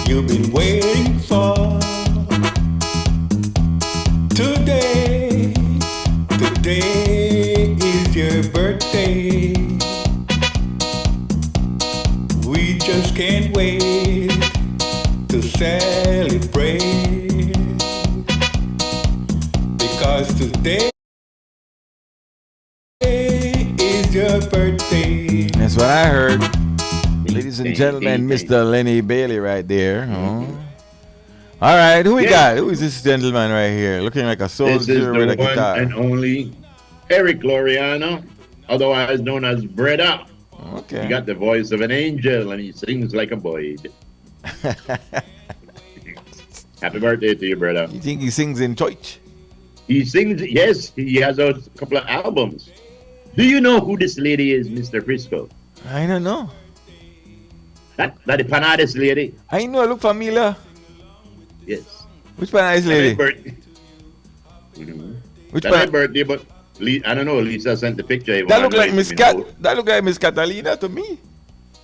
you've been waiting for. Today, today is your birthday. We just can't wait to celebrate, because today is your birthday. That's what I heard. Ladies and gentlemen, Mr. Lenny Bailey right there. Oh. All right, who we got? Who is this gentleman right here? Looking like a soldier with a guitar. And only Eric Loriano, otherwise known as Breda. Okay. He got the voice of an angel and he sings like a boy. Happy birthday to you, brother. You think he sings in church? He sings, yes, he has a couple of albums. Do you know who this lady is, Mr. Frisco? I don't know. That the Panades lady? I know, I look familiar. Yes. Which Panades lady? Which That's my birthday, but I don't know, Lisa sent the picture. That look like Miss Cat. That look like Miss Catalina to me.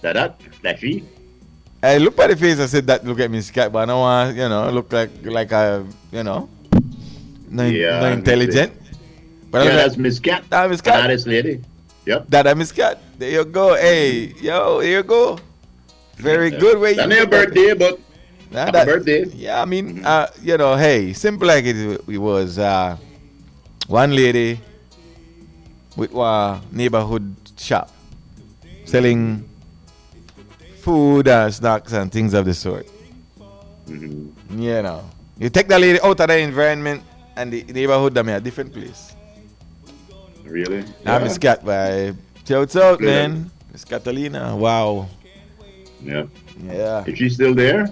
That she? I look at the face, I said that look at Miss Cat, but I don't want, look like a, no intelligent. But yeah, that's Miss Cat. That's Miss Cat. This lady. Yep. That's Miss Cat. There you go. Hey, there you go. Very good way. That's your birthday, but happy birthday. Yeah, I mean, hey, simple like it was. One lady with a neighborhood shop selling food and snacks and things of the sort. Mm-hmm. You take the lady out of the environment and the neighborhood, I mean, a different place. Really? I'm Miss Cat, by shouts out, man. Miss Catalina, wow. Yeah. Yeah. Is she still there?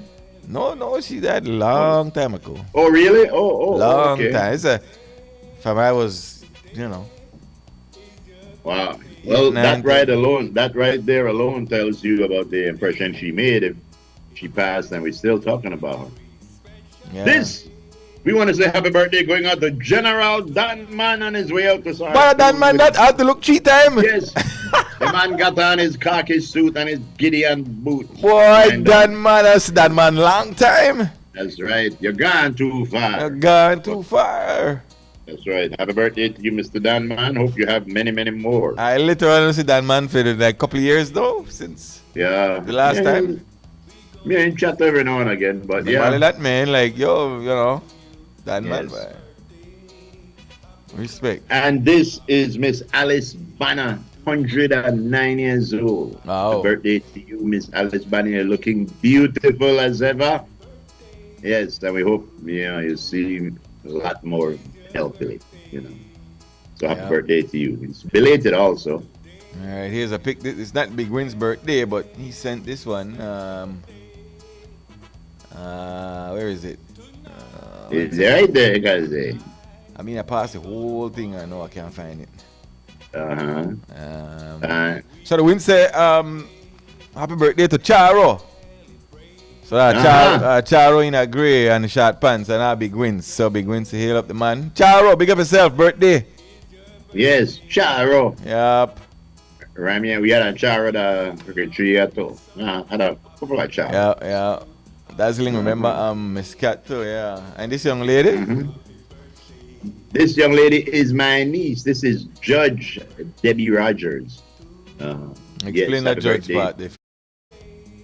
No, she died a long time ago. Oh, really? Oh, long okay. time. It's from I was, Wow. Well, that right there alone tells you about the impression she made if she passed and we're still talking about her. Yeah. We want to say happy birthday going out to General Dan Man on his way out to Sarah. But Dan Man, that had to look 3 times. Yes. The man got on his khaki suit and his Gideon boot. Boy, Dan Man, that's Dan Man long time. That's right. You're gone too far. You're gone too far. That's right. Happy birthday to you, Mr. Dan Man. Hope you have many, many more. I literally see Dan Man for like a couple of years though, since the last time. Me ain't chat every now and again, but That man, like, Dan Man, boy. Respect. And this is Miss Alice Banner, 109 years old. Wow. Happy birthday to you, Miss Alice Banner. You're looking beautiful as ever. Yes, and we hope, you seem a lot more healthily, So happy birthday to you. It's belated also. All right, here's a pic. It's not Big Win's birthday, but he sent this one. Where is it? It's right there, guys. I mean, I passed the whole thing. I know I can't find it. So the Win say, happy birthday to Charo. So Charo in a grey and short pants and Big Wins. So Big Wins to hail up the man. Charo, big up yourself, birthday. Yes, Charo. Yep. Rami, we had a Charo the tree at all. Had a couple of Charo. Yeah. Dazzling, remember Miss Cat too, yeah. And this young lady? Mm-hmm. This young lady is my niece. This is Judge Debbie Rogers. Explain that judge part there.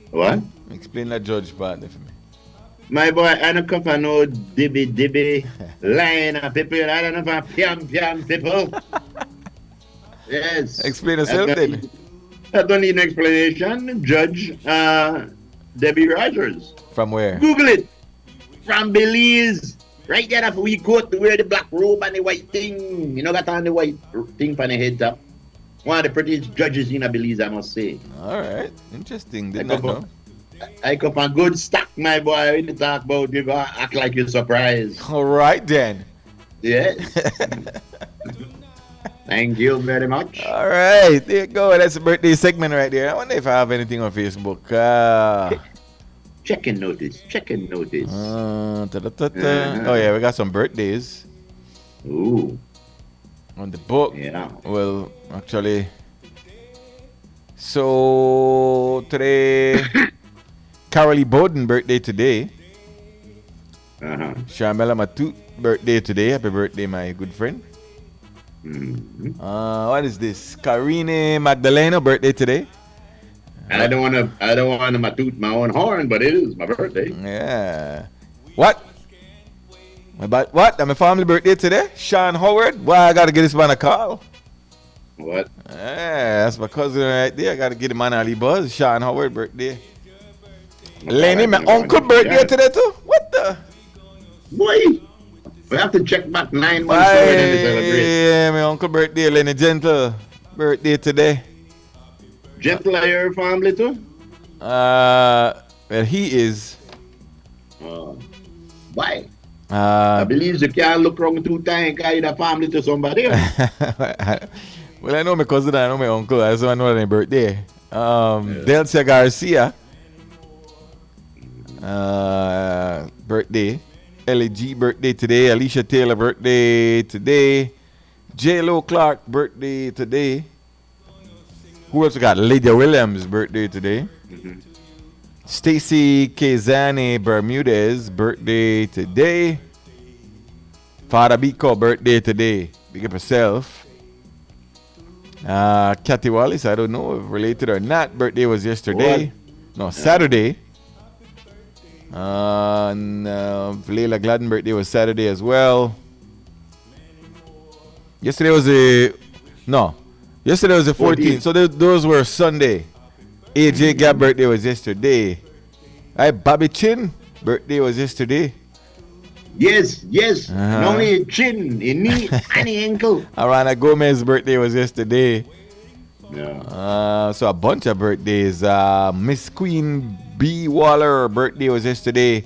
What? Explain that judge part there for me. My boy, I don't come for no dibby line of people. I don't know for piam people. Yes. Explain yourself then. I don't need an explanation. Judge Debbie Rogers. From where? Google it. From Belize. Right there after we go to wear the black robe and the white thing. Got on the white thing on the head top. One of the prettiest judges in Belize, I must say. Alright. Interesting. Did not know. I come on good stack, my boy. When you talk about you, act like you're surprised. Alright then. Yes. Thank you very much. Alright. There you go. That's a birthday segment right there. I wonder if I have anything on Facebook. Check and notice. Oh yeah, we got some birthdays. Ooh. On the book. Yeah. Well, actually. So today Carolee Bowden birthday today. Uh-huh. Sharmela Matut birthday today. Happy birthday, my good friend. Mhm. What is this? Karine Magdalena birthday today. I don't want to toot my own horn, but it is my birthday. Yeah. What? About what? My family birthday today. Sean Howard. Why I gotta get this man a call? What? Yeah, that's my cousin right there. I gotta get him on Ali Buzz. Sean Howard birthday. My Lenny, my father- uncle birthday today too. What the? Boy, we have to check back 9 months away then to celebrate. Yeah, my uncle birthday, Lenny Gentle birthday today. Gentle are your family too? Well, he is. Why? I believe you can't look wrong 2 times and carry the family to somebody else. Well, I know my cousin, I know my uncle. I just know their birthday. Delcia Garcia, birthday. Ellie G birthday today. Alicia Taylor birthday today. J Lo Clark birthday today. Who else we got? Lydia Williams birthday today. Stacy Kezani Bermudez birthday today. Father Biko birthday today. Big up yourself. Kathy Wallace, I don't know if related or not. Birthday was yesterday. No, Saturday. And Leila Gladden birthday was Saturday as well. Yesterday was the 14th. So those were Sunday. AJ Gab birthday was yesterday. Bobby Chin birthday was yesterday. Yes. No need chin, knee, and ankle. Arana Gomez birthday was yesterday. Yeah. So a bunch of birthdays. Miss Queen B Waller birthday was yesterday.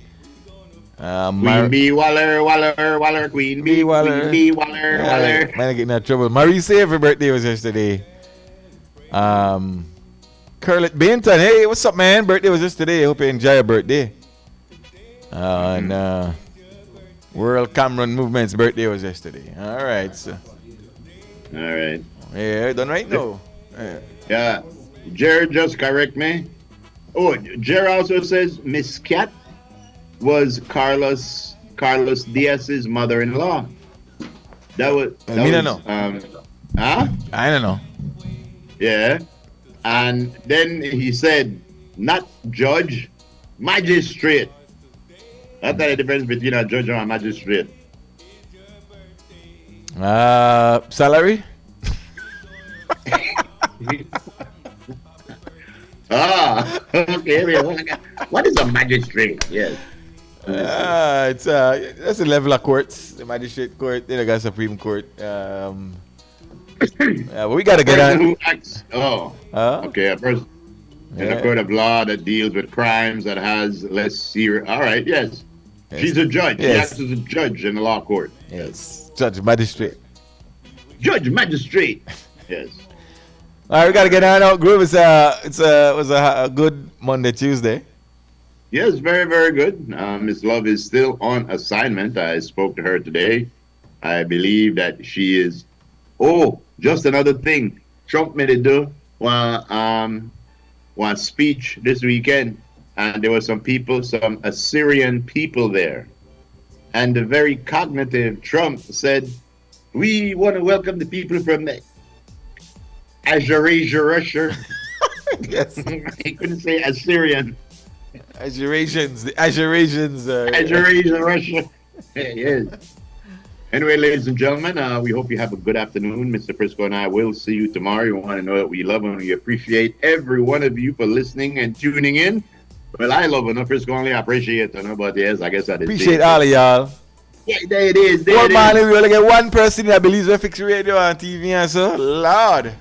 Queen B Waller, Queen B Waller, Queen B Waller. Man, I get in that trouble. Marie Saver birthday was yesterday. Curlet Benton, hey, what's up, man? Birthday was yesterday. Hope you enjoy your birthday. And World Cameron Movement's birthday was yesterday. All right, so. All right. Yeah, done right now. Yeah. Jared just correct me. Oh, Jared also says Miss Cat was Carlos Diaz's mother-in-law. That was. Me don't know. Huh? I don't know. Yeah. And then he said, not judge, magistrate. That's the difference between a judge and a magistrate. Salary? Okay. What is a magistrate? Yes. It's that's a level of courts. The magistrate court, then I got Supreme Court. But we gotta get on. Who acts? Okay. A person in a court of law that deals with crimes that has less serious. All right. Yes. She's a judge. Yes. She acts as a judge in the law court. Yes. Judge, magistrate. Judge, magistrate. Yes. All right, we gotta get on out. Groove. It was a good Monday, Tuesday. Yes, very, very good. Miss Love is still on assignment. I spoke to her today. I believe that she is. Oh, just another thing. Trump made it do one speech this weekend, and there were some Assyrian people there. And the very cognitive Trump said, "We want to welcome the people from the Azerbaijan." Yes. He couldn't say Assyrian. Azerbaijans. Azerbaijans, Russia. Yes. Anyway, ladies and gentlemen, we hope you have a good afternoon. Mr. Frisco and I will see you tomorrow. You want to know that we love and we appreciate every one of you for listening and tuning in. Well, I love it. Frisco only appreciate it, but yes, I guess I did. Appreciate all of y'all. Yeah, there it is. One man, we only get one person that believes we fix radio and TV and so. Lord.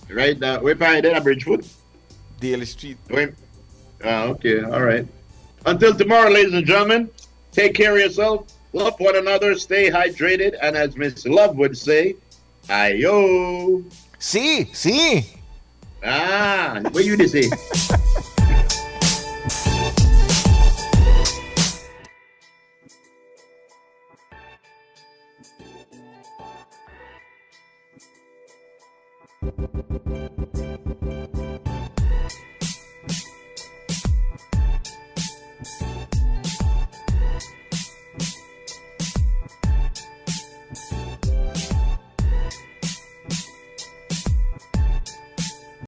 Right now, we're probably there at Bridgefoot. Daily Street. Okay, all right. Until tomorrow, ladies and gentlemen, take care of yourself, love one another, stay hydrated, and as Miss Love would say, ayo. See. What you to say?